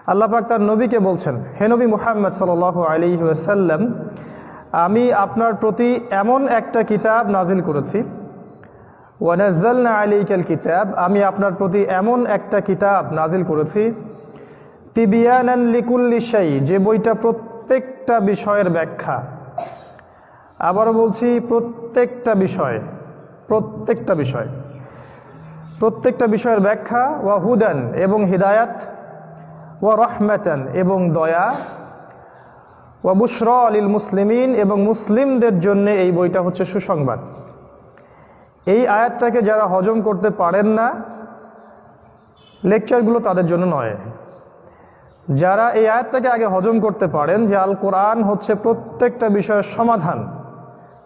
আল্লাহ পাক তার নবীকে বলছেন, হে নবী মুহাম্মদ সাল্লাল্লাহু আলাইহি ওয়াসাল্লাম, আমি আপনার প্রতি এমন একটা কিতাব নাজিল করেছি, ওয়া নাযালনা আলাইকাল কিতাব, আমি আপনার প্রতি এমন একটা কিতাব নাজিল করেছি, তিবিয়ানান লিকুল্লি শাই, যে বইটা প্রত্যেকটা বিষয়ের ব্যাখ্যা। আবারও বলছি, প্রত্যেকটা বিষয়ের ব্যাখ্যা, ওয়া হুদান এবং হিদায়াত, ওয়া রাহমাতান এবং দয়া, ওয়া বুশরা লিল মুসলিমিন এবং মুসলিমদের জন্য এই বইটা হচ্ছে সুসংবাদ। এই আয়াতটাকে যারা হজম করতে পারেন না, লেকচারগুলো তাদের জন্য নয়। যারা এই আয়াতটাকে আগে হজম করতে পারেন যে আল কোরআন হচ্ছে প্রত্যেকটা বিষয়ের সমাধান,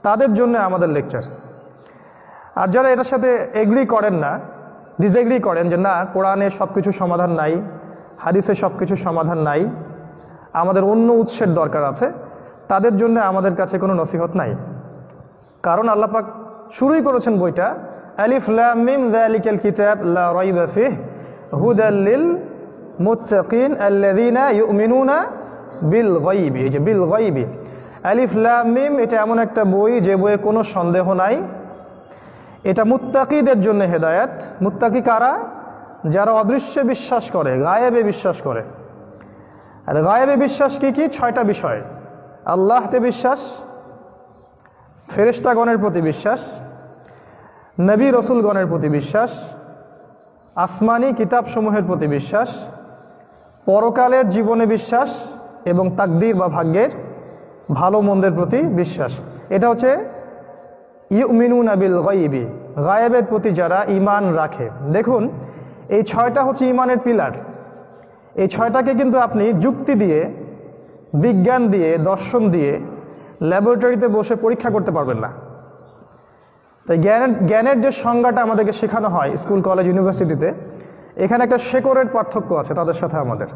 তাদের জন্য আমাদের লেকচার। আর যারা এটার সাথে এগ্রি করেন না, ডিসএগ্রি করেন যে না, কোরআনে সব কিছু সমাধান নাই, হাদিসে সব কিছু সমাধান নাই, আমাদের অন্য উৎসের দরকার আছে, তাদের জন্য আমাদের কাছে কোনো নসিহত নাই। কারণ আল্লাহ পাক শুরুই করেছেন বইটা আলিফ লাম মিম যালিকাল কিতাব লা রাইবা ফিহি হুদাল লিল মুত্তাকিন আল্লাযীনা ইউমিনুনা বিল গায়বি। এই যে বিল গায়বি, আলিফ লাম মিম, এটা এমন একটা বই যে বইয়ে কোনো সন্দেহ নাই, এটা মুত্তাকিদের জন্য হেদায়েত। মুত্তাকি কারা? যারা অদৃশ্যে বিশ্বাস করে, গায়েবে বিশ্বাস করে। আর গায়েবে বিশ্বাস কি কি? 6টা বিষয়: আল্লাহতে বিশ্বাস, ফেরেশতাগণের প্রতি বিশ্বাস, নবী রসুলগণের প্রতি বিশ্বাস, আসমানি কিতাবসমূহের প্রতি বিশ্বাস, পরকালের জীবনে বিশ্বাস এবং তাকদীর বা ভাগ্যের ভালো মন্দের প্রতি বিশ্বাস। এটা হচ্ছে ইউমিনুনা বিল গায়বি, গায়েবের প্রতি যারা ঈমান রাখে। দেখুন, এই 6টা হচ্ছে ঈমানের পিলার। এই 6টাকে কিন্তু আপনি যুক্তি দিয়ে, বিজ্ঞান দিয়ে, দর্শন দিয়ে ল্যাবরেটরিতে বসে পরীক্ষা করতে পারবেন না। তাই জ্ঞানের যে সংজ্ঞাটা আমাদেরকে শেখানো হয় স্কুল, কলেজ, ইউনিভার্সিটিতে, এখানে একটা শেকড়ের পার্থক্য আছে তাদের সাথে আমাদের।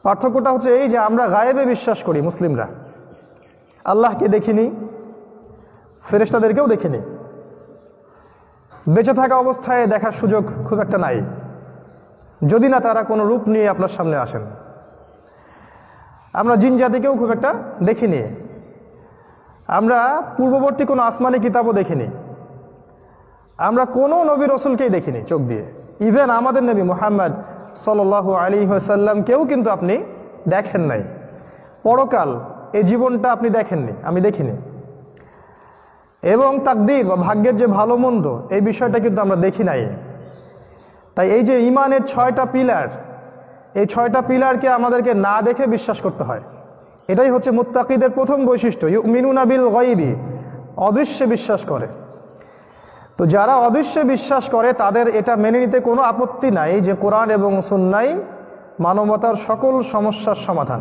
পার্থক্যটা হচ্ছে এই যে আমরা গায়েবে বিশ্বাস করি মুসলিমরা, আল্লাহকে দেখিনি, ফেরেশতাদেরকেও দেখিনি, বেঁচে থাকা অবস্থায় দেখার সুযোগ খুব একটা নাই, যদি না তারা কোনো রূপ নিয়ে আপনার সামনে আসেন। আমরা জিন জাতিকেও খুব একটা দেখিনি, আমরা পূর্ববর্তী কোনো আসমানি কিতাবও দেখিনি, আমরা কোনো নবী রসুলকেই দেখিনি চোখ দিয়ে। ইভেন আমাদের নবী মুহাম্মদ সাল্লাল্লাহু আলাইহি ওয়াসাল্লামকেও কিন্তু আপনি দেখেন নাই। পরকাল, এই জীবনটা আপনি দেখেননি, আমি দেখিনি। এবং তাকদীর বা ভাগ্যের যে ভালো মন্দ, এই বিষয়টা কিন্তু আমরা দেখি নাই। তাই এই যে ঈমানের 6টা পিলার, এই 6টা পিলারকে আমাদেরকে না দেখে বিশ্বাস করতে হয়। এটাই হচ্ছে মুত্তাকিদের প্রথম বৈশিষ্ট্য, ইউমিনুনা বিল গায়বি, অদৃশ্যে বিশ্বাস করে। তো যারা অদৃশ্যে বিশ্বাস করে তাদের এটা মেনে নিতে কোনো আপত্তি নাই যে কোরআন এবং সুন্নাহ মানবতার সকল সমস্যার সমাধান।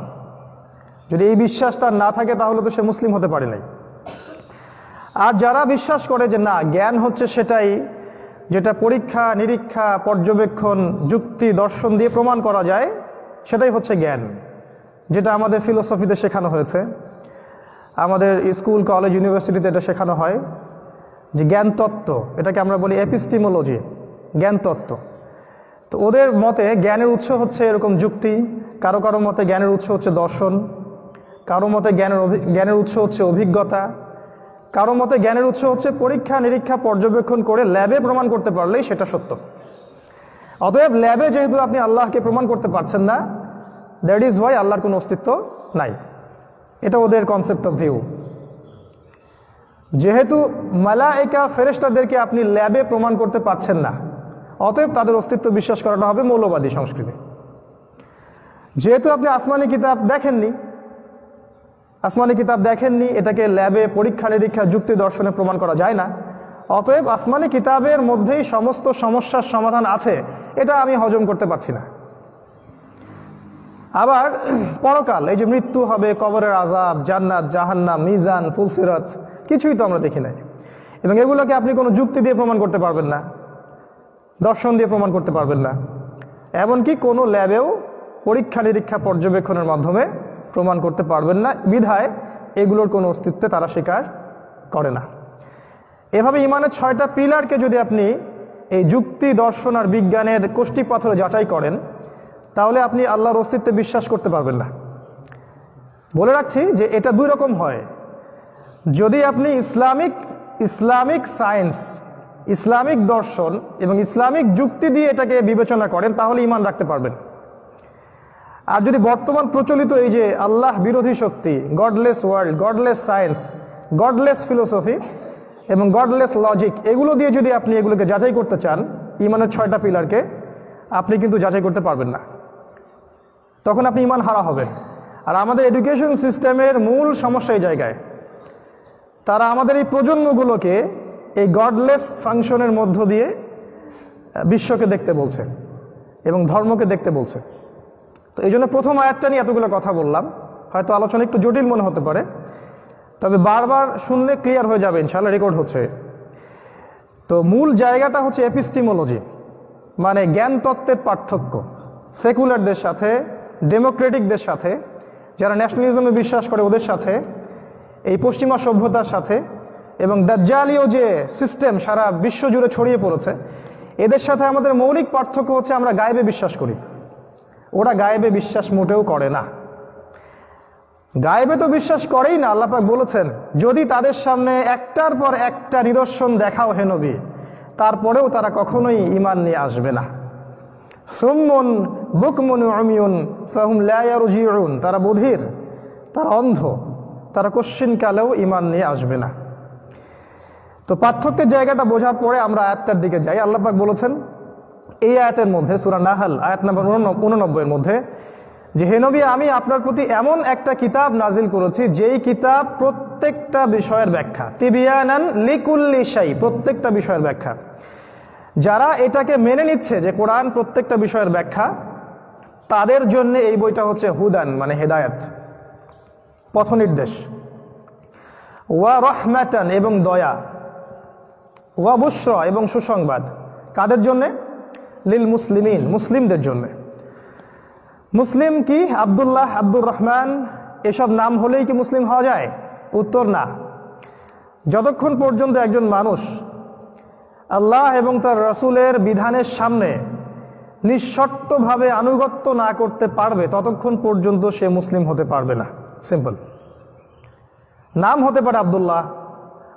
যদি এই বিশ্বাস তার না থাকে তাহলে তো সে মুসলিম হতে পারে নাই। আর যারা বিশ্বাস করে যে না, জ্ঞান হচ্ছে সেটাই যেটা পরীক্ষা নিরীক্ষা, পর্যবেক্ষণ, যুক্তি, দর্শন দিয়ে প্রমাণ করা যায়, সেটাই হচ্ছে জ্ঞান, যেটা আমাদের ফিলোসফিতে শেখানো হয়েছে, আমাদের স্কুল, কলেজ, ইউনিভার্সিটিতে এটা শেখানো হয় যে জ্ঞান তত্ত্ব, এটাকে আমরা বলি এপিস্টিমোলজি, জ্ঞান তত্ত্ব। তো ওদের মতে জ্ঞানের উৎস হচ্ছে এরকম যুক্তি, কারো কারো মতে জ্ঞানের উৎস হচ্ছে দর্শন, কারো মতে জ্ঞানের উৎস হচ্ছে অভিজ্ঞতা, কারো মতে জ্ঞানের উৎস হচ্ছে পরীক্ষা নিরীক্ষা, পর্যবেক্ষণ করে ল্যাবে প্রমাণ করতে পারলেই সেটা সত্য। অতএব ল্যাবে যেহেতু আপনি আল্লাহকে প্রমাণ করতে পারছেন না, দ্যাট ইজ ওয়াই আল্লাহর কোনো অস্তিত্ব নাই। এটা ওদের কনসেপ্ট অফ ভিউ। যেহেতু মালায়েকা, ফেরেশতাদেরকে আপনি ল্যাবে প্রমাণ করতে পারছেন না, অতএব তাদের অস্তিত্ব বিশ্বাস করাটা হবে মৌলবাদী সংস্কৃতি। যেহেতু আপনি আসমানি কিতাব দেখেননি, এটাকে ল্যাবে পরীক্ষা নিরীক্ষা, যুক্তি, দর্শনে প্রমাণ করা যায় না, অতএব আসমানি কিতাবের মধ্যেই সমস্ত সমস্যার সমাধান আছে, এটা আমি হজম করতে পারছি না। আবার পরকাল, এই যে মৃত্যু হবে, কবরের আযাব, জান্নাত, জাহান্নাম, মিজান, ফুলসিরাত, কিছুই তো আমরা দেখি নাই। এবং এগুলোকে আপনি কোনো যুক্তি দিয়ে প্রমাণ করতে পারবেন না, দর্শন দিয়ে প্রমাণ করতে পারবেন না, এমনকি কোনো ল্যাবেও পরীক্ষা নিরীক্ষা, পর্যবেক্ষণের মাধ্যমে প্রমাণ করতে পারবেন না। বিধায় এগুলোর কোনো অস্তিত্বে তারা স্বীকার করে না। এভাবে ঈমানের 6টা পিলারকে যদি আপনি এই যুক্তি, দর্শন আর বিজ্ঞানের কোষ্ঠী পাথরে যাচাই করেন, তাহলে আপনি আল্লাহর অস্তিত্বে বিশ্বাস করতে পারবেন না। বলে রাখছি যে এটা দুই রকম হয়। যদি আপনি ইসলামিক সায়েন্স, ইসলামিক দর্শন এবং ইসলামিক যুক্তি দিয়ে এটাকে বিবেচনা করেন তাহলে ঈমান রাখতে পারবেন। আর যদি বর্তমান প্রচলিত এই যে আল্লাহ বিরোধী শক্তি, godless world, godless science, godless philosophy এবং গডলেস লজিক, এগুলো দিয়ে যদি আপনি এগুলোকে যাচাই করতে চান, ঈমানের 6টা পিলারকে, আপনি কিন্তু যাচাই করতে পারবেন না। তখন আপনি ঈমান হারা হবেন। আর আমাদের এডুকেশন সিস্টেমের মূল সমস্যা এই জায়গায়, তারা আমাদের এই প্রজন্মগুলোকে এই গডলেস ফাংশনের মধ্য দিয়ে বিশ্বকে দেখতে বলছে এবং ধর্মকে দেখতে বলছে। তো এই জন্য প্রথম আয়াতটা নিয়ে এতগুলো কথা বললাম। হয়তো আলোচনা একটু জটিল মনে হতে পারে, তবে বারবার শুনলে ক্লিয়ার হয়ে যাবে, ইনশাআল্লাহ রেকর্ড হচ্ছে। তো মূল জায়গাটা হচ্ছে এপিস্টিমোলজি, মানে জ্ঞান তত্ত্বের পার্থক্য সেকুলারদের সাথে, ডেমোক্রেটিকদের সাথে, যারা ন্যাশনালিজমে বিশ্বাস করে ওদের সাথে, এই পশ্চিমা সভ্যতার সাথে, এবং দাজ্জালীয় যে সিস্টেম সারা বিশ্ব জুড়ে ছড়িয়ে পড়েছে, এদের সাথে আমাদের মৌলিক পার্থক্য হচ্ছে আমরা গায়েবে বিশ্বাস করি, ওরা গায়েবে বিশ্বাস মোটেও করে না। গায়েবে তো বিশ্বাস করেই না। আল্লাহ পাক বলেছেন, যদি তাদের সামনে একটার পর একটা নিদর্শন দেখাও হে নবী, তারপরেও তারা কখনোই ঈমান নিয়ে আসবে না। সুম্মুন বুকমুন উমিয়ুন ফাহুম লা ইয়ারজিউন, তারা বধির, তারা অন্ধ, তারা কশ্চিনকালেও ঈমান নিয়ে আসবে না। তো পার্থক্যের জায়গাটা বোঝার পরে আমরা আয়াতটার দিকে যাই। আল্লাহ পাক বলেছেন এই আয়াতের মধ্যে, সূরা নাহল আয়াত নম্বর 89 এর মধ্যে, যে হে নবী, আমি আপনার প্রতি এমন একটা কিতাব নাজিল করেছি যেই কিতাব প্রত্যেকটা বিষয়ের ব্যাখ্যা, তিবিয়ানান লিকুল্লি শাই, প্রত্যেকটা বিষয়ের ব্যাখ্যা। যারা এটাকে মেনে নিচ্ছে যে কোরআন প্রত্যেকটা বিষয়ের ব্যাখ্যা, তাদের জন্য এই বইটা হচ্ছে হুদান, মানে হেদায়েত, পথ নির্দেশ, ওয়া রহমাতান, এবং দয়া, ওয়া বুশরা, এবং সুসংবাদ। কাদের জন্যে? লিল মুসলিমিন, মুসলিমদের জন্যে। মুসলিম কি? আব্দুল্লাহ, আব্দুর রহমান এসব নাম হলেই কি মুসলিম হওয়া যায়? উত্তর না। যতক্ষণ পর্যন্ত একজন মানুষ আল্লাহ এবং তার রাসূলের বিধানের সামনে নিঃশর্তভাবে আনুগত্য না করতে পারবে, ততক্ষণ পর্যন্ত সে মুসলিম হতে পারবে না। সিম্পল। নাম হতে পারে আব্দুল্লাহ,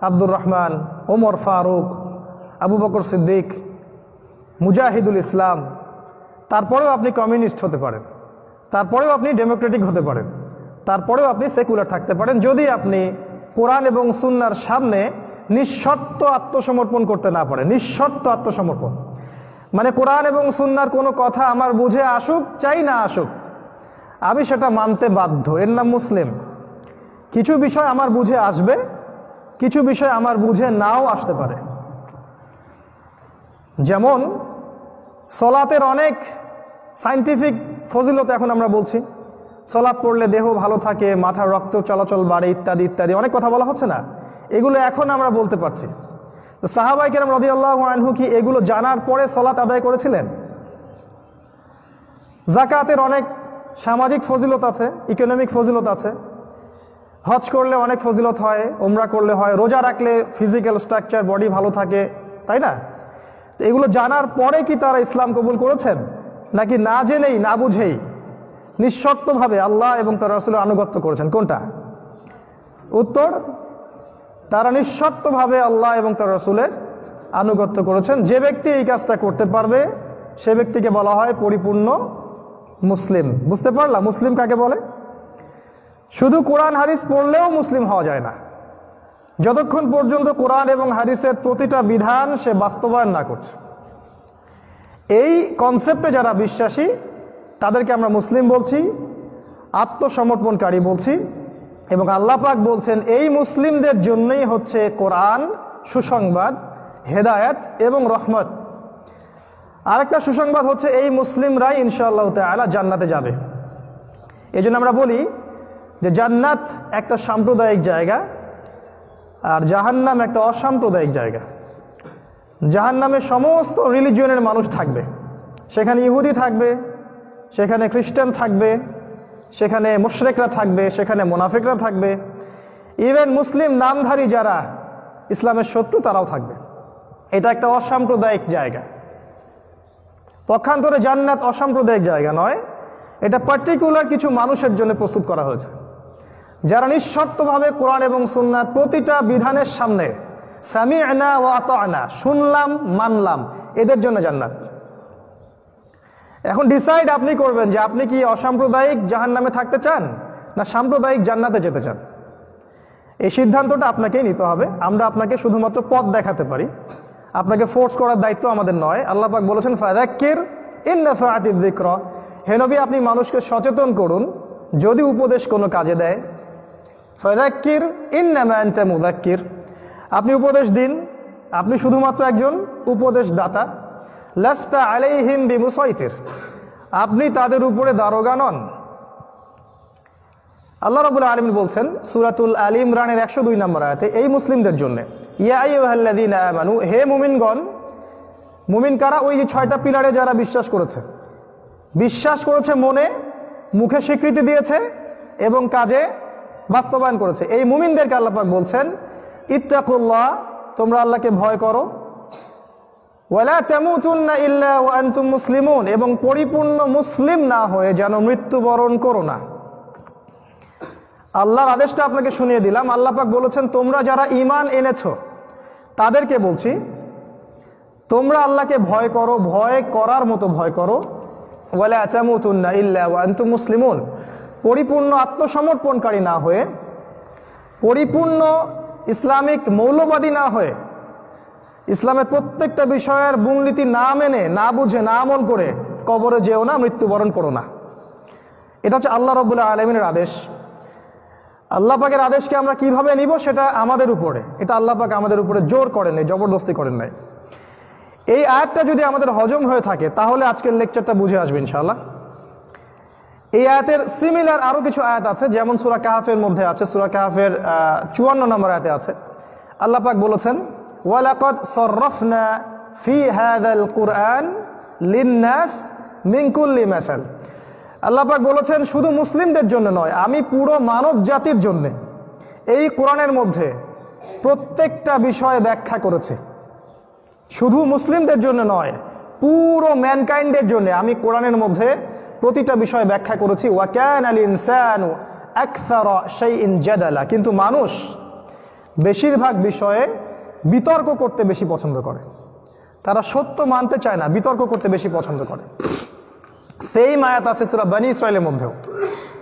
আব্দুর রহমান, ওমর ফারুক, আবু বকর সিদ্দিক, মুজাহিদুল ইসলাম, তারপরেও আপনি কমিউনিস্ট হতে পারেন, তারপরেও আপনি ডেমোক্রেটিক হতে পারেন, তারপরেও আপনি সেকুলার থাকতে পারেন, যদি আপনি কোরআন এবং সুন্নাহর সামনে নিঃশর্ত আত্মসমর্পণ করতে না পারেন। নিঃশর্ত আত্মসমর্পণ মানে কোরআন এবং সুন্নাহর কোনো কথা আমার বুঝে আসুক চাই না আসুক, আমি সেটা মানতে বাধ্য, এর নাম মুসলিম। কিছু বিষয় আমার বুঝে আসবে, কিছু বিষয় আমার বুঝে নাও আসতে পারে। যেমন সলাতের অনেক সায়েন্টিফিক ফজিলত এখন আমরা বলছি, সলাত পড়লে দেহ ভালো থাকে, মাথার রক্ত চলাচল বাড়ে, ইত্যাদি ইত্যাদি অনেক কথা বলা হচ্ছে না? এগুলো এখন আমরা বলতে পারছি। তো সাহাবায়ে কেরাম রাদিয়াল্লাহু আনহু কি এগুলো জানার পরে সলাত আদায় করেছিলেন? যাকাতের অনেক সামাজিক ফজিলত আছে, ইকোনমিক ফজিলত আছে, হজ করলে অনেক ফজিলত হয়, উমরা করলে হয়, রোজা রাখলে ফিজিক্যাল স্ট্রাকচার বডি ভালো থাকে, তাই না? তো এগুলো জানার পরে কি তারা ইসলাম কবুল করেছেন, নাকি না জেনেই না বুঝেই নিঃশর্তভাবে আল্লাহ এবং তার রাসূলের আনুগত্য করেছেন? কোনটা? উত্তর, তারা নিঃশর্তভাবে আল্লাহ এবং তার রাসূলের আনুগত্য করেছেন। যে ব্যক্তি এই কাজটা করতে পারবে সে ব্যক্তিকে বলা হয় পরিপূর্ণ মুসলিম। বুঝতে পারলাম মুসলিম কাকে বলে? শুধু কোরআন হাদিস পড়লেও মুসলিম হওয়া যায় না, যতক্ষণ পর্যন্ত কোরআন এবং হাদিসের প্রতিটা বিধান সে বাস্তবায়ন না করছে। এই কনসেপ্টে যারা বিশ্বাসী তাদেরকে আমরা মুসলিম বলছি, আত্মসমর্পণকারী বলছি। এবং আল্লাহ পাক বলছেন এই মুসলিমদের জন্যই হচ্ছে কোরআন সুসংবাদ, হেদায়েত এবং রহমত। আরেকটা সুসংবাদ হচ্ছে এই মুসলিমরাই ইনশাআল্লাহ তাআলা জান্নাতে যাবে। এই জন্য আমরা বলি যে জান্নাত একটা সাম্প্রদায়িক জায়গা আর জাহান্নাম একটা অসাম্প্রদায়িক জায়গা। জাহান্নামে সমস্ত রিলিজিয়নের মানুষ থাকবে, সেখানে ইহুদি থাকবে, সেখানে খ্রিস্টান থাকবে, সেখানে মুশরিকরা থাকবে, সেখানে মুনাফিকরা থাকবে, ইভেন মুসলিম নামধারী যারা ইসলামের শত্রু তারাও থাকবে। এটা একটা অসাম্প্রদায়িক জায়গা। পক্ষান্তরে জান্নাত অসাম্প্রদায়িক জায়গা নয়, এটা পার্টিকুলার কিছু মানুষের জন্য প্রস্তুত করা হয়েছে, যারা নিঃশর্তভাবে কোরআন এবং সুন্নাহর প্রতিটা বিধানের সামনে সামি'না ওয়া আতা'না, শুনলাম মানলাম, এদের জন্য জান্নাত। এখন ডিসাইড আপনি করবেন যে আপনি কি অসাম্প্রদায়িক জাহান্নামে থাকতে চান না সাম্প্রদায়িক জান্নাতে যেতে চান। এই সিদ্ধান্তটা আপনাকেই নিতে হবে। আমরা আপনাকে শুধুমাত্র পথ দেখাতে পারি, আপনাকে ফোর্স করার দায়িত্ব আমাদের নয়। আল্লাহ পাক বলেছেন ফাযাক্কির ইন নাফাআতিয যিকরা, হে নবী আপনি মানুষকে সচেতন করুন যদি উপদেশ কোনো কাজে দেয়। ফাযাক্কির ইন্নামা আনতা মুযাক্কির, আপনি উপদেশ দিন, আপনি শুধুমাত্র একজন উপদেশদাতা। লাস্তা আলাইহিম বিমুসাইতির, আপনি তাদের উপরে দারোগা নন। আল্লাহ রাব্বুল আলামিন বলছেন সূরাতুল আলী ইমরানের 102 নম্বর আয়াতে এই মুসলিমদের জন্য, ইয়া আইয়ুহাল্লাযীনা আমানু, হে মুমিনগণ। মুমিন কারা? ওই যে 6টা পিলারে যারা বিশ্বাস করেছে মনে, মুখে স্বীকৃতি দিয়েছে এবং কাজে বাস্তবায়ন করেছে, এই মুমিনদেরকে আল্লাহ পাক বলছেন ইত্তাকুল্লাহ, তোমরা আল্লাহকে ভয় করো। ওয়ালা তামুতুন্না ইল্লা ওয়া আনতুম মুসলিমুন, এবং পরিপূর্ণ মুসলিম না হয়ে যেন মৃত্যুবরণ করো না। আল্লাহর আদেশটা আপনাকে শুনিয়ে দিলাম। আল্লাহ পাক বলেছেন তোমরা যারা ঈমান এনেছো তাদেরকে বলছি তোমরা আল্লাহকে ভয় করো, ভয় করার মতো ভয় করো। ওয়ালা তামুতুন্না ইল্লা ওয়া আনতুম মুসলিমুন, পরিপূর্ণ আত্মসমর্পণকারী না হয়ে, পরিপূর্ণ ইসলামিক মৌলবাদী না হয়ে, ইসলামের প্রত্যেকটা বিষয়ের মূলনীতি না মেনে, না বুঝে, না আমল করে কবরে যেও না, মৃত্যুবরণ করো না। এটা হচ্ছে আল্লাহ রাব্বুল আলামিনের আদেশ। আল্লাহ পাকের আদেশকে আমরা কিভাবে নিব সেটা আমাদের উপরে, এটা আল্লাহ পাক আমাদের উপরে জোর করেন নাই, জবরদস্তি করেন নাই। এই আয়াতটা যদি আমাদের হজম হয়ে থাকে তাহলে আজকের লেকচারটা বুঝে আসবে ইনশাআল্লাহ। এই আয়াতের সিমিলার আরো কিছু আয়াত আছে, যেমন সূরা কাহফের মধ্যে আছে, সূরা কাহফের 54 নম্বর আয়াতে আছে। আল্লাহ পাক বলেছেন ওয়ালাকাদ সাররাফনা ফি হাযাল কুরআন লিন-নাস মিন কুল্লি মাসাল, আল্লাহ পাক বলেছেন শুধু মুসলিমদের জন্য নয়, আমি পুরো মানব জাতির জন্য এই কোরআনের মধ্যে প্রত্যেকটা বিষয় ব্যাখ্যা করেছি। শুধু মুসলিমদের জন্য নয়, পুরো ম্যানকাইন্ডের জন্য আমি কোরআনের মধ্যে প্রতিটা বিষয় ব্যাখ্যা করেছি। ওয়া কানাল ইনসানু আকসারা শাইইন জাদালা, কিন্তু মানুষ বেশিরভাগ বিষয়ে বিতর্ক করতে বেশি পছন্দ করে। তারা সত্য মানতে চায় না, বিতর্ক করতে বেশি পছন্দ করে। সেই আয়াত আছে সূরা বনী ইসরাঈলের মধ্যেও,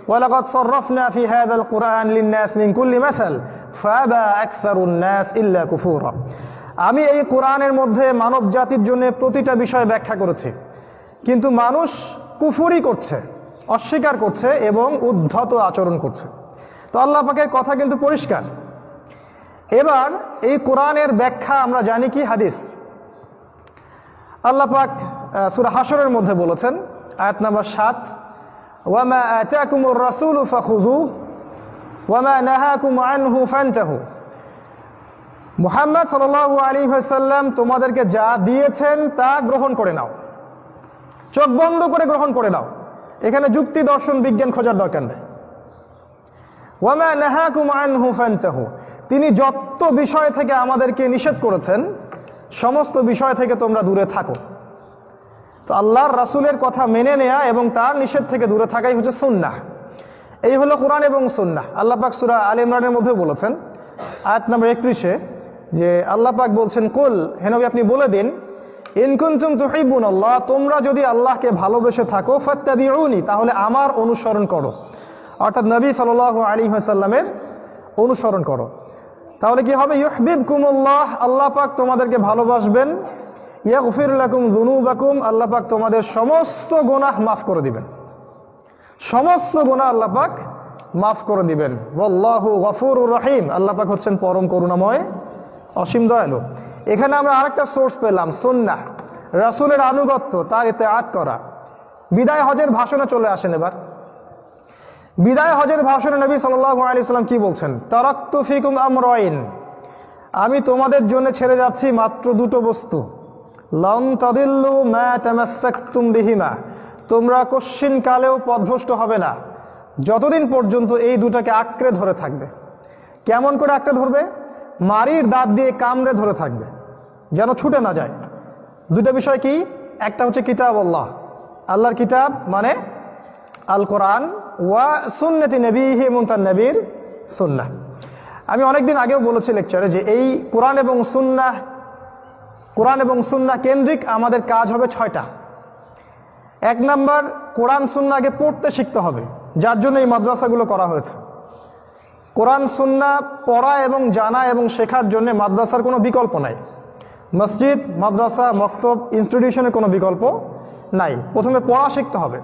ওয়ালাকাদ সাররাফনা ফি হাযাল কুরআন লিন-নাস মিন কুল্লি মাসাল ফাবা আকসারুন নাস ইল্লা কুফুরা, আমি এই কোরআনের মধ্যে মানব জাতির জন্য প্রতিটা বিষয় ব্যাখ্যা করেছি, কিন্তু মানুষ কুফরি করছে, অস্বীকার করছে এবং উদ্ধত আচরণ করছে। তো আল্লাহ পাকের কথা কিন্তু পরিষ্কার। এবার এই কোরআনের ব্যাখ্যা আমরা জানি কি? হাদিস। আল্লাহ পাক সূরা হাশরের মধ্যে বলেছেন আয়াত নাম্বার 7, ওয়ামা আতাকুমুর রাসূলু ফাখুযুহু ওয়ামা নাহাকুম আনহু ফান্তাহু, মুহাম্মদ সাল্লাল্লাহু আলাইহি ওয়াসাল্লাম তোমাদেরকে যা দিয়েছেন তা গ্রহণ করে নাও, চোখ বন্ধ করে গ্রহণ করে নাও। এখানে যুক্তি, দর্শন, বিজ্ঞান খোঁজার দরকার নেই। ওয়ামা নাহাকুম আনহু ফান্তাহু, তিনি যত বিষয় থেকে আমাদেরকে নিষেধ করেছেন সমস্ত বিষয় থেকে তোমরা দূরে থাকো। তো আল্লাহর রাসূলের কথা মেনে নেয়া এবং তার নিষেধ থেকে দূরে থাকাই হচ্ছে সুন্নাহ। এই হলো কোরআন এবং সুন্নাহ। আল্লাহ পাক সূরা আলে ইমরানের মধ্যে বলেছেন আয়াত নম্বর 31-এ যে আল্লাহ পাক বলছেন কুল, হে নবী আপনি বলে দিন, ইন কুনতুম তুহিব্বুনাল্লাহ, তোমরা যদি আল্লাহকে ভালোবেসে থাকো, ফাত্তাবিউনি, তাহলে আমার অনুসরণ করো, অর্থাৎ নবী সাল্লাল্লাহু আলাইহি ওয়াসাল্লামের অনুসরণ করো। তাহলে কি হবে? ইউহিব্বুকুমুল্লাহ, আল্লাহ পাক তোমাদেরকে ভালোবাসবেন। ইয়াগফির লাকুম যুনুবাকুম, আল্লাহ পাক তোমাদের সমস্ত গুনাহ মাফ করে দিবেন, সমস্ত গুনাহ আল্লাহ পাক মাফ করে দিবেন। ওয়াল্লাহু গফুরুর রহিম, আল্লাহ পাক হচ্ছেন পরম করুণাময়, অসীম দয়ালু। এখানে আমরা আরেকটা সোর্স পেলাম, সুন্নাহ, রাসূলের আনুগত্য, তার ইতিআত করা। বিদায় হজের ভাষণে চলে আসেন। এবার বিদায় হজের ভাষণে নবী সাল্লাল্লাহু আলাইহি ওয়াসাল্লাম কি বলছেন? তারাকতু ফিকুম আমরাইন, আমি তোমাদের জন্য ছেড়ে যাচ্ছি মাত্র দুটো বস্তু। লন তাদিল্লু মা তামাসসাকতুম বিহিমা, তোমরা কশ্চিন কালেও পথভ্রষ্ট হবে না যতদিন পর্যন্ত এই দুটাকে আঁকড়ে ধরে থাকবে। কেমন করে আঁকড়ে ধরবে? মারির দাঁত দিয়ে কামড়ে ধরে থাকবে যেন ছুটে না যায়। দুটো বিষয় কি? একটা হচ্ছে কিতাব আল্লাহ, আল্লাহর কিতাব মানে আল কোরআন, ওয়া সুন্নতি নবীহি এবং তার নবীর সুন্নাহ। আমি অনেকদিন আগেও বলেছি লেকচারে যে এই কোরআন এবং সুন্নাহ কেন্দ্রিক আমাদের কাজ হবে 6টা। 1 নাম্বার, কোরআন সুন্নাহ আগে পড়তে শিখতে হবে, যার জন্য এই মাদ্রাসাগুলো করা হয়েছে। কোরআন সুন্নাহ পড়া এবং জানা এবং শেখার জন্য মাদ্রাসার কোনো বিকল্প নাই। মসজিদ, মাদ্রাসা, মক্তব, ইনস্টিটিউশনের কোনো বিকল্প নাই। প্রথমে পড়া শিখতে হবে।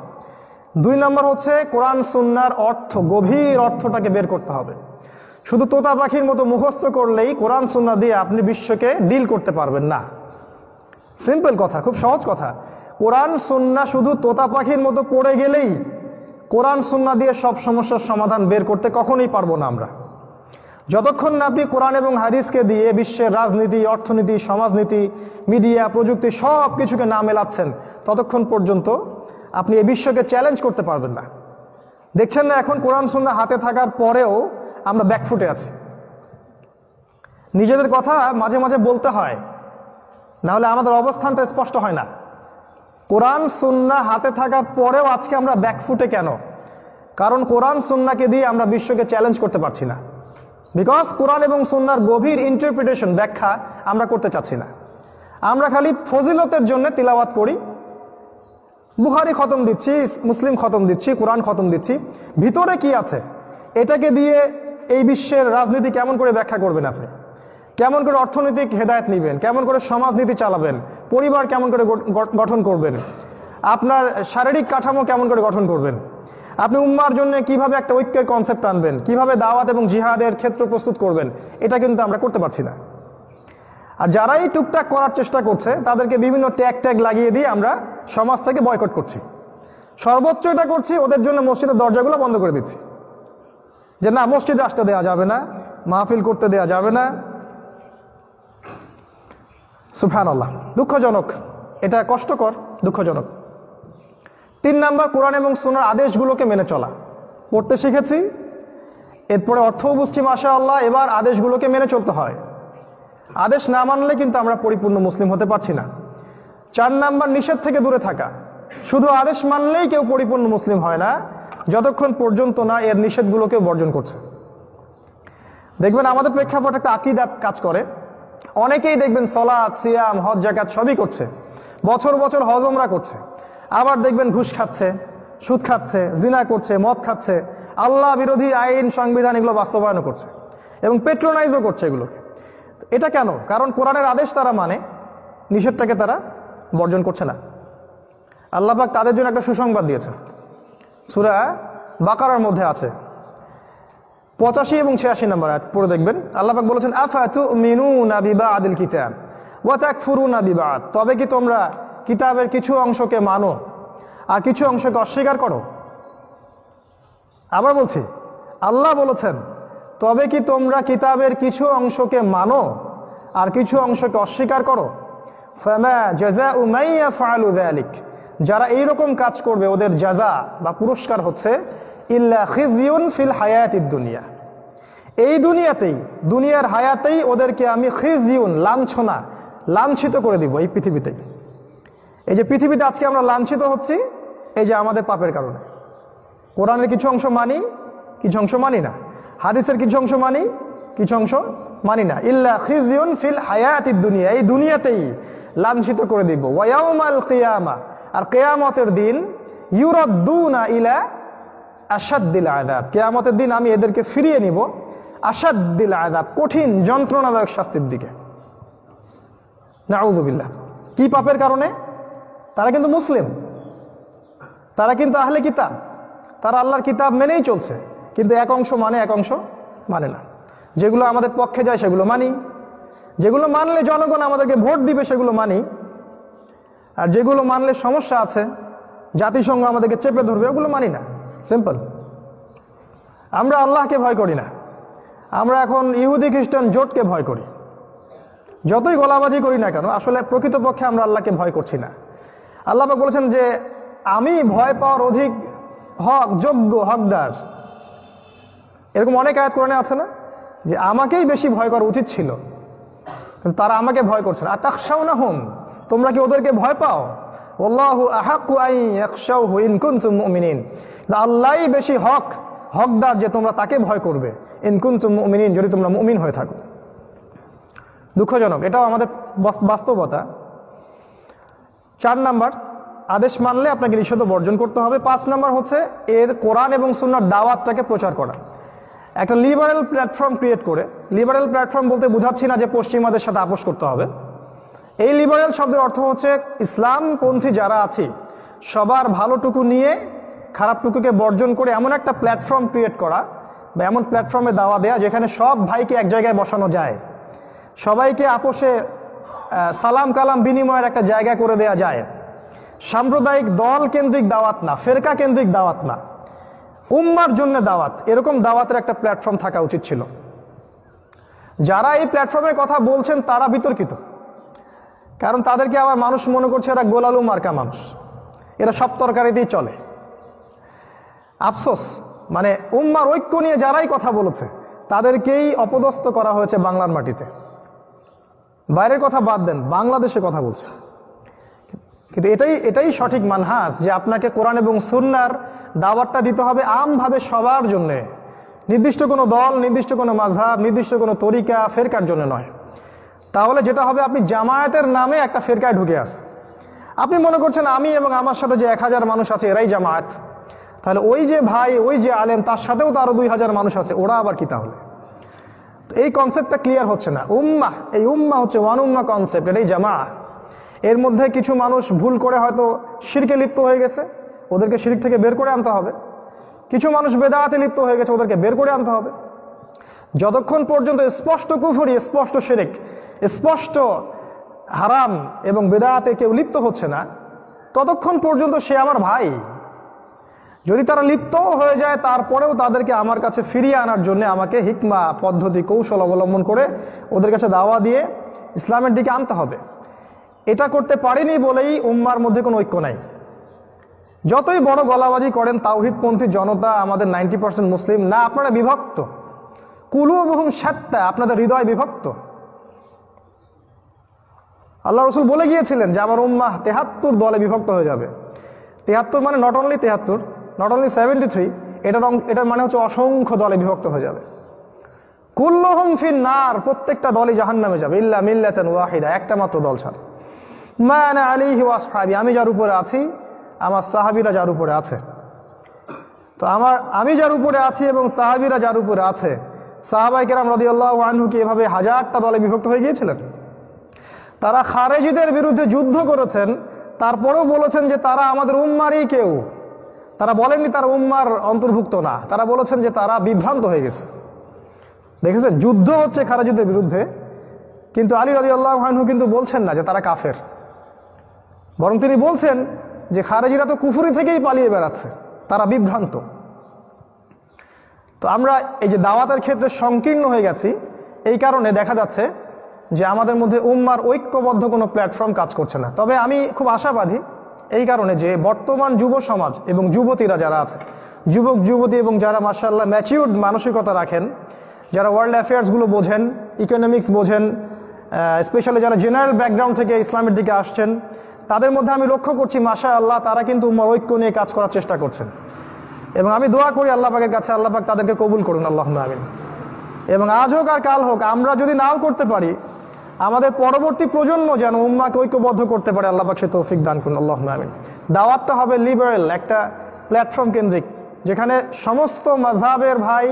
2 নম্বর হচ্ছে কোরআন সুন্নাহর অর্থ, গভীর অর্থটাকে বের করতে হবে। শুধু তোতা পাখির মতো মুখস্থ করলেই কোরআন সুন্নাহ দিয়ে আপনি বিশ্বকে ডিল করতে পারবেন না। সিম্পল কথা, খুব সহজ কথা। কোরআন সুন্নাহ শুধু তোতা পাখির মতো পড়ে গেলেই কোরআন সুন্নাহ দিয়ে সব সমস্যার সমাধান বের করতে কখনোই পারবো না আমরা। যতক্ষণ না আপনি কোরআন এবং হাদিসকে দিয়ে বিশ্বের রাজনীতি, অর্থনীতি, সমাজনীতি, মিডিয়া, প্রযুক্তি সব কিছুকে না মেলাচ্ছেন, ততক্ষণ পর্যন্ত আপনি এই বিশ্বকে চ্যালেঞ্জ করতে পারবেন না। দেখছেন না এখন কোরআন সুন্নাহ হাতে থাকার পরেও আমরা ব্যাকফুটে আছি। নিজেদের কথা মাঝে মাঝে বলতে হয়, না হলে আমাদের অবস্থানটা স্পষ্ট হয় না। কোরআন সুন্নাহ হাতে থাকার পরেও আজকে আমরা ব্যাকফুটে কেন? কারণ কোরআন সুন্নাহকে দিয়ে আমরা বিশ্বকে চ্যালেঞ্জ করতে পারছি না। বিকজ কোরআন এবং সুন্নাহর গভীর ইন্টারপ্রিটেশন, ব্যাখ্যা আমরা করতে চাচ্ছি না। আমরা খালি ফজিলতের জন্য তিলাওয়াত করি, বুখারী খতম দিচ্ছি, মুসলিম খতম দিচ্ছি, কোরআন খতম দিচ্ছি। ভিতরে কি আছে এটাকে দিয়ে এই বিশ্বের রাজনীতি কেমন করে ব্যাখ্যা করবেন আপনি? কেমন করে অর্থনৈতিক হেদায়েত নেবেন? কেমন করে সমাজনীতি চালাবেন? পরিবার কেমন করে গঠন করবেন? আপনার শারীরিক কাঠামো কেমন করে গঠন করবেন? আপনি উম্মার জন্য কিভাবে একটা ঐক্যের কনসেপ্ট আনবেন? কিভাবে দাওয়াত এবং জিহাদের ক্ষেত্র প্রস্তুত করবেন? এটা কিন্তু আমরা করতে পারছি না। আর যারাই টুকটাক করার চেষ্টা করছে তাদেরকে বিভিন্ন ট্যাগ লাগিয়ে দিয়ে আমরা সমাজ থেকে বয়কট করছি। সর্বোচ্চ এটা করছি, ওদের জন্য মসজিদের দরজাগুলো বন্ধ করে দিচ্ছি, যে না, মসজিদে আসতে দেওয়া যাবে না, মাহফিল করতে দেওয়া যাবে না। সুবহানাল্লাহ, দুঃখজনক, এটা কষ্টকর, দুঃখজনক। 3 নাম্বার, কোরআন এবং সুন্নাহর আদেশগুলোকে মেনে চলা। পড়তে শিখেছি, এরপরে অর্থও বুঝছি মাশাআল্লাহ, এবার আদেশগুলোকে মেনে চলতে হয়। আদেশ না মানলে কিন্তু আমরা পরিপূর্ণ মুসলিম হতে পারছি না। 4 নাম্বার, নিষেধ থেকে দূরে থাকা। শুধু আদেশ মানলেই কেউ পরিপূর্ণ মুসলিম হয় না, যতক্ষণ পর্যন্ত না এর নিষেধগুলোকে বর্জন করছে। দেখবেন আমাদের প্রেক্ষাপট একটা আকীদা কাজ করে। অনেকেই দেখবেন সালাত, সিয়াম, হজ, যাকাত সবই করছে, বছর বছর হজ উমরা করছে, আবার দেখবেন ঘুষ খাচ্ছে, সুদ খাচ্ছে, জিনা করছে, মদ খাচ্ছে, আল্লাহ বিরোধী আইন, সংবিধান এগুলো বাস্তবায়ন করছে এবং পেট্রোনাইজও করছে এগুলোকে। এটা কেন? কারণ কোরআনের আদেশ তারা মানে, নিষেধটাকে তারা বর্জন করছে না। আল্লাহ পাক তাদের জন্য একটা সুসংবাদ দিয়েছেন, সূরা বাকারার মধ্যে আছে 85 এবং 86 নম্বর আয়াত পড়ে দেখবেন। আল্লাহ পাক বলেছেন, আফাতুমিনুনা বিবাদিল কিতাব ওয়া তাকফুরুনা বিবাদ। তবে কি তোমরা কিতাবের কিছু অংশকে মানো আর কিছু অংশকে অস্বীকার করো? আবার বলছি, আল্লাহ বলেছেন, তবে কি তোমরা কিতাবের কিছু অংশকে মানো আর কিছু অংশকে অস্বীকার করো? ফামা জাযাউ মান ইয়াফআলু যালিক। যারা এইরকম কাজ করবে ওদের জাযা বা পুরস্কার হচ্ছে ইল্লা খিজিউন ফিল হায়াতিদ দুনিয়া। এই দুনিয়াতেই, দুনিয়ার হায়াতেই ওদেরকে আমি খিজিউন, লাঞ্ছনা, লাঞ্ছিত করে দিব এই পৃথিবীতেই। এই যে পৃথিবীতে আজকে আমরা লাঞ্ছিত হচ্ছি, এই যে আমাদের পাপের কারণে। কোরআনের কিছু অংশ মানি, কিছু অংশ মানি না। হাদিসের কিছু অংশ মানি, কিছু অংশ মানি না। ইল্লা খিজিউন ফিল হায়াতিদ দুনিয়া, এই দুনিয়াতেই লাঞ্ছিত করে দিব। ওয়া ইয়াউমাল কিয়ামা, আর কিয়ামতের দিন ইউরাদ্দুনা ইলা আশাদ্দিল আযাব, কিয়ামতের দিন আমি এদেরকে ফিরিয়ে নিব আশাদ্দিল আযাব, কঠিন যন্ত্রণাদায়ক শাস্তির দিকে। নাউযুবিল্লাহ। কি পাপের কারণে? তারা কিন্তু মুসলিম, তারা কিন্তু আহলে কিতাব, তারা আল্লাহর কিতাব মেনেই চলছে, কিন্তু এক অংশ মানে, এক অংশ মানে না। যেগুলো আমাদের পক্ষে যায় সেগুলো মানি, যেগুলো মানলে জনগণ আমাদেরকে ভোট দিবে সেগুলো মানি, আর যেগুলো মানলে সমস্যা আছে, জাতিসংঘ আমাদেরকে চেপে ধরবে, ওগুলো মানি না। সিম্পল। আমরা আল্লাহকে ভয় করি না, আমরা এখন ইহুদি খ্রিস্টান জোটকে ভয় করি। যতই গলাবাজি করি না কেন, আসলে প্রকৃতপক্ষে আমরা আল্লাহকে ভয় করছি না। আল্লাহ পাক বলেছেন যে আমি ভয় পাওয়ার অধিক যোগ্য, হকদার। এরকম অনেক আয়াত কোরআনে আছে না, যে আমাকেই বেশি ভয় করা উচিত ছিল, কিন্তু তারা আমাকে ভয় করছে না। আতাখশাউনাহুম, তোমরা কি ওদেরকে ভয় পাও? আল্লাহু আহাক্কু আন ইয়াখশাউহু ইন কুনতুম মুমিনিন, আল্লাহই বেশি হকদার যে তোমরা তাকে ভয় করবে, ইন কুনতুম মুমিনিন, যদি তোমরা মুমিন হয়ে থাকো। দুঃখজনক, এটাও আমাদের বাস্তবতা। 4 নাম্বার, আদেশ মানলে আপনাকে নিষেধ বর্জন করতে হবে। 5 নাম্বার হচ্ছে এর কোরআন এবং সুন্নাহর দাওয়াতটাকে প্রচার করা, একটা লিবারেল প্ল্যাটফর্ম ক্রিয়েট করে। লিবারেল প্ল্যাটফর্ম বলতে বোঝাচ্ছি না যে পশ্চিমাদের সাথে আপোষ করতে হবে। এই লিবারেল শব্দের অর্থ হচ্ছে ইসলামপন্থী যারা আছি সবার ভালোটুকু নিয়ে খারাপটুকুকে বর্জন করে এমন একটা প্ল্যাটফর্ম ক্রিয়েট করা, বা এমন প্ল্যাটফর্মে দাওয়া দেয়া যেখানে সব ভাইকে এক জায়গায় বসানো যায়, সবাইকে আপোষে সালাম কালাম বিনিময়ের একটা জায়গা করে দেয়া যায়। সাম্প্রদায়িক দল কেন্দ্রিক দাওয়াত না, ফেরকা কেন্দ্রিক দাওয়াত না, উম্মার জন্য দাওয়াত, এরকম দাওয়াতের একটা প্ল্যাটফর্ম থাকা উচিত ছিল। যারা এই প্ল্যাটফর্মের কথা বলছেন তারা বিতর্কিত, কারণ তাদেরকে আবার মানুষ মনে করছে এরা গোলালু মার্কা মানুষ, এরা সব তরকারিতেই চলে। আফসোস, মানে উম্মার ঐক্য নিয়ে যারাই কথা বলেছে তাদেরকেই অপদস্থ করা হয়েছে বাংলার মাটিতে। বাইরের কথা বাদ দেন, বাংলাদেশে কথা বলছে। কিন্তু এটাই সঠিক মানহাজ, যে আপনাকে কোরআন এবং সুন্নাহর দাওয়াতটা দিতে হবে আমভাবে সবার জন্য, নির্দিষ্ট কোনো দল, নির্দিষ্ট কোনো মাযহাব, নির্দিষ্ট কোনো তরিকা, ফেরকার জন্য নয়। তাহলে যেটা হবে, আপনি জামায়াতের নামে একটা ফেরকায় ঢুকে আসেন। আপনি মনে করছেন আমি এবং আমার সাথে যে 1000 মানুষ আছে এরাই জামায়াত, তাহলে ওই যে ভাই, ওই যে আলেম, তার সাথেও তো আরো 2000 মানুষ আছে, ওরা আবার কি? তাহলে এই কনসেপ্টটা ক্লিয়ার হচ্ছে না। উম্মাহ, এই উম্মাহ হচ্ছে ওয়ান উম্মাহ কনসেপ্ট, এটাই জামাআহ। এর মধ্যে কিছু মানুষ ভুল করে হয়তো শিরকে লিপ্ত হয়ে গেছে, ওদেরকে শিরক থেকে বের করে আনতে হবে। কিছু মানুষ বেদাতে লিপ্ত হয়ে গেছে, ওদেরকে বের করে আনতে হবে। যতক্ষণ পর্যন্ত স্পষ্ট কুফরি, স্পষ্ট শিরক, স্পষ্ট হারাম এবং বেদাতে কেউ লিপ্ত হচ্ছে না, ততক্ষণ পর্যন্ত সে আমার ভাই। যদি তারা লিপ্ত হয়ে যায়, তারপরেও তাদেরকে আমার কাছে ফিরিয়ে আনার জন্য আমাকে হিকমা, পদ্ধতি, কৌশল অবলম্বন করে ওদের কাছে দাওয়া দিয়ে ইসলামের দিকে আনতে হবে। এটা করতে পারিনি বলেই উম্মার মধ্যে কোনো ঐক্য নাই। যতই বড় গলাবাজি করেন তাওহীদপন্থী জনতা, আমাদের 90% মুসলিম না, আপনারা বিভক্ত। কুলুবুহুম শাত্তা, আপনাদের হৃদয় বিভক্ত। আল্লাহ রসুল বলে গিয়েছিলেন যে আমার উম্মাহ 73 দলে বিভক্ত হয়ে যাবে। 73 মানে নট অনলি 73, নট অনলি 73, এটার মানে হচ্ছে অসংখ্য দলে বিভক্ত হয়ে যাবে। কুল্লুহুম ফিন নার, প্রত্যেকটা দলই জাহান্নামে যাবে, ইল্লা মিল্লাতান ওয়াহিদা, একটা মাত্র দল ছাড়া। মা আনা আলাইহি ওয়া আসহাবি, আমি যার উপরে আছি, আমার সাহাবীরা যার উপরে আছে। তো আমি যার উপরে আছি এবং সাহাবীরা যার উপরে আছে, সাহাবায়ে কেরাম রাদিয়াল্লাহু আনহু কি এভাবে 1000টা দলে বিভক্ত হয়ে গিয়েছিলেন? তারা খারেজিদের বিরুদ্ধে যুদ্ধ করেছেন, তারপরেও বলেছেন যে তারা আমাদের উম্মারই কেউ। তারা বলেননি তারা উম্মার অন্তর্ভুক্ত না, তারা বলেছেন যে তারা বিভ্রান্ত হয়ে গেছে। দেখেছেন, যুদ্ধ হচ্ছে খারেজিদের বিরুদ্ধে, কিন্তু আলী রাদিয়াল্লাহু আনহু কিন্তু বলছেন না যে তারা কাফের, বরং তিনি বলছেন যে খারেজিরা তো কুফরি থেকেই পালিয়ে বেড়াচ্ছে, তারা বিভ্রান্ত। তো আমরা এই যে দাওয়াতের ক্ষেত্রে সংকীর্ণ হয়ে গেছি, এই কারণে দেখা যাচ্ছে যে আমাদের মধ্যে উম্মার ঐক্যবদ্ধ কোনো প্ল্যাটফর্ম কাজ করছে না। তবে আমি খুব আশাবাদী এই কারণে যে বর্তমান যুব সমাজ এবং যুবতীরা যারা আছে, যুবক যুবতী এবং যারা মাশাআল্লাহ ম্যাচিউরড মানসিকতা রাখেন, যারা ওয়ার্ল্ড অ্যাফেয়ার্সগুলো বোঝেন, ইকোনমিক্স বোঝেন, স্পেশালি যারা জেনারেল ব্যাকগ্রাউন্ড থেকে ইসলামের দিকে আসছেন, তাদের মধ্যে আমি লক্ষ্য করছি মাশাআল্লাহ তারা কিন্তু উম্মার ঐক্য নিয়ে কাজ করার চেষ্টা করছেন। এবং আমি দোয়া করি আল্লাহ পাকের কাছে, আল্লাহ পাক তাদেরকে কবুল করুন, আল্লাহুম্মা আমিন। এবং আজ হোক আর কাল হোক, আমরা যদি নাও করতে পারি, আমাদের পরবর্তী প্রজন্ম যেন উম্মাকে ঐক্যবদ্ধ করতে পারে, আল্লাহ পাক সে তৌফিক দান করুন, আল্লাহুম্মা আমিন। দাওয়াতটা হবে লিবারেল, একটা প্ল্যাটফর্ম কেন্দ্রিক, যেখানে সমস্ত মাযহাবের ভাই,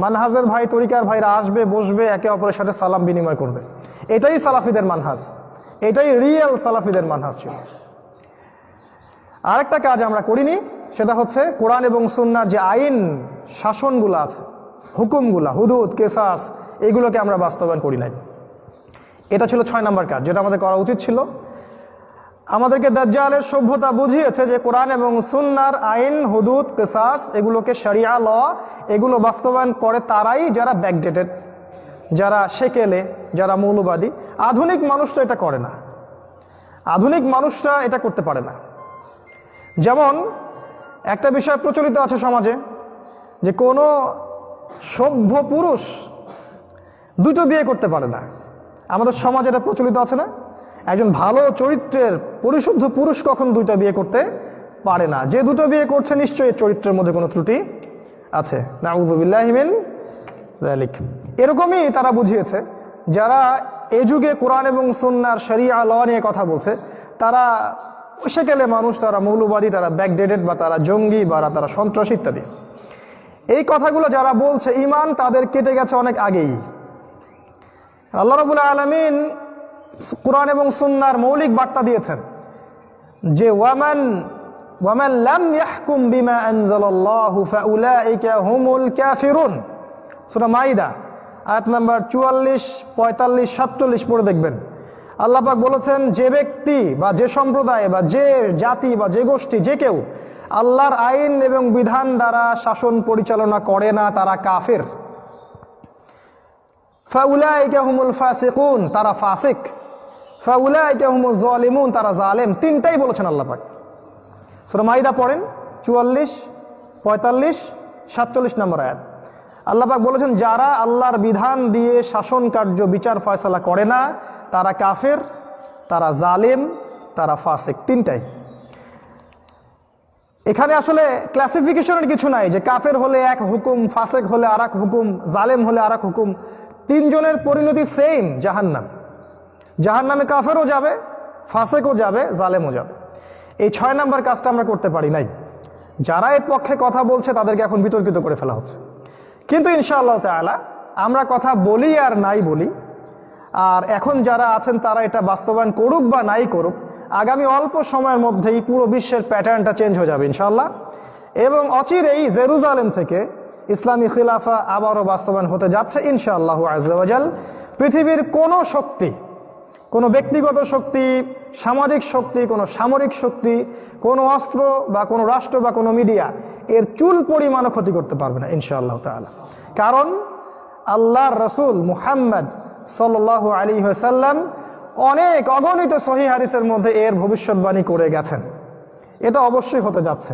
মানহাজের ভাই, তরিকার ভাইরা আসবে, বসবে, একে অপরের সাথে সালাম বিনিময় করবে। এটাই সালাফিদের মানহাজ, এটাই রিয়েল সালাফিদের মানহাজ ছিল। আরেকটা কাজ আমরা করিনি, সেটা হচ্ছে কোরআন এবং সুন্নাহর যে আইন শাসনগুলো আছে, হুকুমগুলা, হুদুদ, কেসাস, এগুলোকে আমরা বাস্তবায়ন করি নাই। এটা ছিল 6 নম্বর কাজ, যেটা আমাদের করা উচিত ছিল। আমাদেরকে দাজ্জালের সভ্যতা বুঝিয়েছে যে কোরআন এবং সুন্নাহর আইন, হুদুদ, কিসাস, এগুলোকে শরিয়া ল, এগুলো বাস্তবায়ন করে তারাই যারা ব্যাকডেটেড, যারা সেকেলে, যারা মৌলবাদী। আধুনিক মানুষ তো এটা করে না, আধুনিক মানুষরা এটা করতে পারে না। যেমন একটা বিষয় প্রচলিত আছে সমাজে, যে কোনো সভ্য পুরুষ 2টো বিয়ে করতে পারে না। আমাদের সমাজে এটা প্রচলিত আছে না? একজন ভালো চরিত্রের পরিশুদ্ধ পুরুষ কখন দুইটা বিয়ে করতে পারে না। যে দুটো বিয়ে করছে নিশ্চয়ই চরিত্রের মধ্যে কোনো ত্রুটি আছে। নাউযু বিল্লাহি মিন যালিক। এরকমই তারা বুঝিয়েছে যারা এ যুগে কোরআন এবং সুন্নাহর শরিয়া ল নিয়ে কথা বলছে, তারা সেকেলে মানুষ, তারা মৌলবাদী, তারা ব্যাকডেটেড, বা তারা জঙ্গি, বা তারা সন্ত্রাসী ইত্যাদি। এই কথাগুলো যারা বলছে ঈমান তাদের কেটে গেছে অনেক আগেই। আল্লাহ রাব্বুল আলামিন কোরআন এবং সুন্নাহর মৌলিক বার্তা দিয়েছেন যে ওয়ামান লাম ইয়াহকুম বিমা আনজালাল্লাহু ফাউলাইকা হুমুল কাফিরুন। সূরা মাইদা আয়াত নাম্বার 44, 45, 47 পড়ে দেখবেন। আল্লাহ পাক বলেছেন, যে ব্যক্তি বা যে সম্প্রদায় বা যে জাতি বা যে গোষ্ঠী, যে কেউ আল্লাহর আইন এবং বিধান দ্বারা শাসন পরিচালনা করে না, তারা কাফের। ফাউলাইকা হুমুল ফাসিকুন, তারা ফাসিক। ফাউলাইকা হুমুজ জালিমুন, তারা জালেম। তিনটাই বলেছেন আল্লাহ পাক। সূরা মাইদা পড়েন 44, 45, 47 নম্বর আয়াত। আল্লাহ পাক বলেছেন, যারা আল্লাহর বিধান দিয়ে শাসন কার্য বিচার ফয়সালা করে না, তারা কাফের, তারা জালিম, তারা ফাসিক। তিনটাই। এখানে আসলে ক্লাসিফিকেশনের কিছু নাই যে কাফের হলে এক হুকুম, ফাসিক হলে আরেক হুকুম, জালেম হলে আরেক হুকুম। তিনজনের পরিণতি সেম, জাহান্নাম। জাহান্নামে কাফেরও যাবে, ফাসিকও যাবে, জালেমও যাবে। এই 6 নম্বর কাজটা আমরা করতে পারি নাই। যারা এর পক্ষে কথা বলছে তাদেরকে এখন বিতর্কিত করে ফেলা হচ্ছে। কিন্তু ইনশাআল্লাহ তাআলা আমরা কথা বলি আর নাই বলি, আর এখন যারা আছেন তারা এটা বাস্তবায়ন করুক বা নাই করুক, আগামী অল্প সময়ের মধ্যেই পুরো বিশ্বের প্যাটার্নটা চেঞ্জ হয়ে যাবে ইনশাআল্লাহ। এবং অচিরেই জেরুজালেম থেকে ইসলামী খিলাফা আবারও বাস্তবায়ন হতে যাচ্ছে ইনশাআল্লাহু আযজা ওয়া জাল। পৃথিবীর কোনো শক্তি, কোনো ব্যক্তিগত শক্তি, সামাজিক শক্তি, কোনো সামরিক শক্তি, কোনো অস্ত্র বা কোনো রাষ্ট্র বা কোনো মিডিয়া এর চুল পরিমাণও ক্ষতি করতে পারবে না ইনশাআল্লাহ তাআলা। কারণ আল্লাহর রাসূল মুহাম্মদ সাল্লাল্লাহু আলাইহি ওয়াসাল্লাম অনেক অগণিত সহিহ হাদিসের মধ্যে এর ভবিষ্যৎবাণী করে গেছেন। এটা অবশ্যই হতে যাচ্ছে,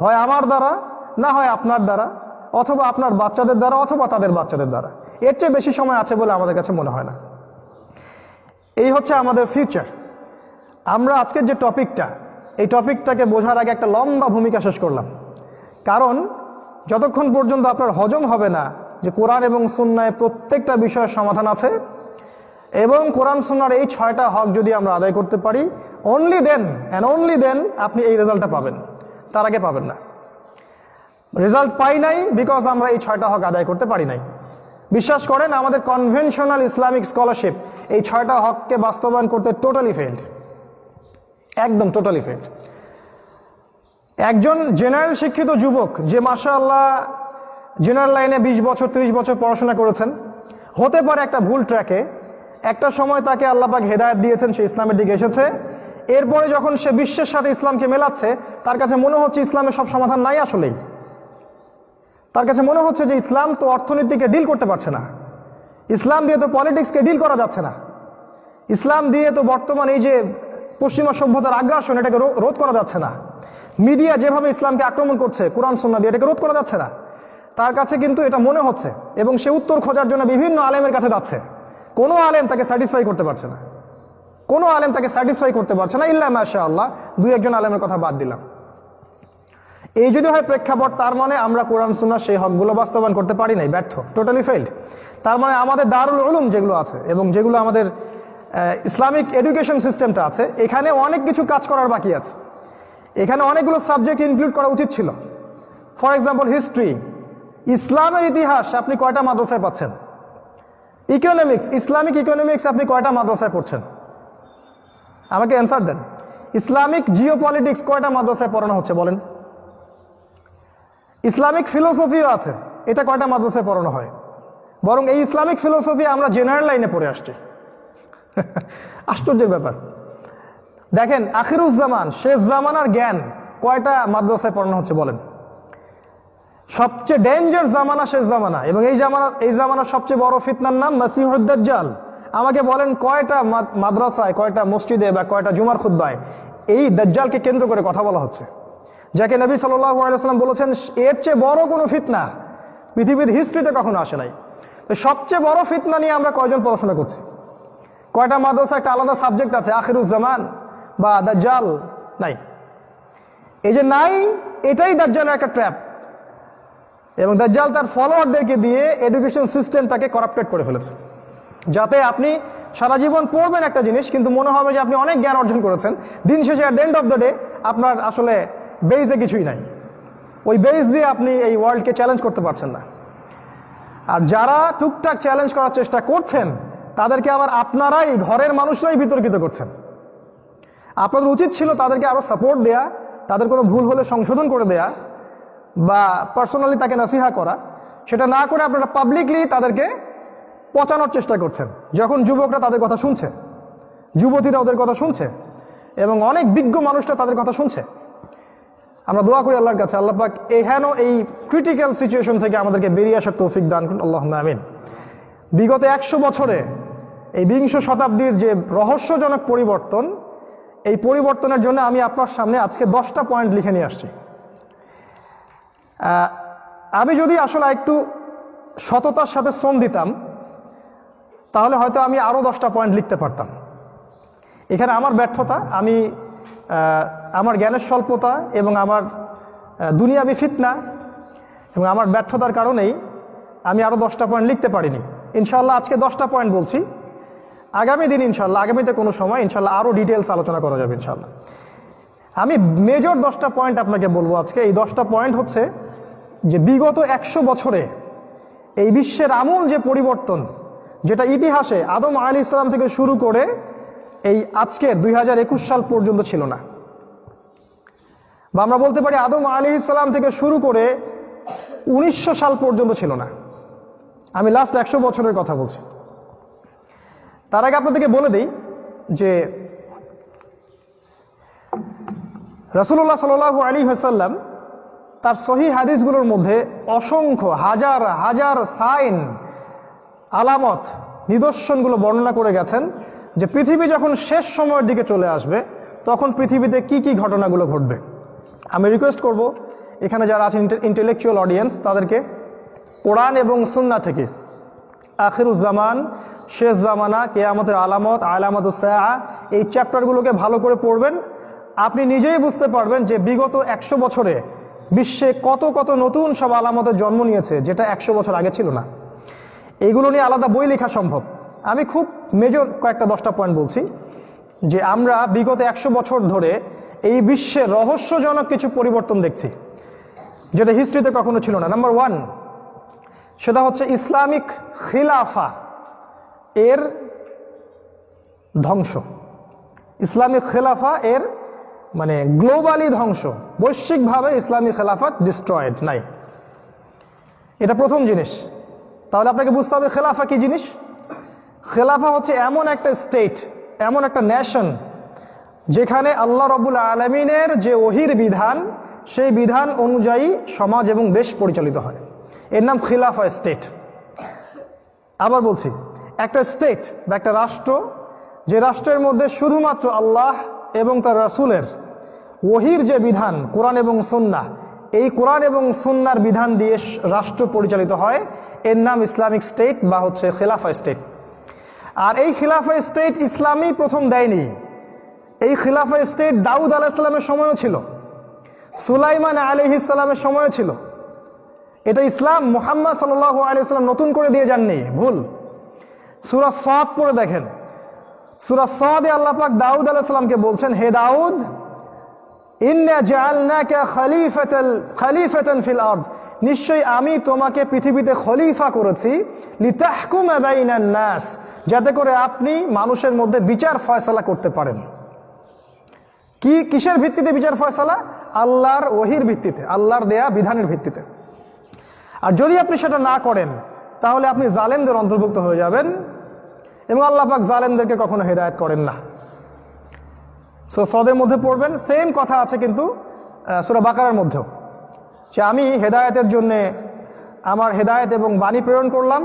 হয় আমার দ্বারা, না হয় আপনার দ্বারা, অথবা আপনার বাচ্চাদের দ্বারা, অথবা তাদের বাচ্চাদের দ্বারা। এর চেয়ে বেশি সময় আছে বলে আমাদের কাছে মনে হয় না। এই হচ্ছে আমাদের ফিউচার। আমরা আজকের যে টপিকটা, এই টপিকটাকে বোঝার আগে একটা লম্বা ভূমিকা শেষ করলাম। কারণ যতক্ষণ পর্যন্ত আপনার হজম হবে না যে কোরআন এবং সুন্নায় প্রত্যেকটা বিষয়ের সমাধান আছে, এবং কোরআন সুন্নাহর এই 6টা হক যদি আমরা আদায় করতে পারি, only then and only then আপনি এই রেজাল্টটা পাবেন, তার আগে পাবেন না। রেজাল্ট পাই নাই বিকজ আমরা এই 6টা হক আদায় করতে পারি নাই। বিশ্বাস করেন, আমাদের কনভেনশনাল ইসলামিক স্কলারশিপ এই 6টা হককে বাস্তবায়ন করতে টোটালি ফেল্ড, একদম টোটালি ফেল্ড। একজন জেনারেল শিক্ষিত যুবক যে মাশাআল্লাহ জেনারেল লাইনে 20 বছর 30 বছর পড়াশোনা করেছেন, হতে পারে একটা ভুল ট্র্যাকে একটা সময় তাকে আল্লাহ পাক হেদায়েত দিয়েছেন, সে ইসলামের দিকে এসেছে। এরপরে যখন সে বিশ্বের সাথে ইসলামকে মেলাচ্ছে, তার কাছে মনে হচ্ছে ইসলামের সব সমাধান নাই। আসলেই তার কাছে মনে হচ্ছে যে ইসলাম তো অর্থনীতিকে ডিল করতে পারছে না, ইসলাম দিয়ে তো পলিটিক্সকে ডিল করা যাচ্ছে না, ইসলাম দিয়ে তো বর্তমান এই যে পশ্চিমা সভ্যতার আগ্রাসন, এটাকে রোধ করা যাচ্ছে না, মিডিয়া যেভাবে ইসলামকে আক্রমণ করছে কোরআন সুন্নাহ দিয়ে, এটাকে রোধ করা যাচ্ছে না। তার কাছে কিন্তু এটা মনে হচ্ছে, এবং সে উত্তর খোঁজার জন্য বিভিন্ন আলেমের কাছে যাচ্ছে। কোনো আলেম তাকে স্যাটিসফাই করতে পারছে না, কোনো আলেম তাকে স্যাটিসফাই করতে পারছে না, ইল্লা মাশাআল্লাহ 2-1 আলেমের কথা বাদ দিলাম। এই যদি হয় প্রেক্ষাপট, তার মানে আমরা কোরআন সুন্নাহ সেই হকগুলো বাস্তবায়ন করতে পারি নাই, ব্যর্থ, টোটালি ফেইল্ড। তার মানে আমাদের দারুল উলুম যেগুলো আছে এবং যেগুলো আমাদের ইসলামিক এডুকেশন সিস্টেমটা আছে, এখানে অনেক কিছু কাজ করার বাকি আছে। এখানে অনেকগুলো সাবজেক্ট ইনক্লুড করা উচিত ছিল। ফর এক্সাম্পল হিস্ট্রি, ইসলামের ইতিহাস আপনি কয়টা মাদ্রাসায় পাচ্ছেন? ইকোনমিক্স, ইসলামিক ইকোনমিক্স আপনি কয়টা মাদ্রাসায় পড়ছেন? আমাকে অ্যান্সার দেন। ইসলামিক জিওপলিটিক্স কয়টা মাদ্রাসায় পড়ানো হচ্ছে বলেন? ইসলামিক ফিলোসফিও আছে, এটা কয়টা মাদ্রাসায় পড়ানো হয়? বরং এই ইসলামিক ফিলোসফি আমরা জেনারেল লাইনে পড়ে আসছি। আশ্চর্যের ব্যাপার। দেখেন, আখিরুজ্জামান, শেষ জামানার জ্ঞান কয়টা মাদ্রাসায় পড়ানো হচ্ছে বলেন? সবচেয়ে ডেঞ্জার জামানা শেষ জামানা, এবং এই জামানার সবচেয়ে বড় ফিতনার নাম মাসিহুদ দাজ্জাল। আমাকে বলেন কয়টা মাদ্রাসায়, কয়টা মসজিদে বা কয়টা জুমার খুতবায় এই দাজ্জালকে কেন্দ্র করে কথা বলা হচ্ছে, যাকে নবী সাল্লাল্লাহু আলাইহি ওয়াসাল্লাম বলেছেন এর চেয়ে বড় কোনো ফিতনা পৃথিবীর হিস্ট্রিতে কখনো আসে নাই। তো সবচেয়ে বড় ফিতনা নিয়ে আমরা কয়জন পড়াশোনা করছি? কয়টা মাদ্রাসা একটা আলাদা সাবজেক্ট আছে, আখিরুজ্জামান বা দাজ্জাল? নাই। এই যে নাই, এটাই দাজ্জালের একটা ট্র্যাপ। এবং দাজ্জাল তার ফলোয়ারদেরকে দিয়ে এডুকেশন সিস্টেমটাকে করাপ্টেড করে ফেলেছে, যাতে আপনি সারা জীবন পড়বেন একটা জিনিস, কিন্তু মনে হবে যে আপনি অনেক জ্ঞান অর্জন করেছেন, দিন শেষে at the end of the day আপনার আসলে বেইজে কিছুই নাই। ওই বেইজ দিয়ে আপনি এই ওয়ার্ল্ডকে চ্যালেঞ্জ করতে পারছেন না। আর যারা টুকটাক চ্যালেঞ্জ করার চেষ্টা করছেন, তাদেরকে আবার আপনারাই, ঘরের মানুষরাই বিতর্কিত করছেন। আপনাদের উচিত ছিল তাদেরকে আরো সাপোর্ট দেয়া, তাদের কোনো ভুল হলে সংশোধন করে দেয়া, বা পার্সোনালি তাকে নসিহা করা। সেটা না করে আপনারা পাবলিকলি তাদেরকে পচানোর চেষ্টা করছেন, যখন যুবকরা তাদের কথা শুনছে, যুবতীরা ওদের কথা শুনছে, এবং অনেক বিজ্ঞ মানুষরা তাদের কথা শুনছে। আমরা দোয়া করি আল্লাহর কাছে, আল্লাহ পাক এই ক্রিটিক্যাল সিচুয়েশন থেকে আমাদেরকে বেরিয়ে আসার তৌফিক দান করুন, আল্লাহুম্মা আমিন। বিগত 100 বছরে এই বিংশ শতাব্দীর যে রহস্যজনক পরিবর্তন, এই পরিবর্তনের জন্য আমি আপনার সামনে আজকে 10টা পয়েন্ট লিখে নিয়ে আসছি। আমি যদি আসলে একটু সততার সাথে শ্রম দিতাম, তাহলে হয়তো আমি আরো 10টা পয়েন্ট লিখতে পারতাম। এখানে আমার ব্যর্থতা, আমার জ্ঞানের স্বল্পতা এবং আমার দুনিয়াবি ফিতনা এবং আমার ব্যর্থতার কারণেই আমি আরো 10টা পয়েন্ট লিখতে পারিনি। ইনশাআল্লাহ আজকে 10টা পয়েন্ট বলছি, আগামী দিন ইনশাআল্লাহ, আগামীতে কোনো সময় ইনশাআল্লাহ আরো ডিটেলস আলোচনা করা যাবে ইনশাআল্লাহ। আমি মেজর 10টা পয়েন্ট আপনাকে বলবো আজকে। এই 10টা পয়েন্ট হচ্ছে যে বিগত 100 বছরে এই বিশ্বের আমূল যে পরিবর্তন, যেটা ইতিহাসে আদম আলাইহিস সালাম থেকে শুরু করে এই আজকের 2021 সাল পর্যন্ত ছিল না, বা আমরা বলতে পারি আদম আলাইহিস সালাম থেকে শুরু করে 1900 সাল পর্যন্ত ছিল না। আমি লাস্ট 100 বছরের কথা বলছি। তার আগে আপনাদেরকে বলে দিই যে রাসূলুল্লাহ সাল্লাল্লাহু আলাইহি ওয়াসাল্লাম তার সহিহ হাদিসগুলোর মধ্যে অসংখ্য হাজার হাজার সাইন, আলামত, নিদর্শনগুলো বর্ণনা করে গেছেন যে পৃথিবী যখন শেষ সময়ের দিকে চলে আসবে, তখন পৃথিবীতে কি কি ঘটনাগুলো ঘটবে। আমি রিকোয়েস্ট করব এখানে যারা আছেন ইন্টেলেকচুয়াল অডিয়েন্স, তাদেরকে কোরআন এবং সুন্নাহ থেকে আখিরুজ্জামান, শেষ জামানা, কিয়ামতের আলামত, আলামাতুস সাআ, এই চ্যাপ্টারগুলোকে ভালো করে পড়বেন। আপনি নিজেই বুঝতে পারবেন যে বিগত 100 বছরে বিশ্বে কত কত নতুন সব আলামতের জন্ম নিয়েছে, যেটা 100 বছর আগে ছিল না। এইগুলো নিয়ে আলাদা বই লেখা সম্ভব। আমি খুব মেজর কয়েকটা 10টা পয়েন্ট বলছি যে আমরা বিগত 100 বছর ধরে এই বিশ্বের রহস্যজনক কিছু পরিবর্তন দেখছি, যেটা হিস্ট্রিতে কখনো ছিল না। নাম্বার 1, সেটা হচ্ছে ইসলামিক খিলাফা এর ধ্বংস। ইসলামিক খেলাফা এর মানে গ্লোবালি ধ্বংস, বৈশ্বিকভাবে ইসলামিক খেলাফত ডিস্ট্রয়েড নাই। এটা প্রথম জিনিস। তাহলে আপনাকে বুঝতে হবে খেলাফা কি জিনিস। খেলাফা হচ্ছে এমন একটা স্টেট, এমন একটা নেশন, যেখানে আল্লাহ রাব্বুল আলামিনের যে ওহির বিধান, সেই বিধান অনুযায়ী সমাজ এবং দেশ পরিচালিত হয়। এর নাম খিলাফা স্টেট। আবার বলছি, একটা স্টেট বা একটা রাষ্ট্র, যে রাষ্ট্রের মধ্যে শুধুমাত্র আল্লাহ এবং তার রাসূলের ওহির যে বিধান, কোরআন এবং সুন্নাহ, এই কোরআন এবং সুন্নাহর বিধান দিয়ে রাষ্ট্র পরিচালিত হয়, এর নাম ইসলামিক স্টেট বা হচ্ছে খিলাফা স্টেট। আর এই খিলাফা স্টেট ইসলামই প্রথম দেয়নি। এই খিলাফা স্টেট দাউদ আলাইহিস সালামের সময়ও ছিল, সুলাইমান আলাইহিস সালামের সময়ও ছিল। এটা ইসলাম মুহাম্মদ সাল্লাল্লাহু আলাইহি ওয়াসাল্লাম নতুন করে দিয়ে যাননি, ভুল। সূরা সাদ পড়ে দেখেন। সূরা সাদে আল্লাহ পাক দাউদ আলাইহিস সালামকে বলছেন, হে দাউদ, ইন্না জাআলনাকা খলিফাতান ফিল আরদ, নিশ্চয়ই আমি তোমাকে পৃথিবীতে খলিফা করেছি, লিতাহকুমা বাইনান নাস, যাতে করে আপনি মানুষের মধ্যে বিচার ফয়সালা করতে পারেন। কিসের ভিত্তিতে বিচার ফয়সালা? আল্লাহর ওহির ভিত্তিতে, আল্লাহর দেয়া বিধানের ভিত্তিতে। আর যদি আপনি সেটা না করেন, তাহলে আপনি জালেমদের অন্তর্ভুক্ত হয়ে যাবেন, এবং আল্লাহ পাক জালেমদেরকে কখনো হেদায়েত করেন না। সূরা সাদের মধ্যে পড়বেন, সেম কথা আছে কিন্তু সূরা বাকারার মধ্যেও, যে আমি হেদায়েতের জন্য আমার হেদায়েত এবং বাণী প্রেরণ করলাম,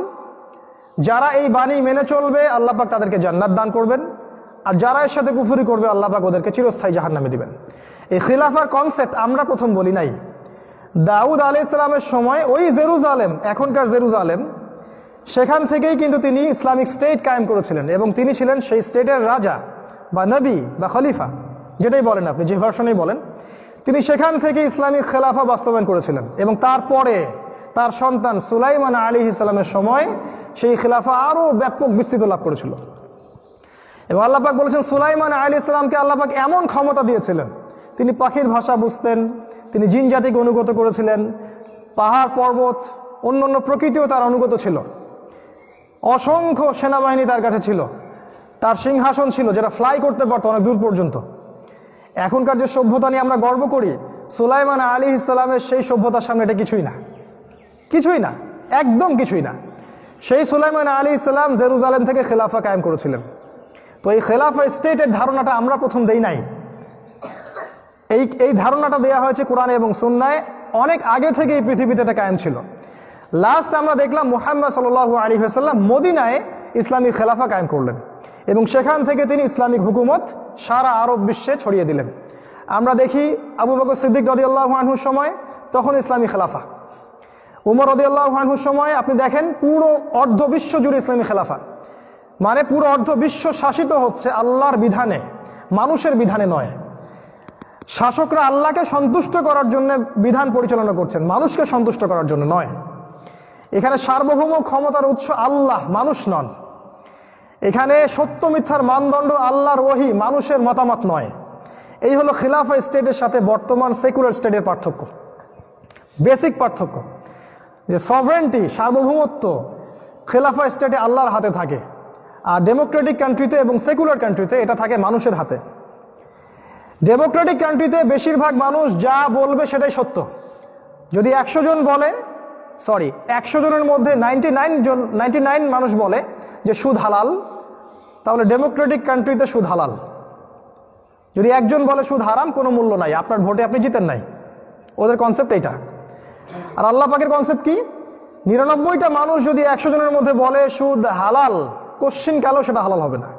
যারা এই বাণী মেনে চলবে আল্লাহ পাক তাদেরকে জান্নাত দান করবেন, আর যারা এর সাথে কুফরি করবে আল্লাহ পাক ওদেরকে চিরস্থায়ী জাহান্নামে দিবেন। এই খিলাফার কনসেপ্ট আমরা প্রথম বলি নাই। দাউদ আলাইহিস সালামের সময় ওই জেরুজালেম, এখনকার জেরুজালেম, সেখান থেকেই কিন্তু তিনি ইসলামিক স্টেট কায়েম করেছিলেন এবং তিনি ছিলেন সেই স্টেটের রাজা বা নবী বা খলিফা, যেটাই বলেন আপনি, যে ভার্সনেই বলেন। তিনি সেখান থেকে ইসলামিক খেলাফা বাস্তবায়ন করেছিলেন এবং তারপরে তার সন্তান সুলাইমান আলাইহিস সালামের সময় সেই খেলাফা আরও ব্যাপক বিস্তৃত লাভ করেছিল। এবং আল্লাহ পাক বলেছেন সুলাইমান আলাইহিস সালামকে আল্লাহ পাক এমন ক্ষমতা দিয়েছিলেন, তিনি পাখির ভাষা বুঝতেন, তিনি জিন জাতিকে অনুগত করেছিলেন, পাহাড় পর্বত অন্যান্য প্রকৃতিও তার অনুগত ছিল, অসংখ্য সেনাবাহিনী তার কাছে ছিল, তার সিংহাসন ছিল যেটা ফ্লাই করতে পারতো অনেক দূর পর্যন্ত। এখনকার যে সভ্যতা নিয়ে আমরা গর্ব করি, সুলাইমান আলাইহিস সালামের সেই সভ্যতার সামনে এটা কিছুই না, কিছুই না, একদম কিছুই না। সেই সুলাইমান আলাইহিস সালাম জেরুজালেম থেকে খেলাফা কায়েম করেছিলেন। তো এই খেলাফা স্টেটের ধারণাটা আমরা প্রথম দেই নাই, এই ধারণাটা দেওয়া হয়েছে কোরআনে এবং সুন্নায়, অনেক আগে থেকে এই পৃথিবীতে এটা কায়েম ছিল। লাস্ট আমরা দেখলাম মুহাম্মদ সাল্লাল্লাহু আলাইহি ওয়াসাল্লাম মদিনায় ইসলামিক খেলাফা কায়েম করলেন এবং সেখান থেকে তিনি ইসলামিক হুকুমত সারা আরব বিশ্বে ছড়িয়ে দিলেন। আমরা দেখি আবু বকর সিদ্দিক রাদিয়াল্লাহু আনহুর সময় তখন ইসলামী খেলাফা, উমর রাদিয়াল্লাহু আনহুর সময় আপনি দেখেন পুরো অর্ধ বিশ্ব জুড়ে ইসলামী খেলাফা, মানে পুরো অর্ধ বিশ্ব শাসিত হচ্ছে আল্লাহর বিধানে, মানুষের বিধানে নয়। শাসকরা আল্লাহকে সন্তুষ্ট করার জন্য বিধান পরিচালনা করছেন, মানুষকে সন্তুষ্ট করার জন্য নয়। এখানে সার্বভৌম ক্ষমতার উৎস আল্লাহ, মানুষ নন। এখানে সত্য মিথ্যার মানদণ্ড আল্লাহর ওহী, মানুষের মতামত নয়। এই হলো খিলাফা স্টেটের সাথে বর্তমান সেকুলার স্টেটের পার্থক্য, বেসিক পার্থক্য। যে সভরেন্টি, সার্বভৌমত্ব খিলাফা স্টেটে আল্লাহর হাতে থাকে, আর ডেমোক্রেটিক কান্ট্রিতে এবং সেকুলার কান্ট্রিতে এটা থাকে মানুষের হাতে। ডেমোক্রেটিক কান্ট্রিতে বেশিরভাগ মানুষ যা বলবে সেটাই সত্য। যদি 100 জন বলে, 100 জনের মধ্যে 99 মানুষ বলে যে সুদ হালাল, তাহলে ডেমোক্রেটিক কান্ট্রিতে সুদ হালাল। যদি একজন বলে সুদ হারাম, কোনো মূল্য নাই, আপনার ভোটে আপনি জিতেন নাই। ওদের কনসেপ্ট এইটা। আর আল্লাহ পাকের কনসেপ্ট কি? 99টা মানুষ যদি 100 জনের মধ্যে বলে সুদ হালাল, কোশ্চিন কালেও সেটা হালাল হবে না।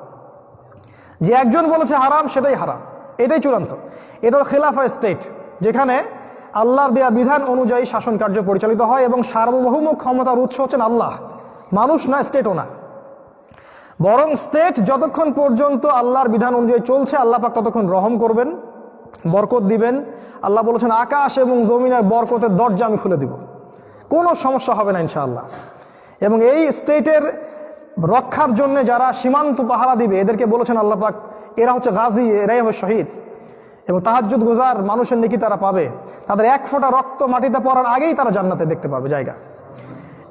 যে একজন বলেছে হারাম, সেটাই হারাম, এটাই চূড়ান্ত। এটা হলো খেলাফা স্টেট, যেখানে আল্লাহর দেয়া বিধান অনুযায়ী শাসন কার্য পরিচালিত হয় এবং সার্বভৌম ক্ষমতার উৎস হচ্ছেন আল্লাহ, মানুষ না, স্টেটও না। বরং স্টেট যতক্ষণ পর্যন্ত আল্লাহর বিধান অনুযায়ী চলছে, আল্লাহ পাক ততক্ষণ রহম করবেন, বরকত দিবেন। আল্লাহ বলেছেন আকাশ এবং জমিনের বরকতের দরজা আমি খুলে দিব, কোনো সমস্যা হবে না ইনশাআল্লাহ। এবং এই স্টেটের রক্ষার জন্য যারা সীমান্ত পাহারা দিবে, এদেরকে বলেছেন আল্লাহ পাক এরা হচ্ছে গাজী, এরাই হবে শহীদ এবং তাহাজ্জুদ গুজার মানুষের নেকি তারা পাবে। তাদের এক ফোঁটা রক্ত মাটিতে পড়ার আগেই তারা জান্নাতে দেখতে পারবে জায়গা।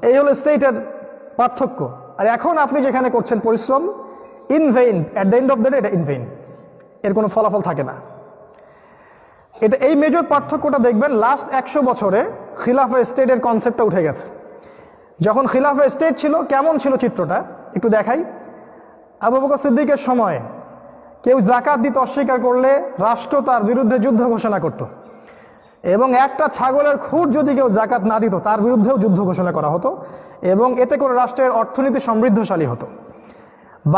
এই হলো স্টেটের পার্থক্য। আর এখন আপনি যেখানে করছেন পরিশ্রম, in vein, at the end of the day এটা ইন ভেইন, এর কোনো ফলাফল থাকে না। এটা এই মেজর পার্থক্যটা দেখবেন লাস্ট 100 বছরে খিলাফা স্টেটের কনসেপ্টটা উঠে গেছে। যখন খিলাফা স্টেট ছিল, কেমন ছিল চিত্রটা একটু দেখাই। আবু বকর সিদ্দিকের সময় কেউ যাকাত দিতে অস্বীকার করলে রাষ্ট্র তার বিরুদ্ধে যুদ্ধ ঘোষণা করত, এবং একটা ছাগলের খুঁট যদি কেউ যাকাত না দিত, তার বিরুদ্ধেও যুদ্ধ ঘোষণা করা হতো, এবং এতে করে রাষ্ট্রের অর্থনীতি সমৃদ্ধশালী হতো।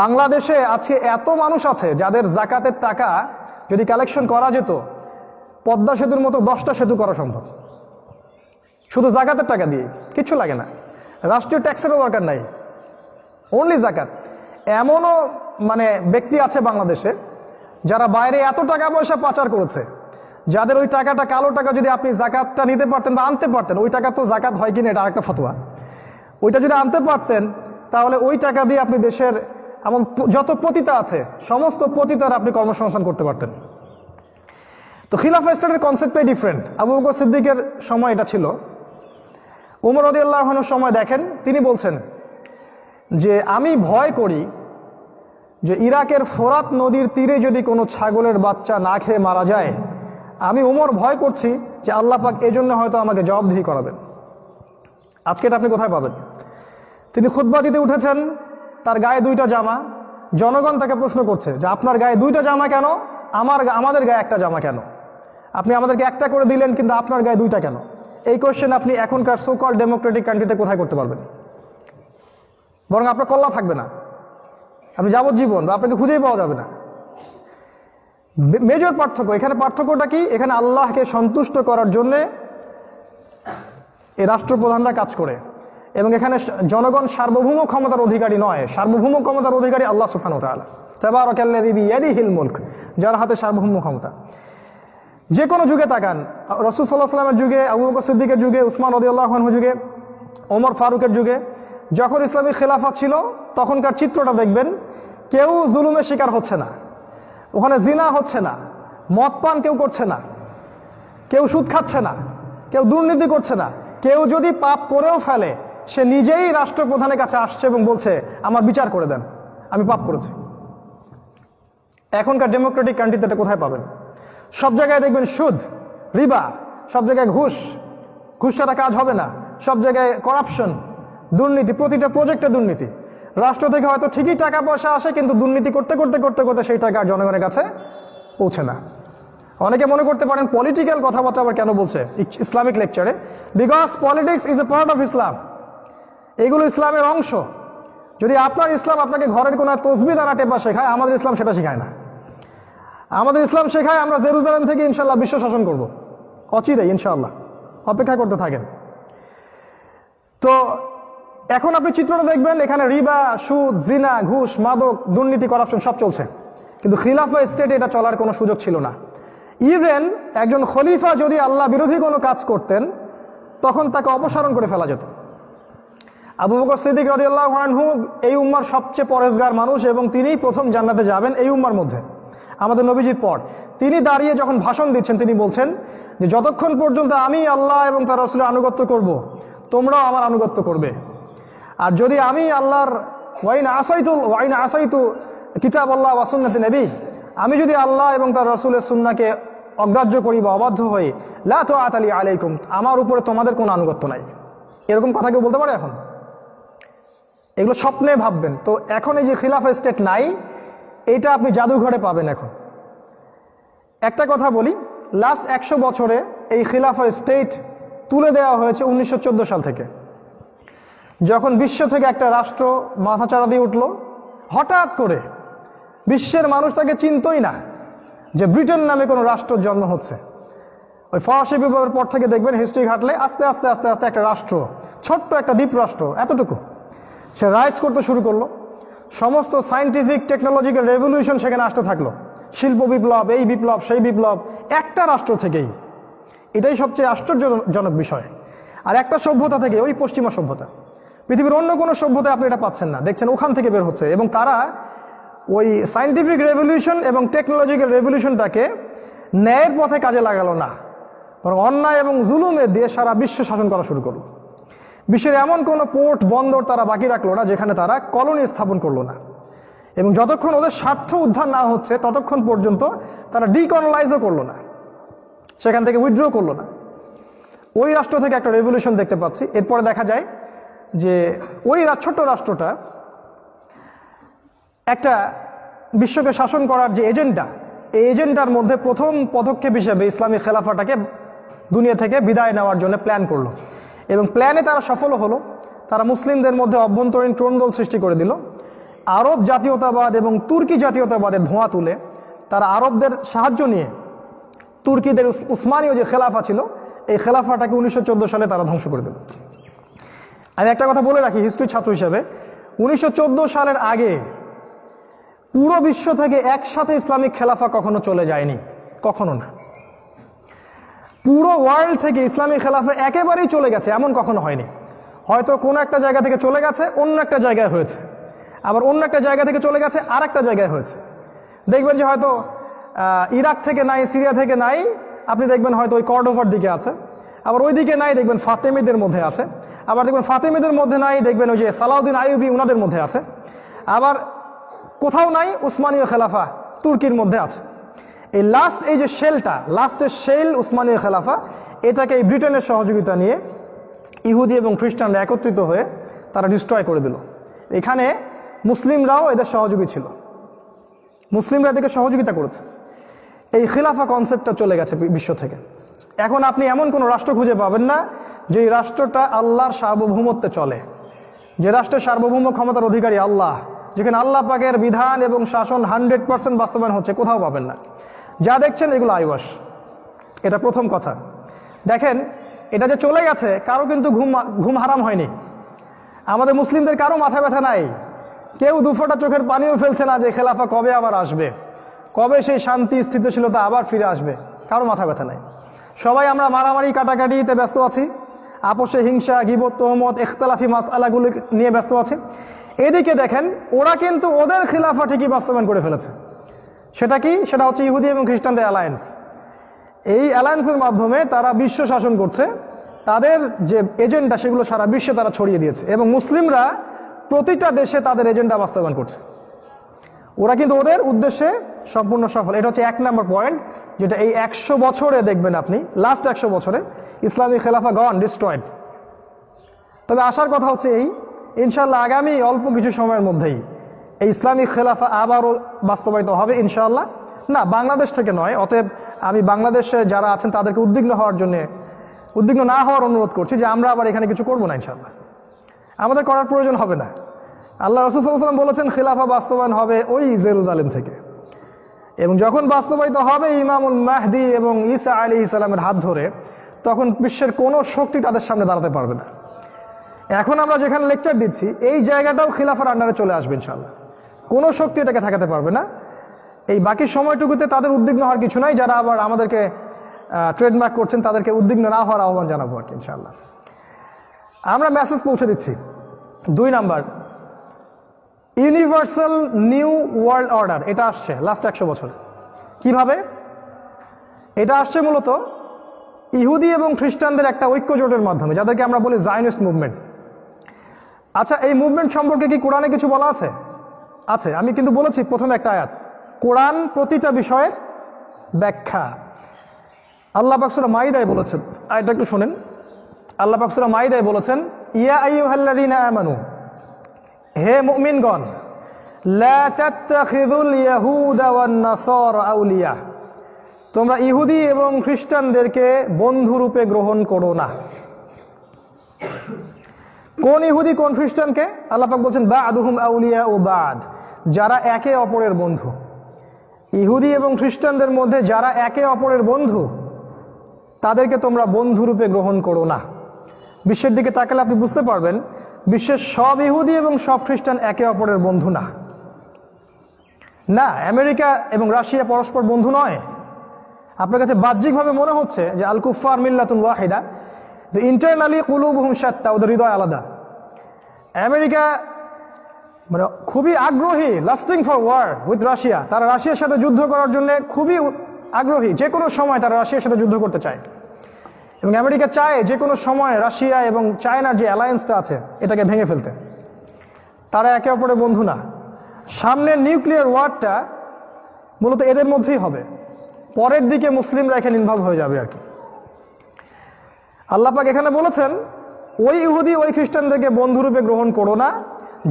বাংলাদেশে আজকে এত মানুষ আছে যাদের যাকাতের টাকা যদি কালেকশন করা যেত, পদ্মা সেতুর মতো 10টা সেতু করা সম্ভব, শুধু যাকাতের টাকা দিয়ে, কিচ্ছু লাগে না, রাষ্ট্রীয় ট্যাক্সেরও দরকার নাই, অনলি যাকাত। এমনও ব্যক্তি আছে বাংলাদেশে যারা বাইরে এত টাকা পয়সা পাচার করেছে, যাদের ওই টাকাটা, কালো টাকা যদি আপনি যাকাতটা নিতে পারতেন বা আনতে পারতেন, ওই টাকা তো যাকাত হয় কিনা এটা আরেকটা ফতোয়া, ওইটা যদি আনতে পারতেন তাহলে ওই টাকা দিয়ে আপনি দেশের এমন যত পতিতা আছে সমস্ত পতিতার আপনি কর্মসংস্থান করতে পারতেন। তো খিলাফা স্টেটের কনসেপ্টটাই ডিফারেন্ট। আবু বকর সিদ্দিকের সময় এটা ছিল। উমর রাদিয়াল্লাহু আনহুর সময় দেখেন, তিনি বলছেন যে আমি ভয় করি যে ইরাকের ফোরাত নদীর তীরে যদি কোনো ছাগলের বাচ্চা না খেয়ে মারা যায়, আমি উমর ভয় করছি যে আল্লাহ পাক এজন্য হয়তো আমাকে জবাবদিহি করাবেন। আজকে এটা আপনি কোথায় পাবেন? তিনি খুতবা দিতে উঠেছেন, তার গায়ে 2টা জামা, জনগণ তাকে প্রশ্ন করছে যে আপনার গায়ে 2টা জামা কেন, আমাদের গায়ে একটা জামা কেন? আপনি আমাদেরকে একটা করে দিলেন, কিন্তু আপনার গায়ে 2টা কেন? এই কোয়েশ্চেন আপনি এখনকার সো কল ডেমোক্রেটিক কান্ট্রিতে কোথায় করতে পারবেন? বরং আপনার কল্লা থাকবে না, আপনি যাবজ্জীবন, বা আপনাকে খুঁজেই পাওয়া যাবে না। মেজর পার্থক্য এখানে। পার্থক্যটা কি? এখানে আল্লাহকে সন্তুষ্ট করার জন্যে এই রাষ্ট্রপ্রধানরা কাজ করে, এবং এখানে জনগণ সার্বভৌম ক্ষমতার অধিকারী নয়, সার্বভৌম ক্ষমতার অধিকারী আল্লাহ সুবহানাহু ওয়া তাআলা। তাবারাকাল্লাযী বিয়াদিহিল মুলক, যার হাতে সার্বভৌম ক্ষমতা। যে কোনো যুগে তাকান, রাসূল সাল্লাল্লাহু আলাইহি ওয়াসাল্লামের যুগে, আবু বকর সিদ্দিকের যুগে, উসমান রাদিয়াল্লাহু আনহুর যুগে, ওমর ফারুকের যুগে, যখন ইসলামী খেলাফত ছিল তখনকার চিত্রটা দেখবেন, কেউ জুলুমের শিকার হচ্ছে না, ওখানে জিনা হচ্ছে না, মদ পান কেউ করছে না, কেউ সুদ খাচ্ছে না, কেউ দুর্নীতি করছে না। কেউ যদি পাপ করেও ফেলে সে নিজেই রাষ্ট্রপ্রধানের কাছে আসছে এবং বলছে আমার বিচার করে দেন, আমি পাপ করেছি। এখনকার ডেমোক্রেটিক কান্ট্রিতে এটা কোথায় পাবেন? সব জায়গায় দেখবেন সুদ, রিবা, সব জায়গায় ঘুষ, ঘুষ ছাড়া কাজ হবে না, সব জায়গায় করাপশন, দুর্নীতি, প্রতিটা প্রজেক্টে দুর্নীতি। রাষ্ট্র থেকে হয়তো ঠিকই টাকা পয়সা আসে, কিন্তু দুর্নীতি করতে করতে করতে করতে সেই টাকা আর জনগণের কাছে পৌঁছে না। অনেকে মনে করতে পারেন পলিটিক্যাল কথাবার্তা আবার কেন বলছে ইসলামিক লেকচারে? Because politics is a part of Islam, এগুলো ইসলামের অংশ। যদি আপনার ইসলাম আপনাকে ঘরের কোনো তসবিহ দ্বারা টেপা শেখায়, আমাদের ইসলাম সেটা শেখায় না। আমাদের ইসলাম শেখায় আমরা জেরুজালেম থেকে ইনশাল্লাহ বিশ্ব শাসন করব, অচিরেই ইনশাআল্লাহ, অপেক্ষা করতে থাকেন। তো এখন আপনি চিত্রটা দেখবেন, এখানে রিবা, সুদ, জিনা, ঘুষ, মাদক, দুর্নীতি, করাপশন সব চলছে, কিন্তু খিলাফা স্টেটে এটা চলার কোনো সুযোগ ছিল না। ইভেন একজন খলিফা যদি আল্লাহ বিরোধী কোনো কাজ করতেন তখন তাকে অপসারণ করে ফেলা যেত। আবু বকর সিদ্দিক রাদিয়াল্লাহু আনহু এই উম্মার সবচেয়ে পরেজগার মানুষ এবং তিনিই প্রথম জান্নাতে যাবেন এই উম্মার মধ্যে, আমাদের নবীজির পর। তিনি দাঁড়িয়ে যখন ভাষণ দিচ্ছেন তিনি বলছেন যে যতক্ষণ পর্যন্ত আমি আল্লাহ এবং তার রাসূলের আনুগত্য করব, তোমরাও আমার আনুগত্য করবে। আর যদি আমি আল্লাহর ওয়াইন আসাইতু কিতাব আল্লাহ ওয়া সুন্নাতি নবী, আমি যদি আল্লাহ এবং তার রাসূলের সুন্নাহকে অগ্রাহ্য করি বা অবাধ্য হই, লা তুআতা লি আলাইকুম, আমার উপরে তোমাদের কোনো আনুগত্য নাই। এরকম কথা কেউ বলতে পারে এখন? এগুলো স্বপ্নে ভাববেন। তো এখন এই যে খিলাফা স্টেট নাই, এটা আপনি জাদুঘরে পাবেন। এখন একটা কথা বলি, লাস্ট 100 বছরে এই খিলাফা স্টেট তুলে দেওয়া হয়েছে 1914 সাল থেকে, যখন বিশ্ব থেকে একটা রাষ্ট্র মাথাচাড়া দিয়ে উঠল। হঠাৎ করে বিশ্বের মানুষ তাকে চিনতই না যে ব্রিটেন নামে কোনো রাষ্ট্র জন্ম হচ্ছে। ওই ফরাসি বিপ্লবের পর থেকে দেখবেন হিস্ট্রি ঘাটলে আস্তে আস্তে আস্তে আস্তে একটা রাষ্ট্র, ছোট্ট একটা দ্বীপ রাষ্ট্র এতটুকু, সে রাইজ করতে শুরু করলো। সমস্ত সায়েন্টিফিক টেকনোলজিক্যাল রেভলিউশন সেখানে আসতে থাকলো, শিল্প বিপ্লব, এই বিপ্লব, সেই বিপ্লব, একটা রাষ্ট্র থেকেই। এটাই সবচেয়ে আশ্চর্যজনক বিষয়। আর একটা সভ্যতা থেকে, ওই পশ্চিমা সভ্যতা, পৃথিবীর অন্য কোনো সভ্যতায় আপনি এটা পাচ্ছেন না, দেখছেন ওখান থেকে বের হচ্ছে। এবং তারা ওই সায়েন্টিফিক রেভলিউশন এবং টেকনোলজিক্যাল রেভলিউশনটাকে ন্যায়ের পথে কাজে লাগালো না, বরং অন্যায় এবং জুলুমে দিয়ে সারা বিশ্ব শাসন করা শুরু করলো। বিশ্বের এমন কোনো পোর্ট বন্দর তারা বাকি রাখলো না যেখানে তারা কলোনি স্থাপন করলো না। এবং যতক্ষণ ওদের স্বার্থ উদ্ধার না হচ্ছে ততক্ষণ পর্যন্ত তারা ডিকলোনাইজও করলো না, সেখান থেকে উইথড্র করলো না। ওই রাষ্ট্র থেকে একটা রেভলিউশন দেখতে পাচ্ছি। এরপরে দেখা যায় যে ওই ছোট্ট রাষ্ট্রটা একটা বিশ্বকে শাসন করার যে এজেন্ডা, এই এজেন্ডার মধ্যে প্রথম পদক্ষেপ হিসেবে ইসলামী খেলাফাটাকে দুনিয়া থেকে বিদায় নেওয়ার জন্য প্ল্যান করলো। এবং প্ল্যানে তারা সফলও হলো। তারা মুসলিমদের মধ্যে অভ্যন্তরীণ ট্রোনদল সৃষ্টি করে দিল। আরব জাতীয়তাবাদ এবং তুর্কি জাতীয়তাবাদের ধোঁয়া তুলে তারা আরবদের সাহায্য নিয়ে তুর্কিদের উসমানীয় যে খেলাফা ছিল, এই খেলাফাটাকে 1914 সালে তারা ধ্বংস করে দিল। আমি একটা কথা বলে রাখি হিস্ট্রি ছাত্র হিসেবে, 1914 সালের আগে পুরো বিশ্ব থেকে একসাথে ইসলামিক খেলাফা কখনো চলে যায়নি, কখনো না। পুরো ওয়ার্ল্ড থেকে ইসলামিক খেলাফা একেবারেই চলে গেছে এমন কখনো হয়নি। হয়তো কোনো একটা জায়গা থেকে চলে গেছে, অন্য একটা জায়গায় হয়েছে, আবার অন্য একটা জায়গা থেকে চলে গেছে আর একটা জায়গায় হয়েছে। দেখবেন যে হয়তো ইরাক থেকে নাই, সিরিয়া থেকে নাই, আপনি দেখবেন হয়তো ওই কর্ডোভার দিকে আছে, আবার ওই দিকে নাই দেখবেন ফাতেমিদের মধ্যে আছে, আবার দেখবেন ফাতেমিদের মধ্যে নাই দেখবেন ওই যে সালাউদ্দিন আইয়ুবী উনাদের মধ্যে আছে, আবার কোথাও নাই উসমানীয় খেলাফা তুর্কির মধ্যে আছে। এই লাস্ট এই যে শেলটা, লাস্টের শেল উসমানীয় খেলাফা, এটাকে এই ব্রিটেনের সহযোগিতা নিয়ে ইহুদি এবং খ্রিস্টানরা একত্রিত হয়ে তারা ডিস্ট্রয় করে দিল। এখানে মুসলিমরাও এদের সহযোগী ছিল, মুসলিমরা এদেরকে সহযোগিতা করেছে। এই খিলাফা কনসেপ্টটা চলে গেছে বিশ্ব থেকে। এখন আপনি এমন কোনো রাষ্ট্র খুঁজে পাবেন না যে রাষ্ট্রটা আল্লাহর সার্বভৌমত্বে চলে, যে রাষ্ট্রের সার্বভৌম ক্ষমতার অধিকারী আল্লাহ, যেখানে আল্লাহ পাকের বিধান এবং শাসন 100% বাস্তবায়ন হচ্ছে, কোথাও পাবেন না। যা দেখছেন এগুলো আইওয়াশ। এটা প্রথম কথা। দেখেন, এটা যে চলে গেছে কারো কিন্তু ঘুম হারাম হয়নি। আমাদের মুসলিমদের কারো মাথা ব্যথা নাই, কেউ দুফোঁটা চোখের পানিও ফেলছে না যে খেলাফা কবে আবার আসবে, কবে সেই শান্তি স্থিতিশীলতা আবার ফিরে আসবে, কারো মাথা ব্যথা নাই। সবাই আমরা মারামারি কাটাকাটিতে ব্যস্ত আছি, আপোষে হিংসা, গীবত, তহমত, ইখতিলাফি মাসআলাগুলো নিয়ে ব্যস্ত আছে। এদিকে দেখেন ওরা কিন্তু ওদের খিলাফা ঠিকই বাস্তবায়ন করে ফেলেছে। সেটা কি? সেটা হচ্ছে ইহুদি এবং খ্রিস্টানদের অ্যালায়েন্স। এই অ্যালায়েন্সের মাধ্যমে তারা বিশ্ব শাসন করছে, তাদের যে এজেন্ডা সেগুলো সারা বিশ্বে তারা ছড়িয়ে দিয়েছে এবং মুসলিমরা প্রতিটা দেশে তাদের এজেন্ডা বাস্তবায়ন করছে। ওরা কিন্তু ওদের উদ্দেশ্যে সম্পূর্ণ সফল। এটা হচ্ছে 1 নম্বর পয়েন্ট, যেটা এই 100 বছরে দেখবেন আপনি, লাস্ট 100 বছরে ইসলামী খেলাফা গন ডিস্ট্রয়েড। তবে আসার কথা হচ্ছে এই, ইনশাআল্লাহ আগামী অল্প কিছু সময়ের মধ্যেই এই ইসলামী খেলাফা আবারও বাস্তবায়িত হবে ইনশাআল্লাহ। না, বাংলাদেশ থেকে নয়। অতএব আমি বাংলাদেশে যারা আছেন তাদেরকে উদ্বিগ্ন না হওয়ার অনুরোধ করছি যে আমরা আবার এখানে কিছু করবো না ইনশাআল্লাহ, আমাদের করার প্রয়োজন হবে না। আল্লাহ রাসূল সাল্লাল্লাহু আলাইহি ওয়াসাল্লাম বলেছেন খেলাফা বাস্তবায়ন হবে ওই জেরুজালেম থেকে, এবং যখন বাস্তবায়িত হবে ইমামুল মাহদি এবং ঈসা আলাইহিস সালামের হাত ধরে, তখন বিশ্বের কোনো শক্তি তাদের সামনে দাঁড়াতে পারবে না। এখন আমরা যেখানে লেকচার দিচ্ছি এই জায়গাটাও খিলাফার আন্ডারে চলে আসবে ইনশাআল্লাহ, কোনো শক্তি এটাকে ঠেকাতে পারবে না। এই বাকি সময়টুকুতে তাদের উদ্বিগ্ন হওয়ার কিছু নাই। যারা আবার আমাদেরকে ট্রেডমার্ক করছেন তাদেরকে উদ্বিগ্ন না হওয়ার আহ্বান জানাবো আর কি ইনশাআল্লাহ। আমরা মেসেজ পৌঁছে দিচ্ছি। 2 number, universal new world order, এটা আসছে লাস্ট 100 বছর। কিভাবে এটা আসছে? মূলত ইহুদি এবং খ্রিস্টানদের একটা ঐক্য জোটের মাধ্যমে, যাদেরকে আমরা বলি জায়নিস্ট মুভমেন্ট। আচ্ছা, এই মুভমেন্ট সম্পর্কে কি কোরআনে কিছু বলা আছে? আছে। আমি কিন্তু বলেছি প্রথমে একটা আয়াত, কোরআন প্রতিটা বিষয়ের ব্যাখ্যা। আল্লাহ পাক সূরা মাইদায় বলেছেন, আয়াতটা একটু শুনেন। আল্লাহ পাক সূরা মাইদায় বলেছেন, ইয়া আইয়ুহাল্লাযীনা আমানু, হে মুমিনগণ, লা তাত্তাখিযুল ইয়াহুদা ওয়ান নাসারা আউলিয়া, তোমরা ইহুদি এবং খ্রিস্টানদেরকে বন্ধুরূপে গ্রহণ করো না। কোন ইহুদি কোন খ্রিস্টানকে? আল্লাহ পাক বলছেন বা'দুহুম আউলিয়া ও বা'দ, যারা একে অপরের বন্ধু। ইহুদি এবং খ্রিস্টানদের মধ্যে যারা একে অপরের বন্ধু, তাদেরকে তোমরা বন্ধুরূপে গ্রহণ করো না। বিশ্বের দিকে তাকালে আপনি বুঝতে পারবেন বিশ্বের সব ইহুদি এবং সব খ্রিস্টান একে অপরের বন্ধু না। না, আমেরিকা এবং রাশিয়া পরস্পর বন্ধু নয়। আপনার কাছে বাহ্যিকভাবে মনে হচ্ছে যে আল কুফার মিল্লাতুন ওয়াহিদা, ইন্টারনালি কুলুবুহুম শাত্তা, ওদের হৃদয় আলাদা। আমেরিকা মানে খুবই আগ্রহী, lasting for war with Russia, তারা রাশিয়ার সাথে যুদ্ধ করার জন্য খুবই আগ্রহী, যে কোনো সময় তারা রাশিয়ার সাথে যুদ্ধ করতে চায়। এবং আমেরিকা চায় যে কোনো সময় রাশিয়া এবং চায়নার যে অ্যালায়েন্সটা আছে এটাকে ভেঙে ফেলতে। তারা একে অপরের বন্ধু না। সামনের নিউক্লিয়ার ওয়ারটা মূলত এদের মধ্যেই হবে, পরের দিকে মুসলিমরা এখানে ইনভলভ হয়ে যাবে আর কি। আল্লাহ পাক এখানে বলেছেন ওই ইহুদি ওই খ্রিস্টানদেরকে বন্ধুরূপে গ্রহণ করো না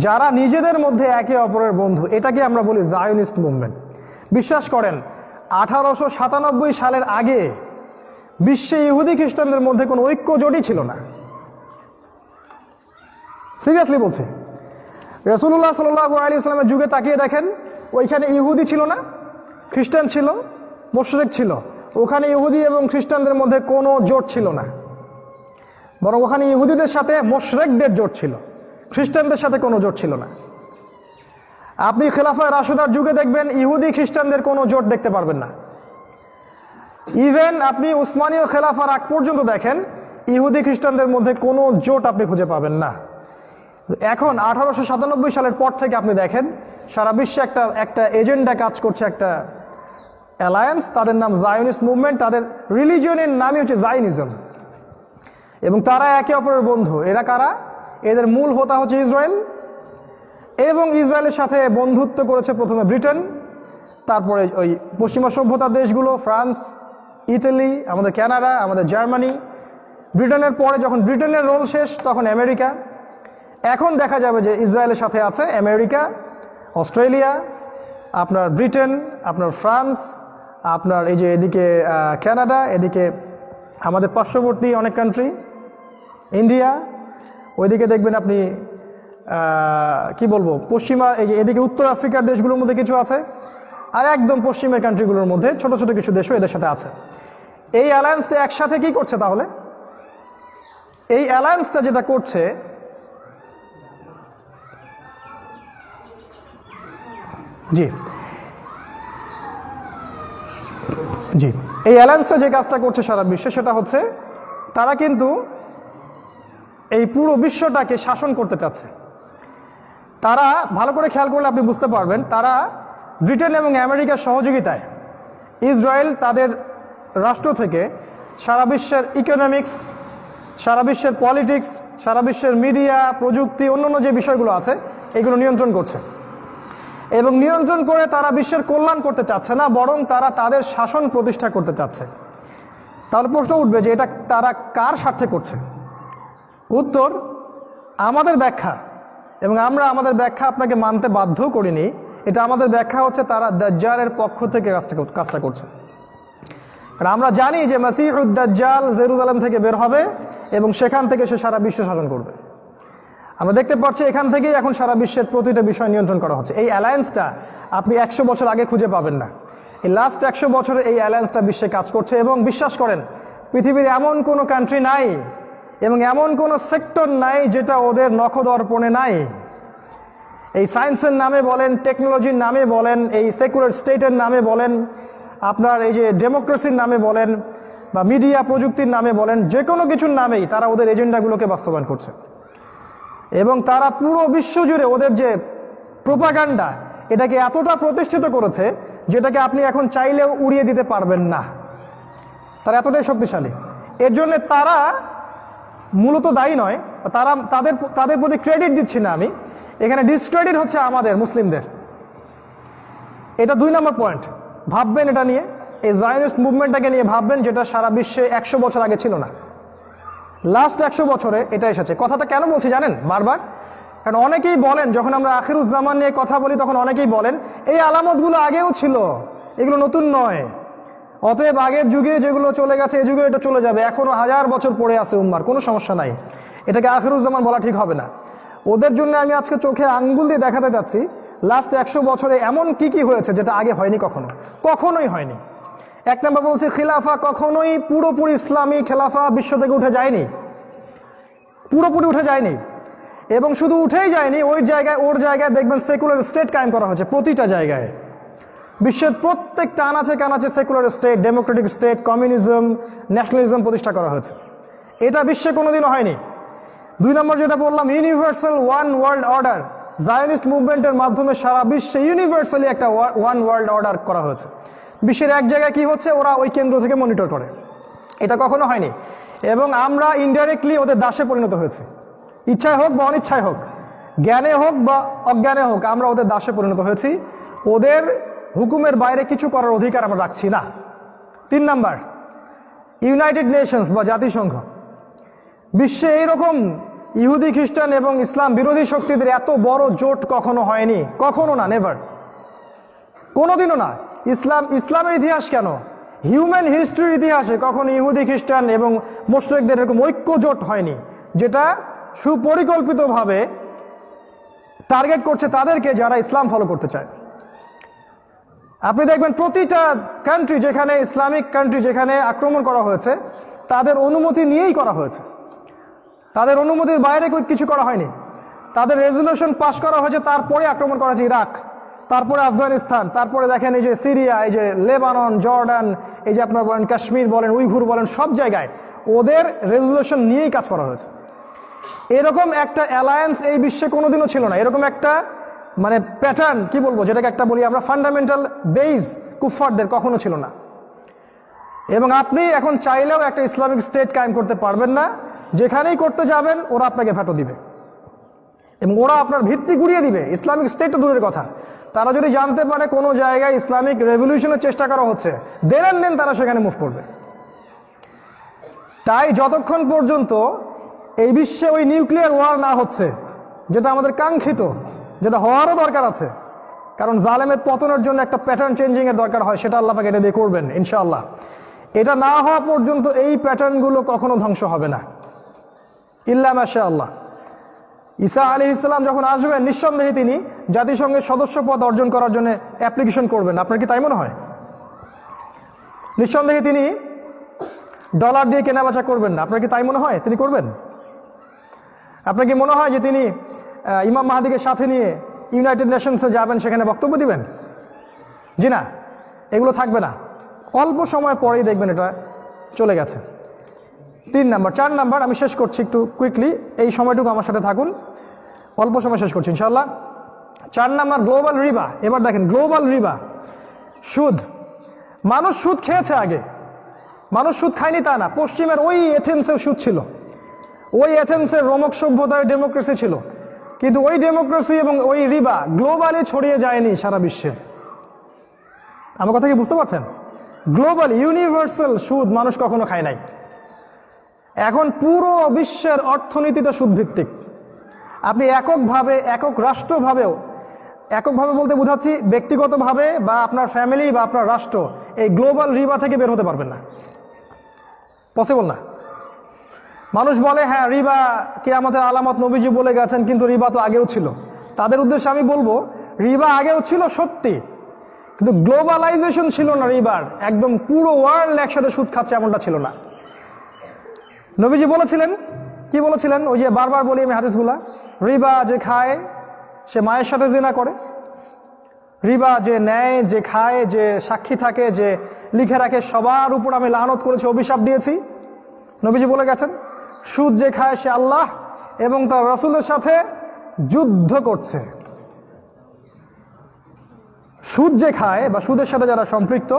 যারা নিজেদের মধ্যে একে অপরের বন্ধু। এটাকে আমরা বলি জায়নিস্ট মুভমেন্ট। বিশ্বাস করেন 1897 সালের আগে বিশ্বে ইহুদি খ্রিস্টানদের মধ্যে কোনো ঐক্য জোটই ছিল না। সিরিয়াসলি বলছি, রাসূলুল্লাহ সাল্লাল্লাহু আলাইহি ওয়াসাল্লামের যুগে তাকিয়ে দেখেন, ওইখানে ইহুদি ছিল না, খ্রিস্টান ছিল, মুশরিক ছিল। ওখানে ইহুদি এবং খ্রিস্টানদের মধ্যে কোনো জোট ছিল না, বরং ওখানে ইহুদিদের সাথে মুশরিকদের জোট ছিল, খ্রিস্টানদের সাথে কোনো জোট ছিল না। আপনি খেলাফায়ে রাশিদার যুগে দেখবেন ইহুদি খ্রিস্টানদের কোনো জোট দেখতে পারবেন না। ইভেন আপনি উসমানীয় খেলাফার আগ পর্যন্ত দেখেন ইহুদি খ্রিস্টানদের মধ্যে কোনো জোট আপনি খুঁজে পাবেন না। এখন 1897 সালের পর থেকে আপনি দেখেন সারা বিশ্বে একটা এজেন্ডা কাজ করছে, একটা অ্যালায়েন্স, তাদের নাম জায়নিস্ট মুভমেন্ট। তাদের রিলিজিয়নের নামই হচ্ছে জায়নিজম, এবং তারা একে অপরের বন্ধু। এরা কারা? এদের মূল হোতা হচ্ছে ইসরায়েল, এবং ইসরায়েলের সাথে বন্ধুত্ব করেছে প্রথমে ব্রিটেন, তারপরে ওই পশ্চিমা সভ্যতার দেশগুলো, ফ্রান্স, ইতালি, আমাদের কানাডা, আমাদের জার্মানি। ব্রিটেনের পরে যখন ব্রিটেনের রোল শেষ তখন আমেরিকা। এখন দেখা যাবে যে ইসরায়েলের সাথে আছে আমেরিকা, অস্ট্রেলিয়া, আপনার ব্রিটেন, আপনার ফ্রান্স, আপনার এই যে এদিকে কানাডা, এদিকে আমাদের পার্শ্ববর্তী অনেক কান্ট্রি, ইন্ডিয়া, ওইদিকে দেখবেন আপনি কি বলবো পশ্চিমা, এই যে এদিকে উত্তর আফ্রিকার দেশগুলোর মধ্যে কিছু আছে, আর একদম পশ্চিমের কান্ট্রিগুলোর মধ্যে ছোট ছোট কিছু দেশও এদের সাথে আছে। এই অ্যালায়েন্সটা একসাথে কি করছে তাহলে? এই অ্যালায়েন্সটা যেটা করছে জি জি, এই অ্যালায়েন্সটা যে কাজটা করছে সারা বিশ্বে, সেটা হচ্ছে তারা কিন্তু এই পুরো বিশ্বটাকে শাসন করতে চাচ্ছে। তারা ভালো করে খেয়াল করলে আপনি বুঝতে পারবেন, তারা ব্রিটেন এবং আমেরিকার সহযোগিতায় ইসরায়েল তাদের রাষ্ট্র থেকে সারা বিশ্বের ইকোনমিক্স, সারা বিশ্বের পলিটিক্স, সারা বিশ্বের মিডিয়া, প্রযুক্তি, অন্যান্য যে বিষয়গুলো আছে এগুলো নিয়ন্ত্রণ করছে। এবং নিয়ন্ত্রণ করে তারা বিশ্বের কল্যাণ করতে চাচ্ছে না, বরং তারা তাদের শাসন প্রতিষ্ঠা করতে চাচ্ছে। তাহলে প্রশ্ন উঠবে যে এটা তারা কার স্বার্থে করছে? উত্তর, আমাদের ব্যাখ্যা, এবং আমরা আমাদের ব্যাখ্যা আপনাকে মানতে বাধ্য করিনি, এটা আমাদের ব্যাখ্যা হচ্ছে তারা দাজ্জালের পক্ষ থেকে কাজটা করছে। আর আমরা জানি যে মাসিহুদ দাজ্জাল জেরুজালেম থেকে বের হবে এবং সেখান থেকে সে সারা বিশ্ব শাসন করবে। আমরা দেখতে পাচ্ছি এখান থেকেই এখন সারা বিশ্বের প্রতিটা বিষয় নিয়ন্ত্রণ করা হচ্ছে। এই অ্যালায়েন্সটা আপনি 100 বছর আগে খুঁজে পাবেন না। এই লাস্ট 100 বছরে এই অ্যালায়েন্সটা বিশ্বে কাজ করছে। এবং বিশ্বাস করেন, পৃথিবীর এমন কোনো কান্ট্রি নাই এবং এমন কোনো সেক্টর নাই যেটা ওদের নখদর্পণে নাই। এই সায়েন্সের নামে বলেন, টেকনোলজির নামে বলেন, এই সেকুলার স্টেটের নামে বলেন, আপনার এই যে ডেমোক্রেসির নামে বলেন, বা মিডিয়া প্রযুক্তির নামে বলেন, যে কোনো কিছুর নামেই তারা ওদের এজেন্ডাগুলোকে বাস্তবায়ন করছে। এবং তারা পুরো বিশ্ব জুড়ে ওদের যে প্রোপাগান্ডা, এটাকে এতটা প্রতিষ্ঠিত করেছে যেটাকে আপনি এখন চাইলেও উড়িয়ে দিতে পারবেন না। তারা এতটাই শক্তিশালী। এর জন্য তারা মূলত দায়ী নয়, তাদের প্রতি ক্রেডিট দিচ্ছি না আমি, এখানে ডিসক্রেডিট হচ্ছে আমাদের মুসলিমদের। এটা 2 নম্বর পয়েন্ট। ভাববেন এটা নিয়ে, এই জায়নিস্ট মুভমেন্টটাকে নিয়ে ভাববেন, যেটা সারা বিশ্বে 100 বছর আগে ছিল না, লাস্ট 100 বছরে এটা এসেছে। কথাটা কেন বলছি জানেন বারবার? কারণ অনেকেই বলেন, যখন আমরা আখিরুজ্জামান নিয়ে কথা বলি তখন অনেকেই বলেন এই আলামতগুলো আগেও ছিল, এগুলো নতুন নয়। অতএব আগের যুগে যেগুলো চলে গেছে এই যুগে এটা চলে যাবে, এখনো 1000 বছর পড়ে আছে উম্মার, কোনো সমস্যা নাই। এটাকে আখিরুজ্জামান বলা ঠিক হবে না। ওদের জন্য আমি আজকে চোখে আঙ্গুল দিয়ে দেখাতে যাচ্ছি লাস্ট 100 বছরে এমন কি কি হয়েছে যেটা আগে হয়নি, কখনোই হয়নি। 1 নম্বর বলছে, খিলাফা কখনোই পুরোপুরি ইসলামী খেলাফা বিশ্ব থেকে উঠে যায়নি, পুরোপুরি উঠে যায়নি। এবং শুধু উঠেই যায়নি, ওর জায়গায় দেখবেন সেকুলার স্টেট কায়েম করা হয়েছে প্রতিটা জায়গায়। বিশ্বের প্রত্যেকটা আনাচে কানাচে secular state, Democratic state, communism, nationalism প্রতিষ্ঠা করা হয়েছে। এটা বিশ্বে কোনোদিনও হয়নি। 2 নম্বর যেটা বললাম, universal one world order, Zionist মুভমেন্টের মাধ্যমে সারা বিশ্বে ইউনিভার্সালি একটা ওয়ান ওয়ার্ল্ড অর্ডার করা হয়েছে। বিশ্বের এক জায়গায় কি হচ্ছে ওরা ওই কেন্দ্র থেকে মনিটর করে, এটা কখনো হয়নি। এবং আমরা ইনডাইরেক্টলি ওদের দাসে পরিণত হয়েছি, ইচ্ছায় হোক বা অনিচ্ছায় হোক, জ্ঞানে হোক বা অজ্ঞানে হোক, আমরা ওদের দাসে পরিণত হয়েছি। ওদের হুকুমের বাইরে কিছু করার অধিকার আমরা রাখছি না। 3 নাম্বার, ইউনাইটেড নেশনস বা জাতিসংঘ। বিশ্বে এইরকম ইহুদি, খ্রিস্টান এবং ইসলাম বিরোধী শক্তিদের এত বড় জোট কখনো হয়নি, কখনো না, নেভার, কোনোদিনও না। ইসলামের ইতিহাস কেন, হিউম্যান হিস্ট্রির ইতিহাসে কখনো ইহুদি, খ্রিস্টান এবং মুশরিকদের এরকম ঐক্য জোট হয়নি যেটা সুপরিকল্পিতভাবে টার্গেট করছে তাদেরকে যারা ইসলাম ফলো করতে চায়। আপনি দেখবেন প্রতিটা কান্ট্রি, যেখানে ইসলামিক কান্ট্রি যেখানে আক্রমণ করা হয়েছে, তাদের অনুমতি নিয়েই করা হয়েছে, তাদের অনুমতির বাইরে কিছু করা হয়নি। তাদের রেজলিউশন পাস করা হয়েছে, তারপরে আক্রমণ করা হয়েছে ইরাক, তারপরে আফগানিস্তান, তারপরে দেখেন এই যে সিরিয়া, এই যে লেবানন, জর্ডান, এই যে আপনার বলেন কাশ্মীর বলেন, উইঘুর বলেন, সব জায়গায় ওদের রেজলিউশন নিয়েই কাজ করা হয়েছে। এরকম একটা অ্যালায়েন্স এই বিশ্বে কোনোদিনও ছিল না। এরকম একটা মানে প্যাটার্ন, কি বলবো, যেটাকে একটা বলি আমরা ফান্ডামেন্টাল বেস, কুফফারদের কখনো ছিল না। এবং আপনি এখন চাইলেও একটা ইসলামিক স্টেট কায়েম করতে পারবেন না। যেখানেই করতে যাবেন ওরা আপনাকে ভেটো দিবে এবং ওরা আপনার ভিত্তি গুড়িয়ে দিবে। ইসলামিক স্টেট তো দূরের কথা, তারা যদি জানতে পারে কোনো জায়গায় ইসলামিক রেভলিউশনের চেষ্টা করা হচ্ছে, দেন তারা সেখানে মুভ করবে। তাই যতক্ষণ পর্যন্ত এই বিশ্বে ওই নিউক্লিয়ার ওয়ার না হচ্ছে, যেটা আমাদের কাঙ্ক্ষিত, যেটা হওয়ারও দরকার আছে, কারণ জালেমের পতনের জন্য একটা প্যাটার্ন চেঞ্জিং এর দরকার হয়, সেটা আল্লাহ পাক এটা দিয়ে করবেন ইনশাআল্লাহ। এটা না হওয়া পর্যন্ত এই প্যাটার্নগুলো কখনো ধ্বংস হবে না, ইল্লা মাশাআল্লাহ। ঈসা আলাইহিস সালাম যখন আসবেন, নিঃসন্দেহে তিনি জাতিসংঘের সদস্য পদ অর্জন করার জন্য অ্যাপ্লিকেশন করবেন। আপনার কি তাই মনে হয়? নিঃসন্দেহে তিনি ডলার দিয়ে কেনাবেচা করবেন না। আপনার কি তাই মনে হয় তিনি করবেন? আপনার কি মনে হয় যে তিনি ইমাম মাহদিকে সাথে নিয়ে ইউনাইটেড নেশনসে যাবেন, সেখানে বক্তব্য দিবেন? জি না, এগুলো থাকবে না, অল্প সময় পরেই দেখবেন এটা চলে গেছে। 3 নাম্বার। 4 নাম্বার আমি শেষ করছি একটু কুইকলি, এই সময়টুকু আমার সাথে থাকুন, অল্প সময় শেষ করছি ইনশাআল্লাহ। 4 নাম্বার গ্লোবাল রিবা। এবার দেখেন গ্লোবাল রিবা, সুদ। মানুষ সুদ খেয়েছে আগে, মানুষ সুদ খায়নি তা না। পশ্চিমের ওই এথেন্সের সুদ ছিল, ওই এথেন্সের রোমক সভ্যতায় ডেমোক্রেসি ছিল, কিন্তু ওই ডেমোক্রেসি এবং ওই রিবা গ্লোবালি ছড়িয়ে যায়নি সারা বিশ্বে। আমার কথা কি বুঝতে পারছেন? গ্লোবাল ইউনিভার্সাল সুদ মানুষ কখনো খায় নাই। এখন পুরো বিশ্বের অর্থনীতিটা সুদ ভিত্তিক। আপনি এককভাবে, একক রাষ্ট্রভাবেও, এককভাবে বলতে বোঝাচ্ছি ব্যক্তিগতভাবে বা আপনার ফ্যামিলি বা আপনার রাষ্ট্র, এই গ্লোবাল রিবা থেকে বের হতে পারবেন না, পসিবল না। মানুষ বলে হ্যাঁ রিবা কিয়ামতের আলামত নবীজি বলে গেছেন, কিন্তু রিবা তো আগেও ছিল। তাদের উদ্দেশ্যে আমি বলবো রিবা আগেও ছিল সত্যি, কিন্তু গ্লোবালাইজেশন ছিল না রিবার, একদম পুরো ওয়ার্ল্ড একসাথে সুদ খাচ্ছে এমনটা ছিল না। নবীজি বলেছিলেন, কি বলেছিলেন? ওই যে বারবার বলি আমি হাদিসগুলা, রিবা যে খায় সে মায়ের সাথে জিনা করে, রিবা যে নেয়, যে খায়, যে সাক্ষী থাকে, যে লিখে রাখে, সবার উপর আমি লানত করেছি, অভিশাপ দিয়েছি। নবীজি বলে গেছেন সুদ যে খায় সে আল্লাহ এবং তার রাসূলের সাথে যুদ্ধ করছে। সুদ যে খায় বা সুদের সাথে যারা সম্পৃক্ত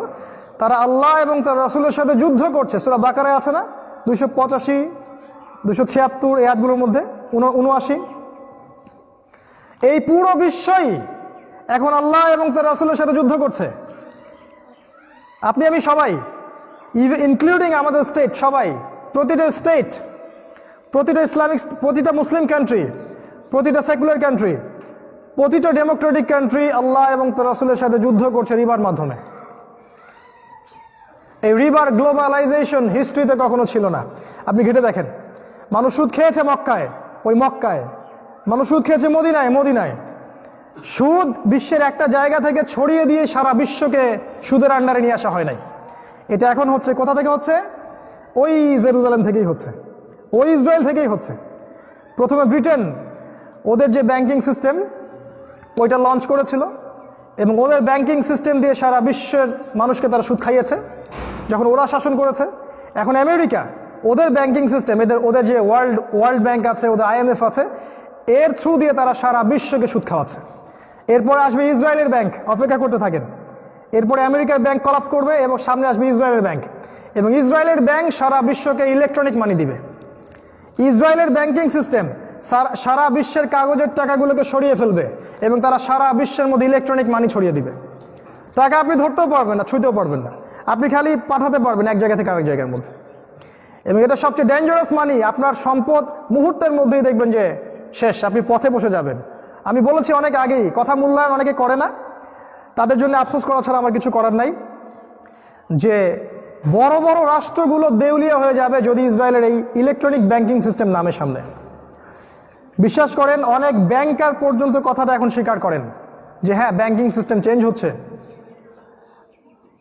তারা আল্লাহ এবং তার রাসূলের সাথে যুদ্ধ করছে। সূরা বাকারায় আছে না 285, 276 এই আয়াতগুলোর মধ্যে 79। এই পুরো বিশ্বই এখন আল্লাহ এবং তার রাসূলের সাথে যুদ্ধ করছে। আপনি আমি সবাই, ইনক্লুডিং আমাদের স্টেট, সবাই, প্রতিটা স্টেট, প্রতিটা ইসলামিক, প্রতিটা মুসলিম কান্ট্রি, প্রতিটা সেকুলার কান্ট্রি, প্রতিটা ডেমোক্রেটিক কান্ট্রি আল্লাহ এবং তার রাসূলের সাথে যুদ্ধ করছে রিবার মাধ্যমে। এই রিবার গ্লোবালাইজেশন হিস্ট্রিতে কখনো ছিল না। আপনি ঘেটে দেখেন, মানুষ সুদ খেয়েছে মক্কায়, ওই মক্কায়, মানুষ সুদ খেয়েছে মদিনায়, মদিনায়। সুদ বিশ্বের একটা জায়গা থেকে ছড়িয়ে দিয়ে সারা বিশ্বকে সুদের আন্ডারে নিয়ে আসা হয় নাই। এটা এখন হচ্ছে কোথা থেকে হচ্ছে? ওই জেরুজালেম থেকেই হচ্ছে, ওই ইসরায়েল থেকেই হচ্ছে। প্রথমে ব্রিটেন ওদের যে ব্যাংকিং সিস্টেম ওইটা লঞ্চ করেছিল এবং ওদের ব্যাংকিং সিস্টেম দিয়ে সারা বিশ্বের মানুষকে তারা সুদ খাইয়েছে যখন ওরা শাসন করেছে। এখন আমেরিকা ওদের ব্যাংকিং সিস্টেম, ওদের যে ওয়ার্ল্ড ব্যাংক আছে, ওদের IMF আছে, এর থ্রু দিয়ে তারা সারা বিশ্বকে সুদ খাওয়াচ্ছে। এরপরে আসবে ইসরায়েলের ব্যাংক, অপেক্ষা করতে থাকেন। এরপরে আমেরিকার ব্যাংক কলাপস করবে এবং সামনে আসবে ইসরায়েলের ব্যাংক, এবং ইসরায়েলের ব্যাংক সারা বিশ্বকে ইলেকট্রনিক মানি দিবে। ইসরায়েলের ব্যাংকিং সিস্টেম সারা বিশ্বের কাগজের টাকাগুলোকে সরিয়ে ফেলবে এবং তারা সারা বিশ্বের মধ্যে ইলেকট্রনিক মানি ছড়িয়ে দিবে। টাকা আপনি ধরতেও পারবেন না, ছুঁতেও পারবেন না, আপনি খালি পাঠাতে পারবেন এক জায়গা থেকে আরেক জায়গার মধ্যে। এবং এটা সবচেয়ে ডেঞ্জারাস মানি। আপনার সম্পদ মুহূর্তের মধ্যেই দেখবেন যে শেষ, আপনি পথে বসে যাবেন। আমি বলেছি অনেক আগেই, কথা মূল্যায়ন অনেকে করে না, তাদের জন্য আফসোস করা ছাড়া আমার কিছু করার নাই, যে বড় বড় রাষ্ট্রগুলো দেউলিয়া হয়ে যাবে যদি ইসরায়েলের এই ইলেকট্রনিক ব্যাংকিং সিস্টেম নামের সামনে। বিশ্বাস করেন অনেক ব্যাংকার পর্যন্ত কথাটা এখন স্বীকার করেন যে হ্যাঁ ব্যাংকিং সিস্টেম চেঞ্জ হচ্ছে।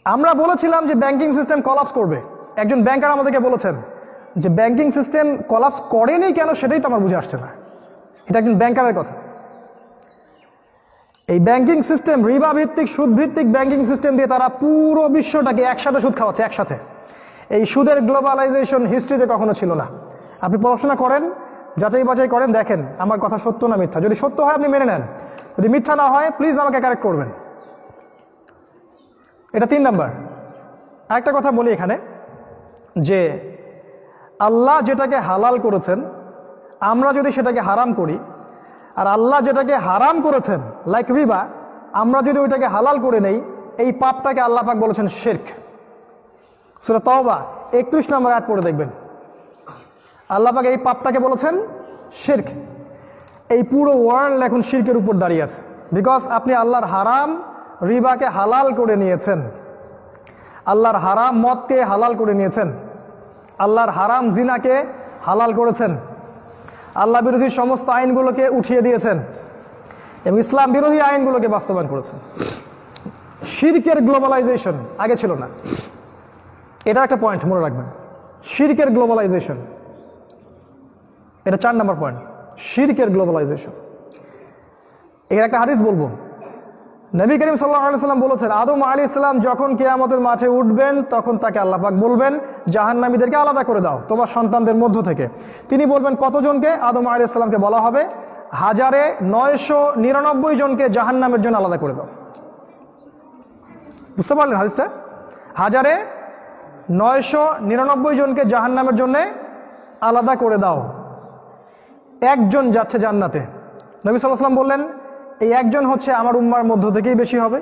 আমরা বলেছিলাম যে ব্যাংকিং সিস্টেম কলাপস করবে, একজন ব্যাংকার আমাদেরকে বলেছেন যে ব্যাংকিং সিস্টেম কলাপস করেনি কেন সেটাই তো আমার বুঝে আসছে না। এটা একজন ব্যাংকারের কথা। এই ব্যাংকিং সিস্টেম, রিবা ভিত্তিক, সুদ ভিত্তিক ব্যাংকিং সিস্টেম দিয়ে তারা পুরো বিশ্বটাকে একসাথে সুদ খাওয়াচ্ছে, একসাথে। এই সুদের গ্লোবালাইজেশন হিস্ট্রিতে কখনো ছিল না। আপনি পড়াশোনা করেন, যাচাই বাছাই করেন, দেখেন আমার কথা সত্য না মিথ্যা। যদি সত্য হয় আপনি মেনে নেন, যদি মিথ্যা না হয় প্লিজ আমাকে কারেক্ট করবেন। এটা 3 নাম্বার। আরেকটা কথা বলি এখানে, যে আল্লাহ যেটাকে হালাল করেছেন আমরা যদি সেটাকে হারাম করি, আর আল্লাহ যেটাকে হারাম করেছেন লাইক রিবা, আমরা যদি ওইটাকে হালাল করে নেই, এই পাপটাকে আল্লাহ পাক বলেছেন শিরক। সূরা তাওবা 31 নম্বর আয়াত পড়ে দেখবেন, আল্লাহ পাক এই পাপটাকে বলেছেন শিরক। এই পুরো ওয়ার্ল্ড এখন শিরকের উপর দাঁড়িয়ে আছে, বিকজ আপনি আল্লাহর হারাম রিবাকে হালাল করে নিয়েছেন, আল্লাহর হারাম মদকে হালাল করে নিয়েছেন, আল্লাহর হারাম জিনাকে হালাল করেছেন, আল্লাহ বিরোধী সমস্ত আইনগুলোকে উঠিয়ে দিয়েছেন এবং ইসলাম বিরোধী আইনগুলোকে বাস্তবায়ন করেছেন। শিরকের গ্লোবালাইজেশন আগে ছিল না, এটা একটা পয়েন্ট মনে রাখবেন। শিরকের গ্লোবালাইজেশন, এটা 4 নম্বর পয়েন্ট, শিরকের গ্লোবালাইজেশন। এর একটা হাদিস বলবো, নবী করিম সাল্লাল্লাহু আলাইহি ওয়াসাল্লাম বলেছেন, আদম আলাইহিস সালাম যখন কিয়ামতের মাঠে উঠবেন তখন তাকে আল্লাহ পাক বলবেন জাহান্নামীদেরকে আলাদা করে দাও তোমার সন্তানদের মধ্য থেকে। তিনি বলবেন কতজনকে? আদম আলাইহিস সালামকে বলা হবে 1999 জনকে জাহান্নামের জন্য আলাদা করে দাও। বুঝতে পারলেন হাদিসটা? 1999 জনকে জাহান্নামের জন্য আলাদা করে দাও, একজন যাচ্ছে জান্নাতে। নবী সাল্লাল্লাহু আলাইহি ওয়াসাল্লাম বললেন এই একজন হচ্ছে আমার উম্মার মধ্য থেকেই বেশি হবে,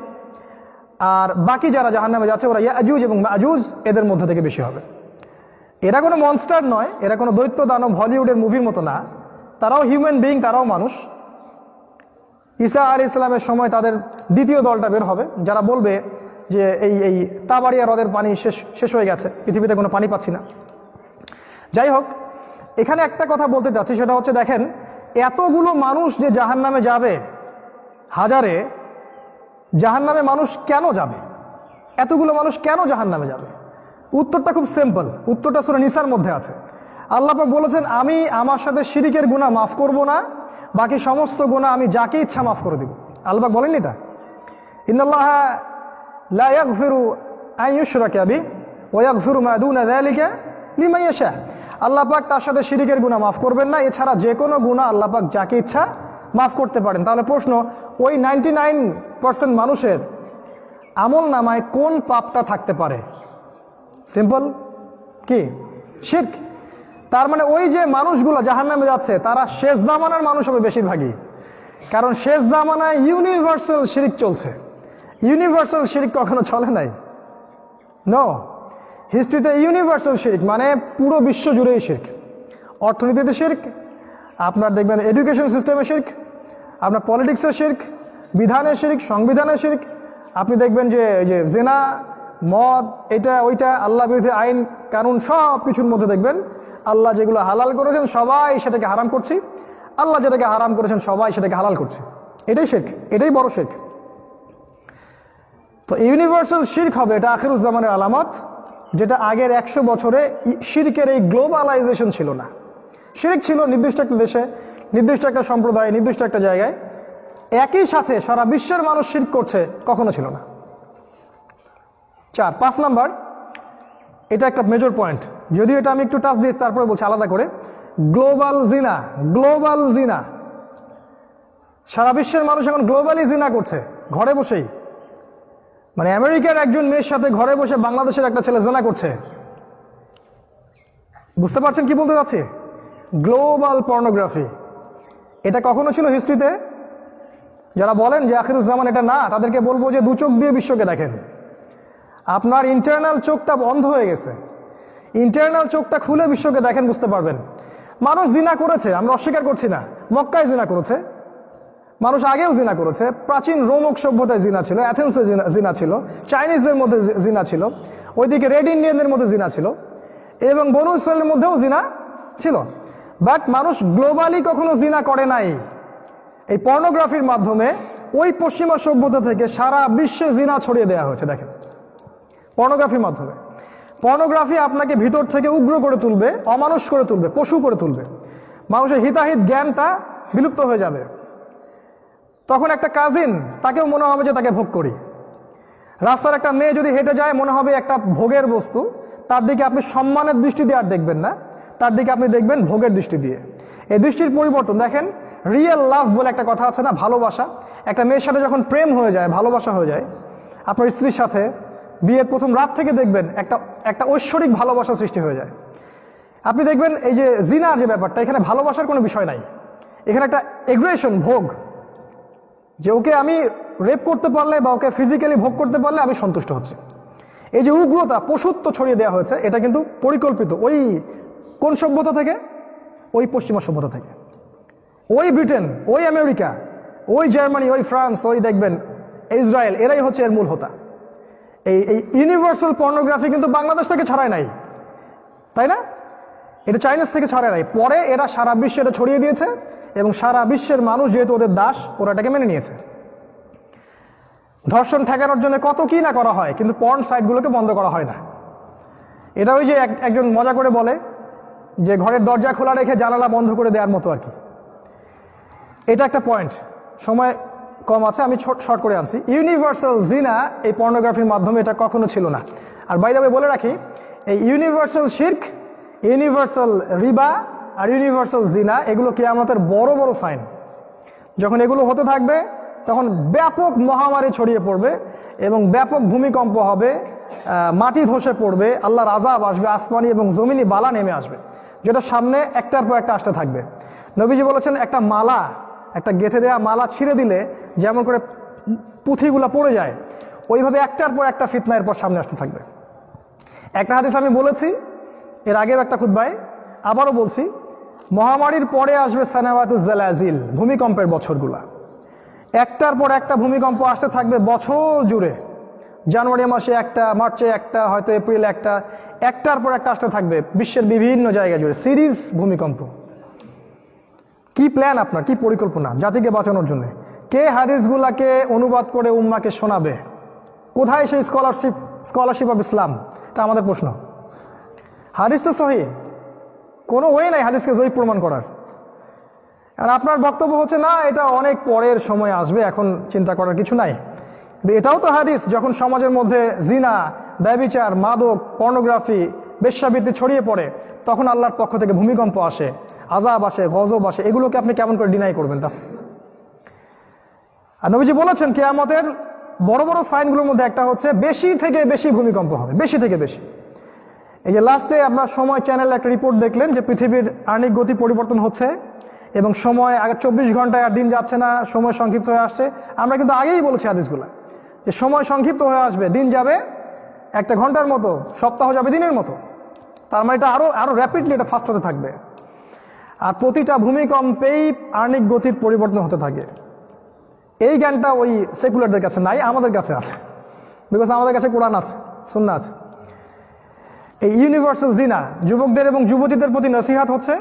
আর বাকি যারা জাহান্নামে যাচ্ছে ওরা ইয়াজুজ এবং মাজুজ এদের মধ্য থেকে বেশি হবে। এরা কোনো মনস্টার নয়, এরা কোনো দৈত্য দানব হলিউডের মুভির মতো না, তারাও হিউম্যান বিইং, তারাও মানুষ। ঈসা আলাইহিস সালামের সময় তাদের দ্বিতীয় দলটা বের হবে, যারা বলবে যে এই তাবারিয়া হ্রদের পানি শেষ হয়ে গেছে, পৃথিবীতে কোনো পানি পাচ্ছি না। যাই হোক, এখানে একটা কথা বলতে চাচ্ছি, সেটা হচ্ছে দেখেন এতগুলো মানুষ যে জাহান্নামে যাবে, হাজারে জাহান্নামে মানুষ কেন যাবে? এতগুলো মানুষ কেন জাহান্নামে যাবে? উত্তরটা খুব সিম্পল, উত্তরটা সূরা নিসার মধ্যে আছে। আল্লাহ পাক বলেছেন আমি আমার সাথে শিরিকের গুনাহ মাফ করব না, বাকি সমস্ত গুনাহ আমি যাকে ইচ্ছা মাফ করে দেব। আল্লাহ পাক বলেন এটা, ইন্নাল্লাহা লা ইয়াগফিরু আন ইউশরাকা বিহি ওয়া ইয়াগফিরু মা দুনা যালিকা লিমান ইয়াশা। আল্লাহ পাক তার সাথে শিরিকের গুনাহ মাফ করবেন না, এছাড়া যে কোনো গুনাহ আল্লাহ পাক যাকে ইচ্ছা মাফ করতে পারেন। তাহলে প্রশ্ন, ওই 99% মানুষের আমল নামায় কোন পাপটা থাকতে পারে? সিম্পল, কি? শিরক। তার মানে ওই যে মানুষগুলো জাহান্নামে যাচ্ছে তারা শেষ জামানার মানুষ হবে বেশিরভাগই, কারণ শেষ জামানায় ইউনিভার্সাল শিরক চলছে। ইউনিভার্সাল শিরক কখনো চলে নাই, নো। হিস্ট্রিতে ইউনিভার্সাল শিরক মানে পুরো বিশ্ব জুড়েই শিরক। অর্থনীতিতে শিরক, আপনার দেখবেন এডুকেশন সিস্টেমে শিরক, আপনার পলিটিক্সের শিরক, বিধানের শিরক, সংবিধানের শিরক। আপনি দেখবেন যে জেনা, মদ, এটা ওইটা, আল্লাহ বিরোধী আইন কানুন সব কিছুর মধ্যে দেখবেন আল্লাহ যেগুলো হালাল করেছেন সবাই সেটাকে হারাম করছি, আল্লাহ যেটাকে হারাম করেছেন সবাই সেটাকে হালাল করছে। এটাই শিরক, এটাই বড় শিরক। তো ইউনিভার্সাল শিরক হবে, এটা আখিরুজ্জামানের আলামত, যেটা আগের 100 বছরে শিরকের এই গ্লোবালাইজেশন ছিল না। শিরক ছিল নির্দিষ্ট একটা দেশে, নির্দিষ্ট একটা সম্প্রদায়, নির্দিষ্ট একটা জায়গায়, একই সাথে সারা বিশ্বের মানুষ শিরক করছে, কখনো ছিল না। 5 নাম্বার, এটা একটা মেজর পয়েন্ট, যদিও এটা আমি একটু টাচ দিয়েছি তারপরে বলছি আলাদা করে। গ্লোবাল জিনা, গ্লোবাল জিনা, সারা বিশ্বের মানুষ এখন গ্লোবালি জিনা করছে ঘরে বসেই। মানে আমেরিকার একজন মেয়ের সাথে ঘরে বসে বাংলাদেশের একটা ছেলে জিনা করছে। বুঝতে পারছেন কি বলতে যাচ্ছি? Global pornography. এটা কখনো ছিল হিস্ট্রিতে? যারা বলেন যে আখিরুজ্জামান এটা না, তাদেরকে বলবো যে 2 চোখ দিয়ে বিশ্বকে দেখেন। আপনার ইন্টারনাল চোখটা বন্ধ হয়ে গেছে, ইন্টারনাল চোখটা খুলে বিশ্বকে দেখেন, বুঝতে পারবেন। মানুষ জিনা করেছে, আমরা অস্বীকার করছি না। মক্কায় জিনা করেছে মানুষ, আগেও জিনা করেছে। প্রাচীন রোমক সভ্যতায় জিনা ছিল, অ্যাথেন্সে জিনা ছিল, চাইনিজদের মধ্যে জিনা ছিল, ওইদিকে রেড ইন্ডিয়ানদের মধ্যে জিনা ছিল, এবং বনু ইসরায়েলের মধ্যেও জিনা ছিল। বাট মানুষ গ্লোবালি কখনো জিনা করে নাই। এই পর্নোগ্রাফির মাধ্যমে ওই পশ্চিমা সভ্যতা থেকে সারা বিশ্বে জিনা ছড়িয়ে দেওয়া হয়েছে। দেখেন, পর্নোগ্রাফির মাধ্যমে। পর্নোগ্রাফি আপনাকে ভিতর থেকে উগ্র করে তুলবে, অমানুষ করে তুলবে, পশু করে তুলবে। মানুষের হিতাহিত জ্ঞানটা বিলুপ্ত হয়ে যাবে। তখন একটা কাজিন, তাকেও মনে হবে যে তাকে ভোগ করি। রাস্তার একটা মেয়ে যদি হেঁটে যায়, মনে হবে একটা ভোগের বস্তু, তার দিকে আপনি সম্মানের দৃষ্টি দিয়ে আর দেখবেন না, তার দিকে আপনি দেখবেন ভোগের দৃষ্টি দিয়ে। এই দৃষ্টির পরিবর্তন দেখেন। রিয়েল লাভ বলে একটা কথা আছে না, ভালোবাসা। একটা মেয়ের সাথে যখন প্রেম হয়ে যায়, ভালোবাসা হয়ে যায়, আপনার স্ত্রীর সাথে বিয়ের প্রথম রাত থেকে দেখবেন একটা ঐশ্বরিক ভালোবাসা সৃষ্টি হয়ে যায়। আপনি দেখবেন এই যে জিনার যে ব্যাপারটা, এখানে ভালোবাসার কোনো বিষয় নাই, এখানে একটা এগ্রেশন, ভোগ, যে ওকে আমি রেপ করতে পারলে বা ওকে ফিজিক্যালি ভোগ করতে পারলে আমি সন্তুষ্ট হচ্ছি। এই যে উগ্রতা, পশুত্ব ছড়িয়ে দেওয়া হয়েছে, এটা কিন্তু পরিকল্পিত। ওই কোন সভ্যতা থেকে? ওই পশ্চিমা সভ্যতা থেকে। ওই ব্রিটেন, ওই আমেরিকা, ওই জার্মানি, ওই ফ্রান্স, ওই দেখবেন ইসরায়েল, এরাই হচ্ছে এর মূল হোতা। এই ইউনিভার্সাল পর্নোগ্রাফি কিন্তু বাংলাদেশ থেকে ছড়ায় নাই, তাই না? এটা চাইনিজ থেকে ছড়ায় নাই, পরে এরা সারা বিশ্বে এটা ছড়িয়ে দিয়েছে, এবং সারা বিশ্বের মানুষ যেহেতু ওদের দাস, ওরা এটাকে মেনে নিয়েছে। ধর্ষণ ঠেকানোর জন্য কত কি না করা হয়, কিন্তু পর্ন সাইটগুলোকে বন্ধ করা হয় না। এটা ওই যে একজন মজা করে বলে যে ঘরের দরজা খোলা রেখে জানালা বন্ধ করে দেওয়ার মতো আর কি। এটা একটা পয়েন্ট। সময় কম আছে, আমি শর্ট করে আনছি। ইউনিভার্সাল জিনা এই পর্নোগ্রাফির মাধ্যমে এটা কখনো ছিল না। আর বাই দ্য ওয়ে বলে রাখি, এই ইউনিভার্সাল শিরক, ইউনিভার্সাল রিবা আর ইউনিভার্সাল জিনা এগুলো কিয়ামতের বড় বড় সাইন। যখন এগুলো হতে থাকবে তখন ব্যাপক মহামারী ছড়িয়ে পড়বে এবং ব্যাপক ভূমিকম্প হবে, মাটি ধসে পড়বে, আল্লাহর আযাব আসবে, আসমানি এবং জমিনি বালা নেমে আসবে, যেটা সামনে একটার পর একটা আসতে থাকবে। নবীজি বলেছেন একটা মালা, একটা গেঁথে দেওয়া মালা ছিঁড়ে দিলে যেমন করে পুঁথিগুলা পড়ে যায়, ওইভাবে একটার পর একটা ফিতনা এরপর সামনে আসতে থাকবে। একটা হাদিস আমি বলেছি এর আগের একটা খুতবায়, আবারও বলছি, মহামারীর পরে আসবে সানাওয়াতুজ জালাজিল, ভূমিকম্পের বছরগুলা। একটার পর একটা ভূমিকম্প আসতে থাকবে বছর জুড়ে। জানুয়ারি মাসে একটা, মার্চে একটা, হয়তো এপ্রিলে একটা, একটার পর একটা আসতে থাকবে বিশ্বের বিভিন্ন জায়গা জুড়ে সিরিজ ভূমিকম্প। কি প্ল্যান আপনার, কি পরিকল্পনা জাতিকে বাঁচানোর জন্য? কে হাদিসগুলাকে অনুবাদ করে উম্মাকে শোনাবে? কোথায় সেই স্কলারশিপ অফ ইসলাম? এটা আমাদের প্রশ্ন। হাদিস তো সহিহ, কোনো ওয়ে নাই হাদিসকে জয়ীফ প্রমাণ করার। আর আপনার বক্তব্য হচ্ছে না, এটা অনেক পরের সময় আসবে, এখন চিন্তা করার কিছু নাই। এটাও তো হাদিস, যখন সমাজের মধ্যে জিনা, ব্যভিচার, মাদক, পর্নোগ্রাফি, বেশ্যাবৃত্তি ছড়িয়ে পড়ে, তখন আল্লাহর পক্ষ থেকে ভূমিকম্প আসে, আযাব আসে, গজব আসে। এগুলোকে আপনি কেমন করে ডিনাই করবেন? তা আর নবীজি বলেছেন কিয়ামতের বড় বড় সাইনগুলোর মধ্যে একটা হচ্ছে বেশি থেকে বেশি ভূমিকম্প হবে, বেশি থেকে বেশি। এই যে লাস্টে আপনার সময় চ্যানেল একটা রিপোর্ট দেখলেন যে পৃথিবীর আর্নিক গতি পরিবর্তন হচ্ছে এবং সময় আগে 24 ঘন্টায় আর দিন যাচ্ছে না, সময় সংক্ষিপ্ত হয়ে আসছে। আমরা কিন্তু আগেই বলেছি হাদিসগুলা যে সময় সংক্ষিপ্ত হয়ে আসবে, দিন যাবে 1 ঘন্টার মতো, সপ্তাহ যাবে দিনের মতো। তার মানে এটা আরো র্যাপিডলি এটা ফাস্ট হতে থাকবে। আর প্রতিটা ভূমিকম্পেই আর্নিক গতির পরিবর্তন হতে থাকে। এই জ্ঞানটা ওই সেকুলারদের কাছে নাই, আমাদের কাছে আছে, বিকজ আমাদের কাছে কোরআন আছে, সুন্নাহ আছে। এই ইউনিভার্সাল জিনা, যুবকদের এবং যুবতীদের প্রতি নসিহাত হচ্ছে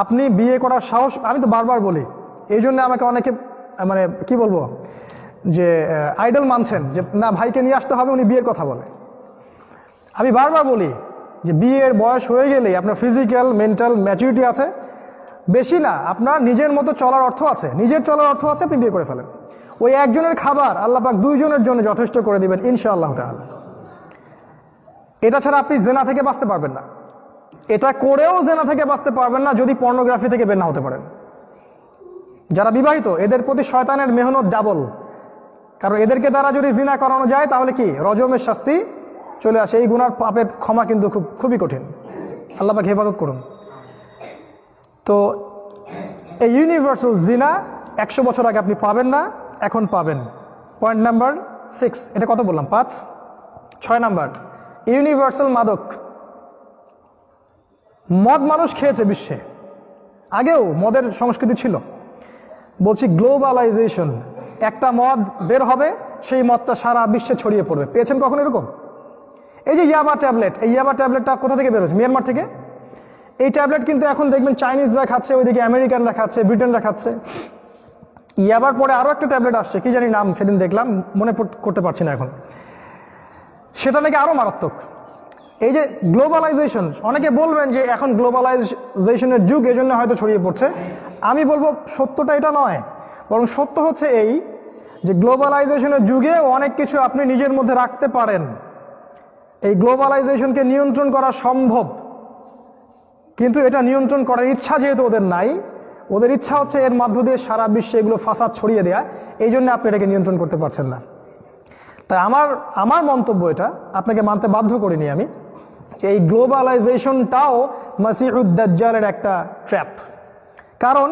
আপনি বিয়ে করার সাহস, আমি তো বারবার বলি, এই জন্য আমাকে অনেকে মানে কি বলবো যে আইডল মানছেন যে না ভাইকে নিয়ে আসতে হবে, উনি বিয়ের কথা বলে। আমি বারবার বলি যে বিয়ের বয়স হয়ে গেলেই আপনার ফিজিক্যাল মেন্টাল ম্যাচুরিটি আছে, বেশি না, আপনার নিজের মতো চলার অর্থ আছে, নিজের চলার অর্থ আছে, আপনি বিয়ে করে ফেলেন। ওই একজনের খাবার আল্লাহ পাক 2 জনের জন্য যথেষ্ট করে দিবেন ইনশাআল্লাহ তাআলা। এটা ছাড়া আপনি জেনা থেকে বাঁচতে পারবেন না, এটা করেও জেনা থেকে বাঁচতে পারবেন না যদি পর্নোগ্রাফি থেকে বের না হতে পারেন। যারা বিবাহিত এদের প্রতি শয়তানের মেহনত ডাবল, কারণ এদেরকে দ্বারা যদি জিনা করানো যায় তাহলে কি রজমের শাস্তি চলে আসে। এই গুনার পাপের ক্ষমা কিন্তু খুবই কঠিন। আল্লাহ পাক হেফাজত করুন। তো এই ইউনিভার্সাল জিনা 100 বছর আগে আপনি পাবেন না, এখন পাবেন। পয়েন্ট নাম্বার 6, এটা কত বললাম? 5, 6 নাম্বার ইউনিভার্সাল মাদক। মদ মানুষ খেয়েছে বিশ্বে, আগেও মদের সংস্কৃতি ছিল। বলছি গ্লোবালাইজেশন, একটা মদ বের হবে, সেই মদটা সারা বিশ্বে ছড়িয়ে পড়বে। পেয়েছেন কখন এরকম? এই যে ইয়াবা ট্যাবলেট, এই ইয়াবা ট্যাবলেটটা কোথা থেকে বেরোচ্ছে? মিয়ানমার থেকে। এই ট্যাবলেট কিন্তু এখন দেখবেন চাইনিজরা খাচ্ছে, ওইদিকে আমেরিকানরা খাচ্ছে, ব্রিটেনরা খাচ্ছে। ইয়াবার পরে আরো একটা ট্যাবলেট আসছে, কি জানি নাম, সেদিন দেখলাম, মনে করতে পারছি না এখন। সেটা নাকি আরো মারাত্মক। এই যে গ্লোবালাইজেশন, অনেকে বলবেন যে এখন গ্লোবালাইজেশনের যুগ, এই জন্য হয়তো ছড়িয়ে পড়ছে। আমি বলবো সত্যটা এটা নয়, বরং সত্য হচ্ছে এই যে গ্লোবালাইজেশনের যুগে অনেক কিছু আপনি নিজের মধ্যে রাখতে পারেন। এই গ্লোবালাইজেশনকে নিয়ন্ত্রণ করা সম্ভব, কিন্তু এটা নিয়ন্ত্রণ করার ইচ্ছা যেহেতু ওদের নাই, ওদের ইচ্ছা হচ্ছে এর মধ্য দিয়ে সারা বিশ্বে এগুলো ফাসাদ ছড়িয়ে দেয়া, এই জন্য আপনি এটাকে নিয়ন্ত্রণ করতে পারছেন না। তাই আমার মন্তব্য, এটা আপনাকে মানতে বাধ্য করিনি আমি, যে এই গ্লোবালাইজেশনটাও মাসিহুদ দাজ্জালের একটা ট্র্যাপ। কারণ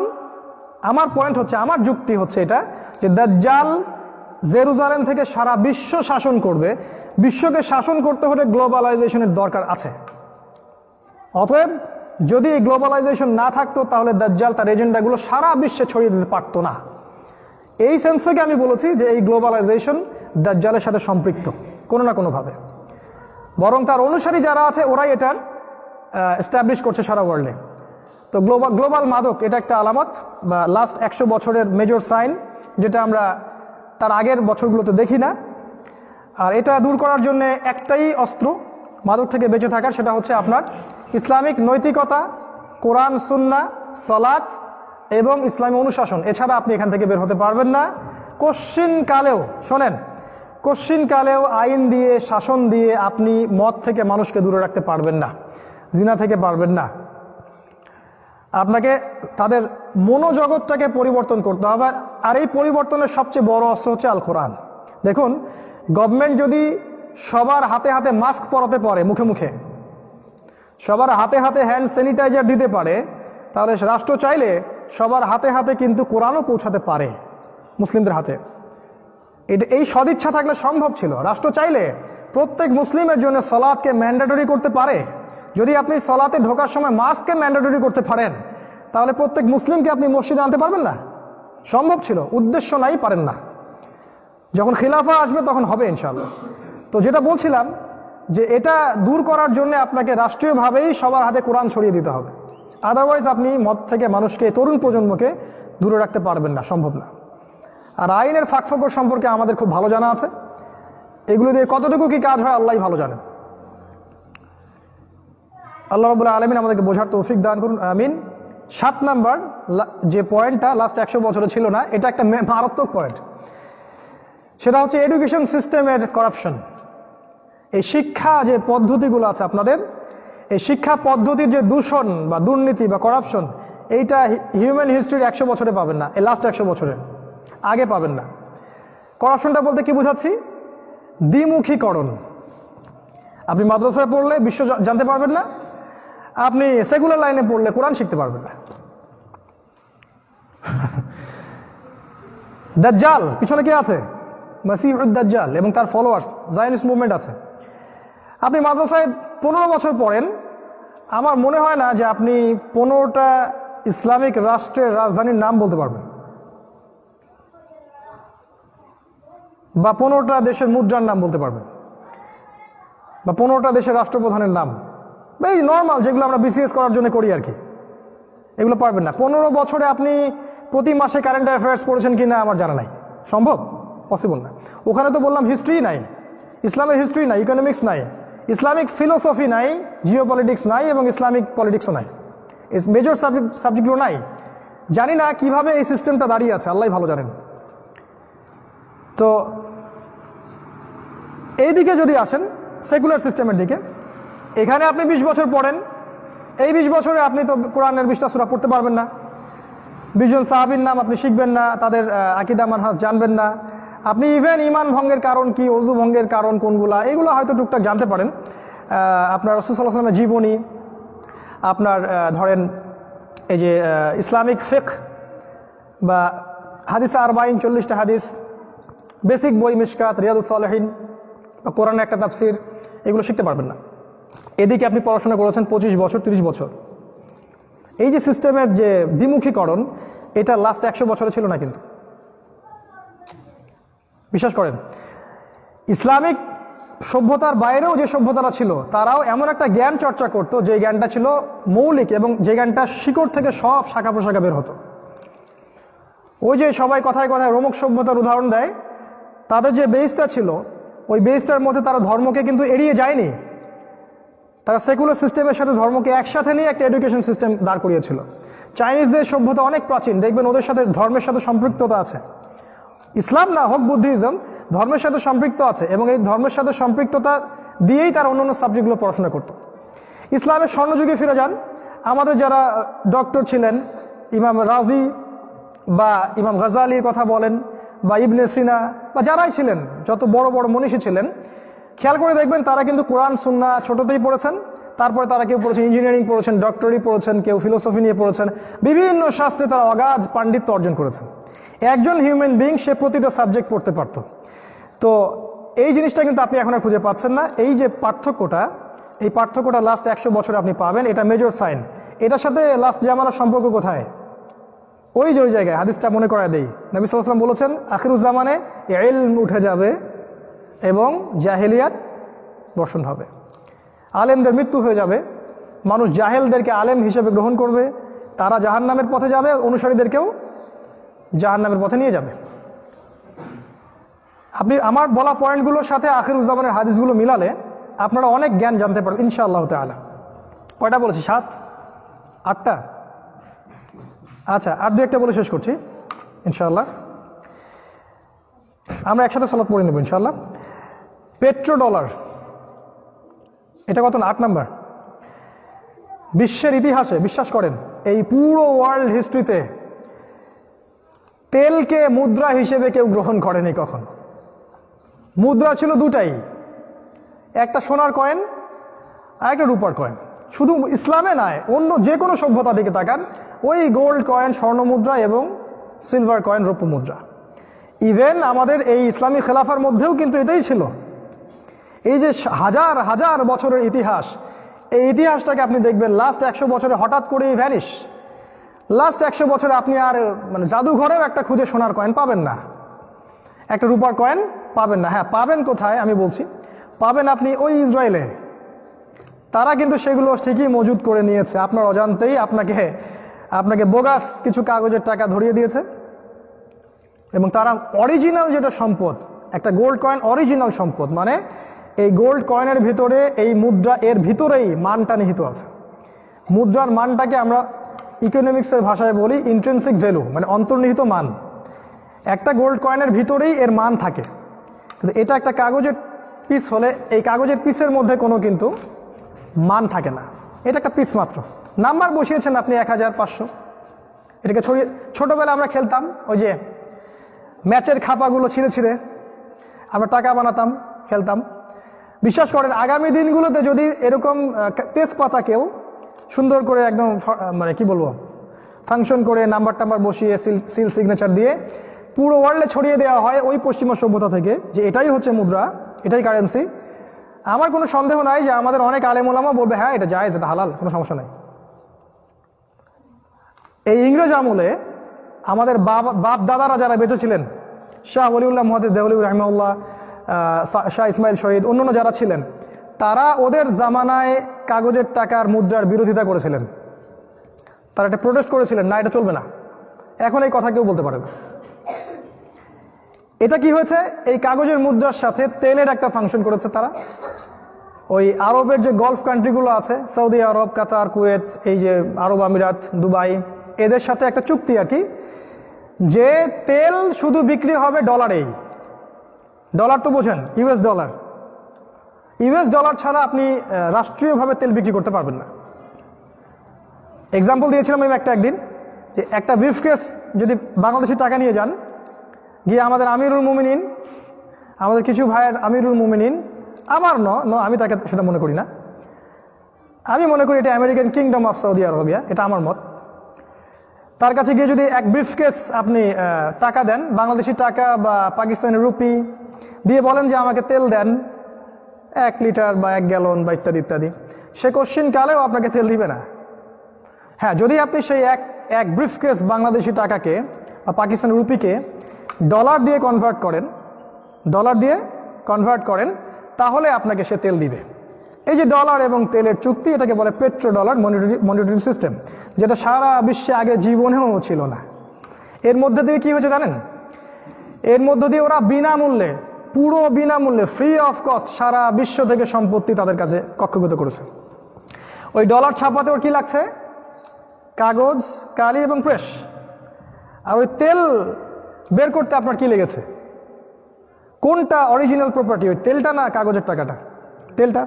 আমার পয়েন্ট হচ্ছে, আমার যুক্তি হচ্ছে এটা যে দাজ্জাল জেরুজালেম থেকে সারা বিশ্ব শাসন করবে। বিশ্বকে শাসন করতে হলে গ্লোবালাইজেশনের দরকার আছে। অতএব যদি এই গ্লোবালাইজেশন না থাকতো তাহলে দাজ্জাল তার এজেন্ডাগুলো সারা বিশ্বে ছড়িয়ে দিতে পারতো না। এই সেন্স থেকে আমি বলেছি যে এই গ্লোবালাইজেশন দাজ্জালের সাথে সম্পৃক্ত কোনো না কোনোভাবে, বরং তার অনুসারী যারা আছে ওরাই এটার এস্টাবলিশ করছে সারা ওয়ার্ল্ডে। তো গ্লোবাল মাদক এটা একটা আলামত বা লাস্ট 100 বছরের মেজর সাইন, যেটা আমরা তার আগের বছরগুলোতে দেখি না। আর এটা দূর করার জন্য একটাই অস্ত্র মাদক থেকে বেঁচে থাকার, সেটা হচ্ছে আপনার ইসলামিক নৈতিকতা, কোরআন সুন্নাহ, সালাত এবং ইসলামী অনুশাসন, এছাড়া আপনি এখান থেকে বের হতে পারবেন না। কশ্চিনকালেও, শোনেন, কশ্চিনকালেও আইন দিয়ে, শাসন দিয়ে আপনি মদ থেকে মানুষকে দূরে রাখতে পারবেন না, জিনা থেকে পারবেন না। আপনাকে তাদের মনোজগৎটাকে পরিবর্তন করতে হবে। আর এই পরিবর্তনের সবচেয়ে বড় অস্ত্র হচ্ছে আল কোরআন। দেখুন, গভর্নমেন্ট যদি সবার হাতে হাতে মাস্ক পরাতে পারে, মুখে মুখে সবার হাতে হাতে হ্যান্ড স্যানিটাইজার দিতে পারে, তাহলে রাষ্ট্র চাইলে সবার হাতে হাতে কিন্তু কোরআনও পৌঁছাতে পারে মুসলিমদের হাতে। এই সদিচ্ছা থাকলে সম্ভব ছিল। রাষ্ট্র চাইলে প্রত্যেক মুসলিমের জন্য সালাতকে ম্যান্ডেটরি করতে পারে। যদি আপনি সালাতে ঢোকার সময় মাস্ককে ম্যান্ডেটরি করতে পারেন, তাহলে প্রত্যেক মুসলিমকে আপনি মসজিদে আনতে পারবেন না? সম্ভব ছিল, উদ্দেশ্য নাই, পারেন না। যখন খিলাফা আসবে তখন হবে ইনশাআল্লাহ। তো যেটা বলছিলাম যে এটা দূর করার জন্য আপনাকে রাষ্ট্রীয়ভাবেই সবার হাতে কোরআন ছড়িয়ে দিতে হবে। আদারওয়াইজ আপনি মদ থেকে মানুষকে, তরুণ প্রজন্মকে দূরে রাখতে পারবেন না, সম্ভব না। আর আইনের ফাঁকফোকর সম্পর্কে আমাদের খুব ভালো জানা আছে। এগুলো দিয়ে কতটুকু কি কাজ হয় আল্লাহই ভালো জানেন। আল্লাহ রাব্বুল আলামিন আমাদেরকে বোঝার তৌফিক দান করুন, আমিন। 7 নাম্বার যে পয়েন্টটা লাস্ট 100 বছরে ছিল না, এটা একটা মারাত্মক পয়েন্ট। সেটা হচ্ছে এডুকেশন সিস্টেমের করাপশন। এই শিক্ষা যে পদ্ধতিগুলো আছে আপনাদের, এই শিক্ষা পদ্ধতির যে দূষণ বা দুর্নীতি বা করাপশন, এইটা হিউম্যান হিস্ট্রির 100 বছরে পাবেন না, এই লাস্ট 100 বছরে আগে পাবেন না। করাপশনটা বলতে কি বোঝাচ্ছি? দ্বিমুখীকরণ। আপনি মাদ্রাসায় পড়লে বিশ্ব জানতে পারবেন না, আপনি সেকুলার লাইনে পড়লে কোরআন শিখতে পারবেন না। দাজ্জাল পিছনে কে আছে? মাসিহুদ দাজ্জাল এবং তার ফলোয়ার্স, জায়নিস্ট মুভমেন্ট আছে। আপনি মাদ্রাসায় 15 বছর পড়েন, আমার মনে হয় না যে আপনি 15টা ইসলামিক রাষ্ট্রের রাজধানীর নাম বলতে পারবেন, বা 15টা দেশের মুদ্রার নাম বলতে পারবেন, বা 15টা দেশের রাষ্ট্রপ্রধানের নাম, এই নর্মাল যেগুলো আমরা বিসিএস করার জন্য করি আর কি, এগুলো পারবেন না। 15 বছরে আপনি প্রতি মাসে কারেন্ট অ্যাফেয়ার্স পড়েছেন কিনা আমার জানা নাই, সম্ভব? পসিবল না। ওখানে তো বললাম হিস্ট্রি নাই, ইসলামের হিস্ট্রি নাই, ইকোনমিক্স নাই, ইসলামিক ফিলোসফি নাই, জিওপলিটিক্স নাই, এবং ইসলামিক পলিটিক্সও নাই। মেজর সাবজেক্টগুলো নাই। জানি না কিভাবে এই সিস্টেমটা দাঁড়িয়ে আছে, আল্লাহ ভালো জানেন। তো এই দিকে যদি আসেন, সেকুলার সিস্টেমের দিকে, এখানে আপনি 20 বছর পড়েন, এই 20 বছরে আপনি তো কোরআনের 20টা সূরা পড়তে পারবেন না, 20 জন সাহাবীর নাম আপনি শিখবেন না, তাদের আকীদা মানহাজ জানবেন না, আপনি ইভেন ইমান ভঙ্গের কারণ কি, ওযু ভঙ্গের কারণ কোনগুলা, এগুলো হয়তো টুকটাক জানতে পারেন। আপনার রাসূল সাল্লাল্লাহু আলাইহি ওয়াসাল্লামের জীবনী, আপনার ধরেন এই যে ইসলামিক ফিকহ বা হাদিসে 40টা হাদিস, বেসিক বই মিশকাত, রিয়াদুস সালেহিন, কোরআনের একটা তাফসির, এগুলো শিখতে পারবেন না। এদিকে আপনি পড়াশোনা করেছেন 25 বছর, 30 বছর। এই যে সিস্টেমের যে দ্বিমুখীকরণ, এটা লাস্ট 100 বছরে ছিল না। কিন্তু বিশ্বাস করেন, ইসলামিক সভ্যতার বাইরেও যে সভ্যতারা ছিল, তারাও এমন একটা জ্ঞান চর্চা করত যে জ্ঞানটা ছিল মৌলিক, এবং যে জ্ঞানটা শিকড় থেকে সব শাখা প্রশাখা বের হতো। ওই যে সবাই কথায় কথায় রোমক সভ্যতার উদাহরণ দেয়, তাদের যে বেসটা ছিল, ওই বেসটার মধ্যে তারা ধর্মকে কিন্তু এড়িয়ে যায়নি। তারা সেকুলার সিস্টেমের সাথে ধর্মকে একসাথে নিয়ে একটা এডুকেশন সিস্টেম দাঁড় করিয়েছিল। চাইনিজদের সভ্যতা অনেক প্রাচীন, দেখবেন ওদের সাথে ধর্মের সাথে সম্পৃক্ততা আছে। ইসলাম না হোক, বুদ্ধিজম ধর্মের সাথে সম্পৃক্ত আছে, এবং এই ধর্মের সাথে সম্পৃক্ততা দিয়েই তারা অন্যান্য সাবজেক্টগুলো পড়াশোনা করত। ইসলামের স্বর্ণযুগে ফিরে যান, আমাদের যারা ডক্টর ছিলেন, ইমাম রাজি বা ইমাম গাজালির কথা বলেন, বা ইবনে সিনা, বা যারাই ছিলেন, যত বড় বড় মনীষী ছিলেন, খেয়াল করে দেখবেন তারা কিন্তু কোরআন সুন্নাহ ছোটতেই পড়েছেন। তারপরে তারা কেউ পড়েছেন ইঞ্জিনিয়ারিং পড়েছেন, ডক্টরি পড়েছেন, কেউ ফিলোসফি নিয়ে পড়েছেন, বিভিন্ন শাস্ত্রে তারা অগাধ পাণ্ডিত্য অর্জন করেছেন। একজন হিউম্যান বিং সে প্রতিটা সাবজেক্ট পড়তে পারত। তো এই জিনিসটা কিন্তু আপনি এখন আর খুঁজে পাচ্ছেন না। এই যে পার্থক্যটা, এই পার্থক্যটা লাস্ট 100 বছরে আপনি পাবেন, এটা মেজর সাইন। এটার সাথে লাস্ট জামানার সম্পর্ক কোথায়? ওই যে ওই জায়গায় হাদিসটা মনে করায় দেই, নবী সাল্লাল্লাহু আলাইহি ওয়াসাল্লাম বলেছেন আখিরুজ্জামানে ইলম উঠে যাবে এবং জাহেলিয়াত বর্ষণ হবে, আলেমদের মৃত্যু হয়ে যাবে, মানুষ জাহেলদেরকে আলেম হিসেবে গ্রহণ করবে, তারা জাহান্নামের পথে যাবে, অনুসারীদেরকেও জাহান্নামের পথে নিয়ে যাবে। আপনি আমার বলা পয়েন্টগুলোর সাথে আখিরুজ্জামানের হাদিসগুলো মিলালে আপনারা অনেক জ্ঞান জানতে পারবেন ইনশাআল্লাহ তাআলা। কয়টা বলেছি? 7, 8টা? আচ্ছা, আর দু একটা বলে শেষ করছি ইনশাআল্লাহ। আমরা একসাথে সালাত পড়ে নেব ইনশাআল্লাহ। পেট্রো ডলার, এটা কত না? 8 নাম্বার। বিশ্বের ইতিহাসে বিশ্বাস করেন এই পুরো ওয়ার্ল্ড হিস্ট্রিতে তেলকে মুদ্রা হিসেবে কেউ গ্রহণ করেনি কখন। মুদ্রা ছিল দুটাই, একটা সোনার কয়েন আর একটা রূপার কয়েন। শুধু ইসলামে নয়, অন্য যে কোনো সভ্যতা দিকে তাকান, ওই গোল্ড কয়েন স্বর্ণ মুদ্রা এবং সিলভার কয়েন রৌপ্য মুদ্রা। ইভেন আমাদের এই ইসলামী খেলাফার মধ্যেও কিন্তু এটাই ছিল। এই যে হাজার হাজার বছরের ইতিহাস, এই ইতিহাসটাকে আপনি দেখবেন লাস্ট 100 বছরে হঠাৎ করেই ভ্যানিশ। লাস্ট 100 বছরে আপনি আর মানে জাদুঘরেও একটা খুঁজে সোনার কয়েন পাবেন না, একটা রূপার কয়েন পাবেন না। হ্যাঁ, পাবেন কোথায় আমি বলছি, পাবেন আপনি ওই ইসরায়েলে। তারা কিন্তু সেগুলো ঠিকই মজুদ করে নিয়েছে, আপনার অজান্তেই আপনাকে বোগাস কিছু কাগজের টাকা ধরিয়ে দিয়েছে। এবং তারা অরিজিনাল যেটা সম্পদ, একটা গোল্ড কয়েন অরিজিনাল সম্পদ, মানে এই গোল্ড কয়েনের ভিতরে এই মুদ্রা এর ভিতরেই মানটা নিহিত আছে। মুদ্রার মানটাকে আমরা ইকোনমিক্সের ভাষায় বলি ইন্ট্রিনসিক ভ্যালু, মানে অন্তর্নিহিত মান। একটা গোল্ড কয়েনের ভিতরেই এর মান থাকে। কিন্তু এটা একটা কাগজের পিস হলে এই কাগজের পিসের মধ্যে কোনো কিন্তু মান থাকে না, এটা একটা পিস মাত্র। নাম্বার বসিয়েছেন আপনি 1500। এটাকে ছড়িয়ে ছোটবেলা আমরা খেলতাম, ওই যে ম্যাচের খাপাগুলো ছিঁড়ে ছিঁড়ে আমরা টাকা বানাতাম, খেলতাম। বিশ্বাস করেন আগামী দিনগুলোতে যদি এরকম তেজপাতাকেও সুন্দর করে একদম মানে কি বলবো ফাংশন করে নাম্বার টাম্বার বসিয়ে সিল সিগনেচার দিয়ে পুরো ওয়ার্ল্ডে ছড়িয়ে দেওয়া হয় ওই পশ্চিমা সভ্যতা থেকে যে এটাই হচ্ছে মুদ্রা, এটাই কারেন্সি, আমার কোনো সন্দেহ নাই যে আমাদের অনেক আলেম ওলামা বলবে হ্যাঁ এটা জায়েজ, এটা হালাল, কোনো সমস্যা নাই। এই ইংরেজ আমলে আমাদের বাপ দাদারা যারা বেঁচে ছিলেন, শাহ ওলিউল্লাহ মুহাদ্দিস দেওয়ালি রাহিমাহুল্লাহ, শাহ ইসমাইল শহীদ, অন্যান্য যারা ছিলেন, তারা ওদের জামানায় কাগজের টাকার মুদ্রার বিরোধিতা করেছিলেন। তারা একটা প্রোটেস্ট করেছিলেন, না এটা চলবে না। এখন এই কথা কেউ বলতে পারে না। এটা কি হয়েছে, এই কাগজের মুদ্রার সাথে তেলের একটা ফাংশন করেছে তারা। ওই আরবের যে গলফ কান্ট্রিগুলো আছে, সৌদি আরব, কাতার, কুয়েত, এই যে আরব আমিরাত, দুবাই, এদের সাথে একটা চুক্তি আর কি, যে তেল শুধু বিক্রি হবে ডলারেই। ডলার তো বোঝেন, ইউএস ডলার। ইউএস ডলার ছাড়া আপনি রাষ্ট্রীয়ভাবে তেল বিক্রি করতে পারবেন না। এক্সাম্পল দিয়েছিলাম আমি একদিন, যে একটা ব্রিফকেস যদি বাংলাদেশি টাকা নিয়ে যান, গিয়ে আমাদের আমিরুল মুমিনিন, আমাদের কিছু ভাইয়ের আমিরুল মুমিনিন, আমার আমি তাকে সেটা মনে করি না, আমি মনে করি এটা American kingdom of Saudi Arabia, এটা আমার মত। তার কাছে গিয়ে যদি এক ব্রিফকেস আপনি টাকা দেন, বাংলাদেশি টাকা বা পাকিস্তানি রুপি দিয়ে বলেন যে আমাকে তেল দেন 1 লিটার বা 1 গ্যালন বা ইত্যাদি ইত্যাদি, সে কোশ্চিন কালেও আপনাকে তেল দিবে না। হ্যাঁ, যদি আপনি সেই এক ব্রিফকেস বাংলাদেশি টাকাকে বা পাকিস্তানি রুপিকে ডলার দিয়ে কনভার্ট করেন, তাহলে আপনাকে সে তেল দিবে। এই যে ডলার এবং তেলের চুক্তি, এটাকে বলে পেট্রো ডলার মনিটরি সিস্টেম, যেটা সারা বিশ্বে আগে জীবনেও ছিল না। এর মধ্যে দিয়ে কি হয়েছে জানেন? এর মধ্যে দিয়ে ওরা বিনামূল্যে, পুরো বিনামূল্যে, ফ্রি অফ কস্ট সারা বিশ্ব থেকে সম্পত্তি তাদের কাছে কক্ষগত করেছে। ওই ডলার ছাপাতে ওর কি লাগছে? কাগজ, কালি এবং প্রেস। আর ওই তেল বের করতে আপনার কি লেগেছে? কোনটা অরিজিনাল প্রপার্টি, ওই তেলটা না কাগজের টাকাটা? তেলটা।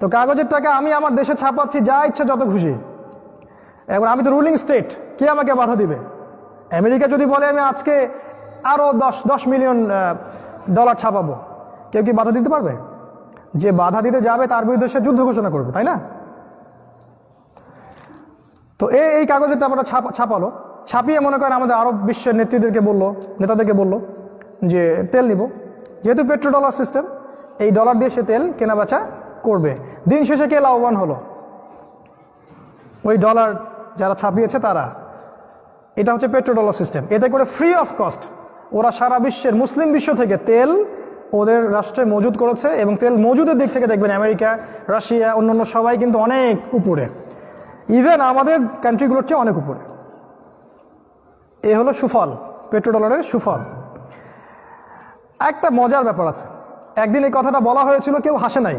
তো কাগজের টাকা আমি আমার দেশে ছাপাচ্ছি যা ইচ্ছা যত খুশি, এবার আমি তো রুলিং স্টেট, কে আমাকে বাধা দিবে? আমেরিকা যদি বলে আমি আজকে আরো 10 মিলিয়ন ডলার ছাপাবো, কেউ কি বাধা দিতে পারবে? যে বাধা দিতে যাবে তার বিরুদ্ধে সে যুদ্ধ ঘোষণা করবে, তাই না? তো এই কাগজের টাকাটা ছাপালো, ছাপিয়ে মনে করেন আমাদের আরব বিশ্বের নেতাদেরকে বললো যে তেল নিব। যেহেতু পেট্রো ডলার সিস্টেম, এই ডলার দিয়ে সে তেল কেনা বেচা করবে। দিন শেষে কে লাভবান হলো? ওই ডলার যারা ছাপিয়েছে তারা। এটা হচ্ছে পেট্রো ডলার সিস্টেম। এতে করে ফ্রি অফ কস্ট ওরা সারা বিশ্বের মুসলিম বিশ্ব থেকে তেল ওদের রাষ্ট্রে মজুদ করেছে, এবং তেল মজুদের দিক থেকে দেখবেন আমেরিকা, রাশিয়া, অন্যান্য সবাই কিন্তু অনেক উপরে, ইভেন আমাদের কান্ট্রিগুলোর চেয়ে অনেক উপরে। এ হলো সুফল, পেট্রো ডলারের সুফল। একটা মজার ব্যাপার আছে, একদিন এই কথাটা বলা হয়েছিল, কেউ হাসে নাই।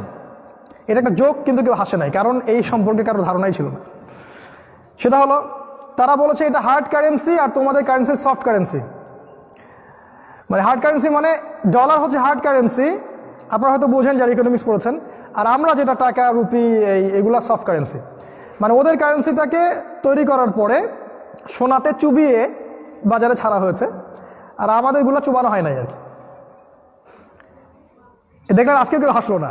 এটা একটা জোক, কিন্তু কেউ হাসে নাই, কারণ এই সম্পর্কে কারো ধারণাই ছিল না। সেটা হলো তারা বলেছে এটা হার্ড কারেন্সি আর তোমাদের কারেন্সি সফট কারেন্সি। মানে হার্ড কারেন্সি মানে ডলার হচ্ছে হার্ড কারেন্সি, আপনারা হয়তো বোঝেন যারা ইকোনমিক্স পড়েছেন, আর আমরা যেটা টাকা রুপি এগুলা সফট কারেন্সি। মানে ওদের কারেন্সিটাকে তৈরি করার পরে সোনাতে চুবিয়ে বাজারে ছাড়া হয়েছে, আর আমাদেরগুলো চুবানো হয় নাই আর কি। দেখলেন আজকে কেউ হাসলো না।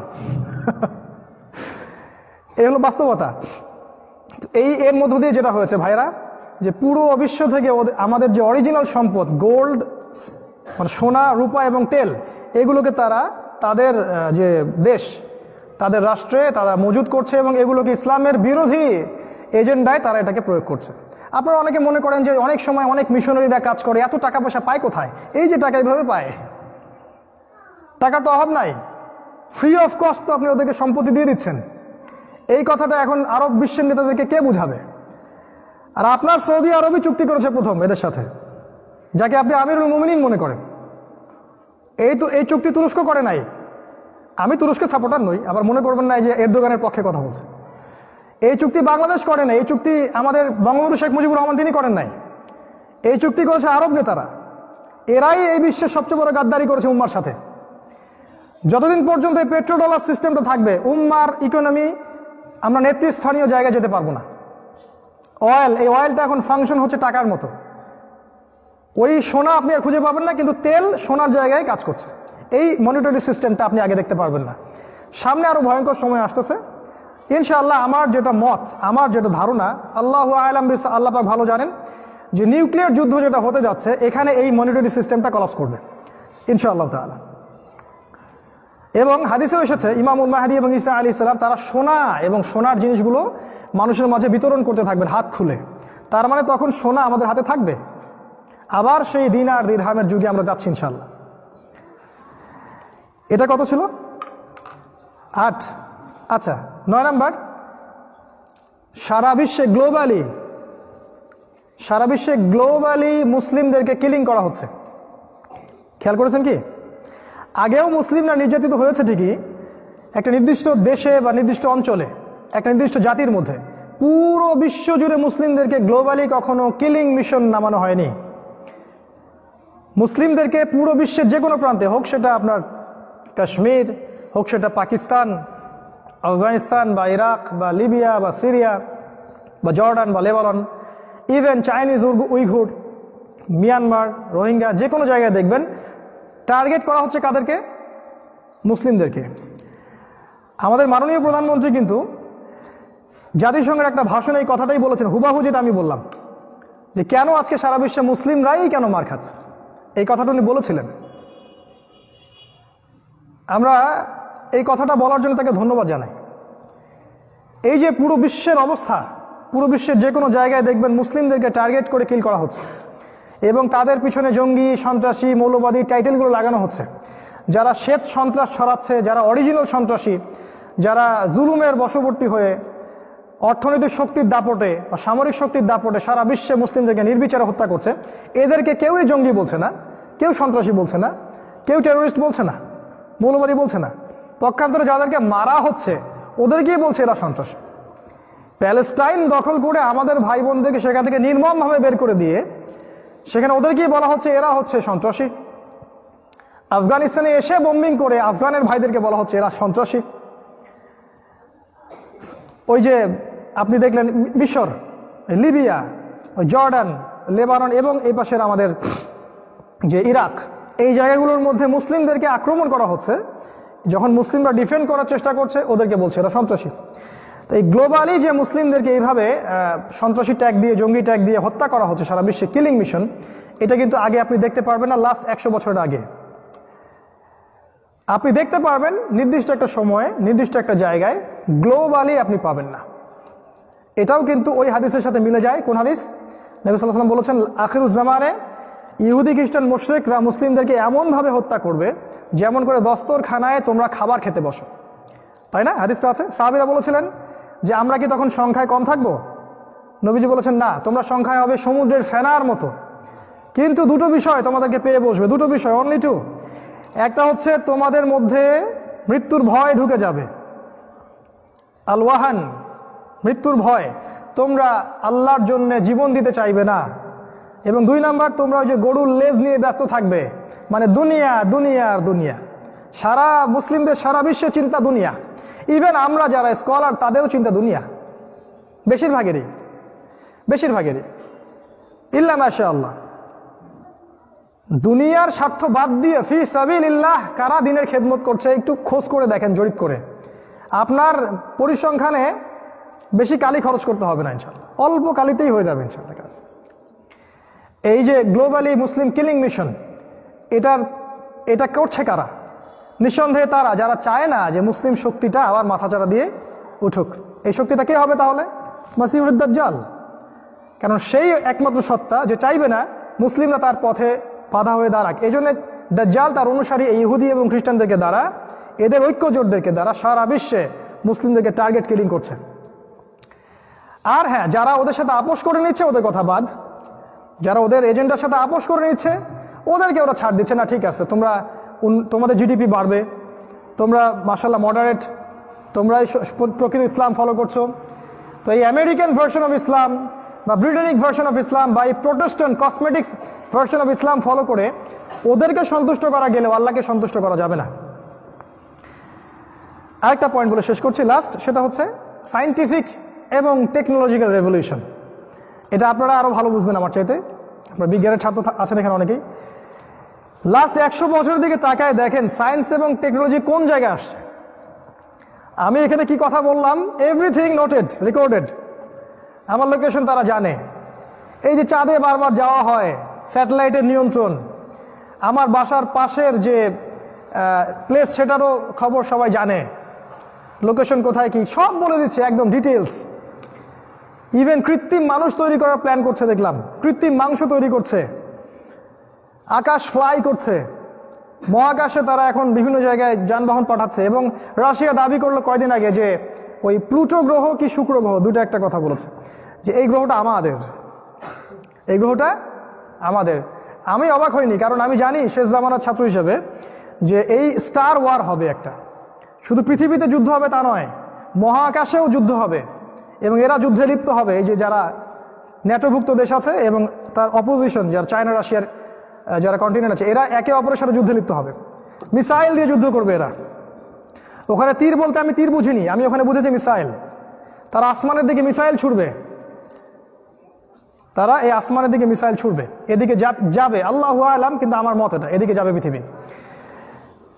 এই হলো বাস্তবতা। এর মধ্য দিয়ে যেটা হয়েছে ভাইরা, যে পুরো বিশ্ব থেকে আমাদের যে অরিজিনাল সম্পদ গোল্ড, মানে সোনা, রূপা এবং তেল, এগুলোকে তারা তাদের যে দেশ, তাদের রাষ্ট্রে তারা মজুদ করছে এবং এগুলোকে ইসলামের বিরোধী এজেন্ডায় তারা এটাকে প্রয়োগ করছে। আপনারা অনেকে মনে করেন যে অনেক সময় অনেক মিশনারিরা কাজ করে, এত টাকা পয়সা পায় কোথায়? এই যে টাকা এইভাবে পায়, টাকার তো অভাব নাই, ফ্রি অফ কস্ট তো আপনি ওদেরকে সম্পত্তি দিয়ে দিচ্ছেন। এই কথাটা এখন আরব বিশ্বের নেতাদেরকে কে বুঝাবে? আর আপনার সৌদি আরবই চুক্তি করেছে প্রথম এদের সাথে, যাকে আপনি আমিরুল মুমিনিন মনে করেন। এই চুক্তি তুরস্ক করে নাই। আমি তুরস্কের সাপোর্টার নই, আবার মনে করবেন না যে এরদোগানের পক্ষে কথা বলছে। এই চুক্তি বাংলাদেশ করে নাই, এই চুক্তি আমাদের বঙ্গবন্ধু শেখ মুজিবুর রহমান তিনি করেন নাই। এই চুক্তি করেছে আরব নেতারা। এরাই এই বিশ্বের সবচেয়ে বড় গাদ্দারি করেছে উম্মার সাথে। যতদিন পর্যন্ত এই পেট্রো ডলার সিস্টেমটা থাকবে, উম্মার ইকোনমি আমরা নেতৃস্থানীয় জায়গায় যেতে পারবো না। এই অয়েলটা এখন ফাংশন হচ্ছে টাকার মতো। ওই সোনা আপনি আর খুঁজে পাবেন না, কিন্তু তেল সোনার জায়গায় কাজ করছে। এই মনিটরি সিস্টেমটা আপনি আগে দেখতে পারবেন না। সামনে আরো ভয়ঙ্কর সময় আসতেছে ইনশাআল্লাহ। আমার যেটা মত, আমার যেটা ধারণা, আল্লাহু আ'লাম, আল্লাহ পাক ভালো জানেন, যে নিউক্লিয়ার যুদ্ধ যেটা হতে যাচ্ছে, এখানে এই মনিটরি সিস্টেমটা কলাপস করবে ইনশাআল্লাহ তাআলা। এবং হাদিসেও এসেছে ইমামুল মাহদী এবং ঈসা আলাইহিস সালাম তারা সোনা এবং সোনার জিনিসগুলো মানুষের মাঝে বিতরণ করতে থাকবেন হাত খুলে। তার মানে তখন সোনা আমাদের হাতে থাকবে। আবার সেই দিনার দিরহামের যুগে আমরা যাচ্ছি ইনশাআল্লাহ। এটা কত ছিল? 8। আচ্ছা, 9 নাম্বার, সারা বিশ্বে গ্লোবালি মুসলিমদেরকে কিলিং করা হচ্ছে। খেয়াল করেছেন কি? আগেও মুসলিমরা নির্যাতিত হয়েছে ঠিকই, একটা নির্দিষ্ট দেশে বা নির্দিষ্ট অঞ্চলে, একটা নির্দিষ্ট জাতির মধ্যে। পুরো বিশ্ব জুড়ে মুসলিমদেরকে গ্লোবালি কখনো কিলিং মিশন নামানো হয়নি। মুসলিমদেরকে পুরো বিশ্বের যে কোনো প্রান্তে, হোক সেটা আপনার কাশ্মীর, হোক সেটা পাকিস্তান, আফগানিস্তান বা ইরাক বা লিবিয়া বা সিরিয়া বা জর্ডান বা Lebanon, even Chinese Uyghur, Myanmar, Rohingya, যে কোনো জায়গায় দেখবেন টার্গেট করা হচ্ছে কাদেরকে? মুসলিমদেরকে। আমাদের মাননীয় প্রধানমন্ত্রী কিন্তু জাতিসংঘের একটা ভাষণে এই কথাটাই বলেছেন, হুবাহু যেটা আমি বললাম, যে কেন আজকে সারা বিশ্বে মুসলিমরাই কেন মার খাচ্ছে, এই কথাটা উনি বলেছিলেন। আমরা এই কথাটা বলার জন্য তাকে ধন্যবাদ জানাই। এই যে পুরো বিশ্বের অবস্থা, পুরো বিশ্বের যে কোনো জায়গায় দেখবেন মুসলিমদেরকে টার্গেট করে কিল করা হচ্ছে এবং তাদের পিছনে জঙ্গি, সন্ত্রাসী, মৌলবাদী টাইটেলগুলো লাগানো হচ্ছে। যারা শ্বেত সন্ত্রাস ছড়াচ্ছে, যারা অরিজিনাল সন্ত্রাসী, যারা জুলুমের বশবর্তী হয়ে অর্থনৈতিক শক্তির দাপটে বা সামরিক শক্তির দাপটে সারা বিশ্বে মুসলিমদেরকে নির্বিচারে হত্যা করছে, এদেরকে কেউই জঙ্গি বলছে না, কেউ সন্ত্রাসী বলছে না, কেউ টেরোরিস্ট বলছে না, মৌলবাদী বলছে না। পক্ষান্তরে যাদেরকে মারা হচ্ছে ওদেরকেই বলছে এরা সন্ত্রাসী। প্যালেস্টাইন দখল করে আমাদের ভাই বোনদেরকে সেখান থেকে নির্মমভাবে বের করে দিয়ে সেখানে ওদেরকেই বলা হচ্ছে এরা হচ্ছে সন্ত্রাসী। আফগানিস্তানে এসে বোম্বিং করে আফগানের ভাইদেরকে বলা হচ্ছে এরা সন্ত্রাসী। ওই যে আপনি দেখলেন মিশর, লিবিয়া, জর্ডান, লেবানন এবং এই পাশের আমাদের যে ইরাক, এই জায়গাগুলোর মধ্যে মুসলিমদেরকে আক্রমণ করা হচ্ছে। যখন মুসলিমরা ডিফেন্ড করার চেষ্টা করছে ওদেরকে বলছে এরা সন্ত্রাসী। তো এই গ্লোবালি যে মুসলিমদেরকে এইভাবে সন্ত্রাসী ট্যাগ দিয়ে, জঙ্গি ট্যাগ দিয়ে হত্যা করা হচ্ছে সারা বিশ্বে, কিলিং মিশন, এটা কিন্তু আগে আপনি দেখতে পারবেন না। লাস্ট 100 বছরের আগে আপনি দেখতে পারবেন নির্দিষ্ট একটা সময়ে, নির্দিষ্ট একটা জায়গায়, গ্লোবালি আপনি পাবেন না। এটাও কিন্তু ওই হাদিসের সাথে মিলে যায়। কোন হাদিস? নবী সাল্লাল্লাহু আলাইহি ওয়াসাল্লাম বলেছেন, আখিরুজ জামানে ইহুদি খ্রিস্টান মুশরিকরা মুসলিমদেরকে এমনভাবে হত্যা করবে যেমন করে দস্তরখানায় তোমরা খাবার খেতে বসো। তাই না? হাদিসটা আছে। সাহাবীরা বলেছিলেন যে আমরা কি তখন সংখ্যায় কম থাকবো? নবীজি বলেছেন না, তোমরা সংখ্যায় হবে সমুদ্রের ফেনার মতো, কিন্তু দুটো বিষয় তোমাদেরকে পেয়ে বসবে, দুটো বিষয়, অনলি টু। একটা হচ্ছে তোমাদের মধ্যে মৃত্যুর ভয় ঢুকে যাবে, আল ওয়াহান, মৃত্যুর ভয়। তোমরা আল্লাহর জন্য জীবন দিতে চাইবে না, এবং 2 নাম্বার তোমরা ওই যে গরুর লেজ নিয়ে ব্যস্ত থাকবে, মানে দুনিয়া দুনিয়া আর দুনিয়া। সারা মুসলিমদের সারা বিশ্বে চিন্তা দুনিয়া, ইভেন আমরা যারা স্কলার তাদেরও চিন্তা দুনিয়া, বেশিরভাগেরই ইল্লা মাশাআল্লাহ। দুনিয়ার স্বার্থ বাদ দিয়ে ফি সাবিলিল্লাহ কারা দিনের খেদমত করছে একটু খোঁজ করে দেখেন, জরিপ করে। আপনার পরিসংখ্যানে বেশি কালি খরচ করতে হবে না ইনশাআল্লাহ, অল্প কালিতেই হয়ে যাবে ইনশাআল্লাহ কাজ। এই যে গ্লোবালি মুসলিম কিলিং মিশন, এটা করছে কারা? নিঃসন্দেহে তারা যারা চায় না যে মুসলিম শক্তিটা আবার মাথাচাড়া দিয়ে উঠুক। এই শক্তিটা কে হবে তাহলে? মাসিহুদ দাজ্জাল। কারণ সেই একমাত্র সত্তা যে চাইবে না মুসলিমরা তার পথে বাধা হয়ে দাঁড়াক। এই জন্য দাজ্জাল তার অনুসারী এই ইহুদি এবং খ্রিস্টানদেরকে দ্বারা, এদের ঐক্যজোটদেরকে দ্বারা সারা বিশ্বে মুসলিমদেরকে টার্গেট কিলিং করছে। আর হ্যাঁ, যারা ওদের সাথে আপোষ করে নিচ্ছে ওদের কথা বাদ, যারা ওদের এজেন্ডার সাথে আপোষ করে নিচ্ছে ওদেরকে ওরা ছাড় দিচ্ছে না। ঠিক আছে, তোমাদের জিডিপি বাড়বে, তোমরা মাশাআল্লাহ মডারেট, তোমরা প্রকৃত ইসলাম ফলো করছো, তো এই আমেরিকান ভার্সন অফ ইসলাম বা ব্রিটেনিক ভার্সন অফ ইসলাম বা এই Protestant cosmetics version of Islam follow করে ওদেরকে সন্তুষ্ট করা গেলেও আল্লাহকে সন্তুষ্ট করা যাবে না। আরেকটা পয়েন্ট বলে শেষ করছি, লাস্ট, সেটা হচ্ছে সায়েন্টিফিক এবং টেকনোলজিক্যাল রেভলিউশন। এটা আপনারা আরো ভালো বুঝবেন আমার চাইতে, আপনার বিজ্ঞানের ছাত্র আছেন এখানে অনেকেই। লাস্ট 100 বছরের দিকে তাকায় দেখেন সায়েন্স এবং টেকনোলজি কোন জায়গায় আসছে। আমি এখানে কি কথা বললাম, এভরিথিং নোটেড, রেকর্ডেড, আমার লোকেশন তারা জানে। এই যে চাঁদে বারবার যাওয়া হয়, স্যাটেলাইটের নিয়ন্ত্রণ, আমার বাসার পাশের যে প্লেস সেটারও খবর সবাই জানে, লোকেশন কোথায় কি সব বলে দিচ্ছে একদম ডিটেলস। ইভেন কৃত্রিম মানুষ তৈরি করার প্ল্যান করছে, দেখলাম কৃত্রিম মাংস তৈরি করছে, আকাশ ফ্লাই করছে, মহাকাশে তারা এখন বিভিন্ন জায়গায় যানবাহন পাঠাচ্ছে। এবং রাশিয়া দাবি করলো কয়দিন আগে যে ওই প্লুটো গ্রহ কি শুক্র গ্রহ, দুটো একটা কথা বলেছে, যে এই গ্রহটা আমাদের, এই গ্রহটা আমাদের। আমি অবাক হইনি, কারণ আমি জানি শেষ জামানার ছাত্র হিসেবে যে এই স্টার ওয়ার হবে একটা, শুধু পৃথিবীতে যুদ্ধ হবে তা নয়, মহাকাশেও যুদ্ধ হবে, এবং এরা যুদ্ধে লিপ্ত হবে। এই যে যারা ন্যাটোভুক্ত দেশ আছে এবং তার অপোজিশন যারা চায়না রাশিয়ার যারা কন্টিনেন্ট আছে, এরা একে অপরের সাথে যুদ্ধে লিপ্ত হবে, মিসাইল দিয়ে যুদ্ধ করবে এরা। ওখানে তীর বলতে আমি তীর বুঝিনি, আমি ওখানে বুঝেছি মিসাইল। তারা আসমানের দিকে মিসাইল ছুড়বে, তারা এই আসমানের দিকে মিসাইল ছুড়বে, এদিকে যাবে আল্লাহু আলাম, কিন্তু আমার মত এটা এদিকে যাবে পৃথিবী।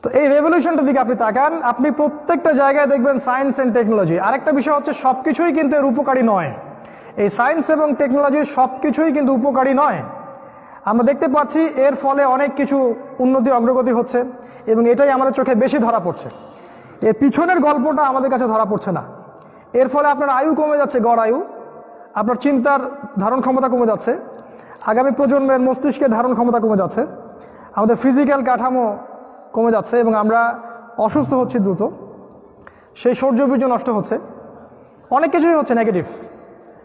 তো এই রেভলিউশনটার দিকে আপনি তাকান, আপনি প্রত্যেকটা জায়গায় দেখবেন সায়েন্স এন্ড টেকনোলজি। আরেকটা বিষয় হচ্ছে সবকিছুই কিন্তু এর উপকারী নয়, এই সায়েন্স এবং টেকনোলজির সবকিছুই কিন্তু উপকারী নয়। আমরা দেখতে পাচ্ছি এর ফলে অনেক কিছু উন্নতি অগ্রগতি হচ্ছে, এবং এটাই আমাদের চোখে বেশি ধরা পড়ছে। এর পিছনের গল্পটা আমাদের কাছে ধরা পড়ছে না। এর ফলে আপনার আয়ু কমে যাচ্ছে, গড় আয়ু, আপনার চিন্তার ধারণ ক্ষমতা কমে যাচ্ছে, আগামী প্রজন্মের মস্তিষ্কের ধারণ ক্ষমতা কমে যাচ্ছে, আমাদের ফিজিক্যাল কাঠামো কমে যাচ্ছে, এবং আমরা অসুস্থ হচ্ছি দ্রুত, সেই সৌরবীর্য নষ্ট হচ্ছে, অনেক কিছুই হচ্ছে নেগেটিভ।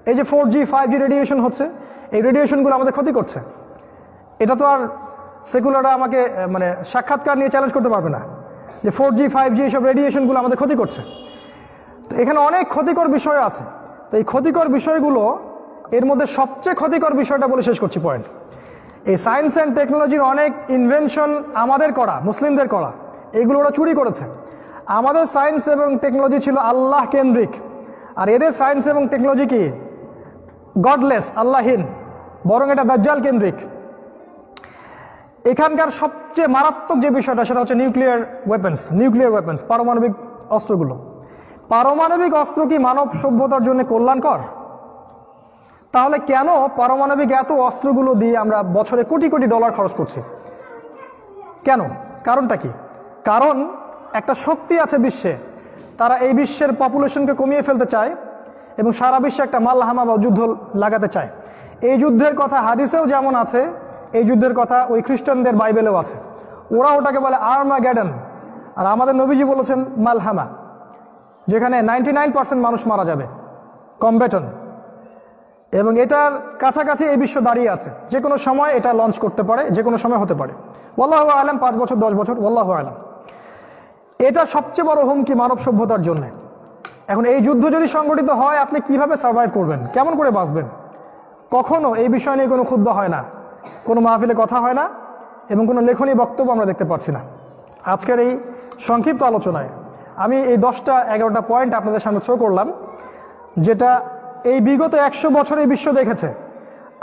এই যে 4G 5G রেডিয়েশন হচ্ছে, এই রেডিয়েশনগুলো আমাদের ক্ষতি করছে। এটা তো আর সেকুলাররা আমাকে মানে সাক্ষাৎকার নিয়ে চ্যালেঞ্জ করতে পারবে না যে 4G 5G এইসব রেডিয়েশনগুলো আমাদের ক্ষতি করছে। তো এখানে অনেক ক্ষতিকর বিষয় আছে। তো এই ক্ষতিকর বিষয়গুলো, এর মধ্যে সবচেয়ে ক্ষতিকর বিষয়টা বলে শেষ করছি পয়েন্ট, এই সায়েন্স অ্যান্ড টেকনোলজির অনেক ইনভেনশন আমাদের করা, মুসলিমদের করা, এগুলো ওরা চুরি করেছে। আমাদের সায়েন্স এবং টেকনোলজি ছিল আল্লাহ কেন্দ্রিক, আর এদের সায়েন্স এবং টেকনোলজি কি গডলেস, আল্লাহহীন, বরং এটা দাজ্জাল কেন্দ্রিক। এখানকার সবচেয়ে মারাত্মক যে বিষয়টা সেটা হচ্ছে নিউক্লিয়ার ওয়েপন্স, পারমাণবিক অস্ত্রগুলো। পারমাণবিক অস্ত্র কি মানব সভ্যতার জন্য কল্যাণকর? তাহলে কেন পারমাণবিক এত অস্ত্রগুলো দিয়ে আমরা বছরে কোটি কোটি ডলার খরচ করছি? কেন? কারণটা কি? কারণ একটা শক্তি আছে বিশ্বে, তারা এই বিশ্বের পপুলেশনকে কমিয়ে ফেলতে চায় এবং সারা বিশ্বে একটা মালহামা বা যুদ্ধ লাগাতে চায়। এই যুদ্ধের কথা হাদিসেও যেমন আছে, এই যুদ্ধের কথা ওই খ্রিস্টানদের বাইবেলেও আছে। ওরা ওটাকে বলে আর্মাগেডন, আর আমাদের নবীজি বলেছেন মালহামা, যেখানে 99% মানুষ মারা যাবে, কমব্যাটন। এবং এটার কাছাকাছি এই বিশ্ব দাঁড়িয়ে আছে, যে কোনো সময় এটা লঞ্চ করতে পারে, যে কোনো সময় হতে পারে। ওয়াল্লাহু আলাম, 5 বছর 10 বছর, ওয়াল্লাহু আলাম। এটা সবচেয়ে বড় হুমকি মানব সভ্যতার জন্য। এখন এই যুদ্ধ যদি সংগঠিত হয় আপনি কিভাবে সার্ভাইভ করবেন, কেমন করে বাঁচবেন? কখনো এই বিষয় নিয়ে কোনো খুতবা হয় না, কোনো মাহফিলে কথা হয় না, এবং কোনো লেখনী বক্তব্য আমরা দেখতে পাচ্ছি না। আজকের এই সংক্ষিপ্ত আলোচনায় আমি এই 10-11টা পয়েন্ট আপনাদের সামনে থ্রো করলাম, যেটা এই বিগত 100 বছর এই বিশ্ব দেখেছে,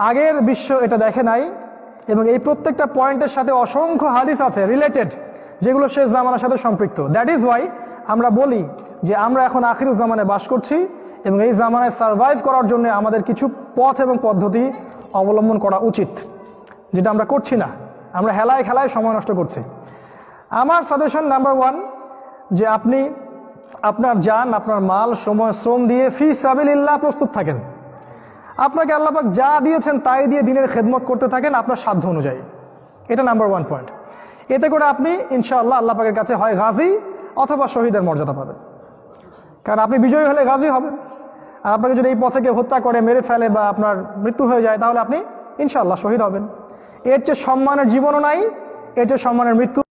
আগের বিশ্ব এটা দেখে নাই। এবং এই প্রত্যেকটা পয়েন্টের সাথে অসংখ্য হাদিস আছে রিলেটেড, যেগুলো শেষ জামানার সাথে সম্পৃক্ত। দ্যাট ইজ ওয়াই আমরা বলি যে আমরা এখন আখিরুজ জামানায় বাস করছি, এবং এই জামানায় সার্ভাইভ করার জন্য আমাদের কিছু পথ এবং পদ্ধতি অবলম্বন করা উচিত, যেটা আমরা করছি না। আমরা হেলায় খেলায় সময় নষ্ট করছি। আমার সাজেশন নাম্বার 1, যে আপনি আপনার জান, আপনার মাল, সময়, শ্রম দিয়ে ফি সাবিলিল্লাহ প্রস্তুত থাকেন। আপনাকে আল্লাহ পাক যা দিয়েছেন তাই দিয়ে দিনের খেদমত করতে থাকেন আপনার সাধ্য অনুযায়ী। এটা নাম্বার 1 পয়েন্ট। এতে করে আপনি ইনশাআল্লাহ আল্লাহ পাকের কাছে হয় গাজী অথবা শহীদের মর্যাদা পাবেন, কারণ আপনি বিজয়ী হলে গাজী হবেন। আর আপনাকে যদি এই পথে কেউ হত্যা করে, মেরে ফেলে বা আপনার মৃত্যু হয়ে যায়, তাহলে আপনি ইনশাআল্লাহ শহীদ হবেন। এর চেয়ে সম্মানের জীবনও নাই, এর চেয়ে সম্মানের মৃত্যু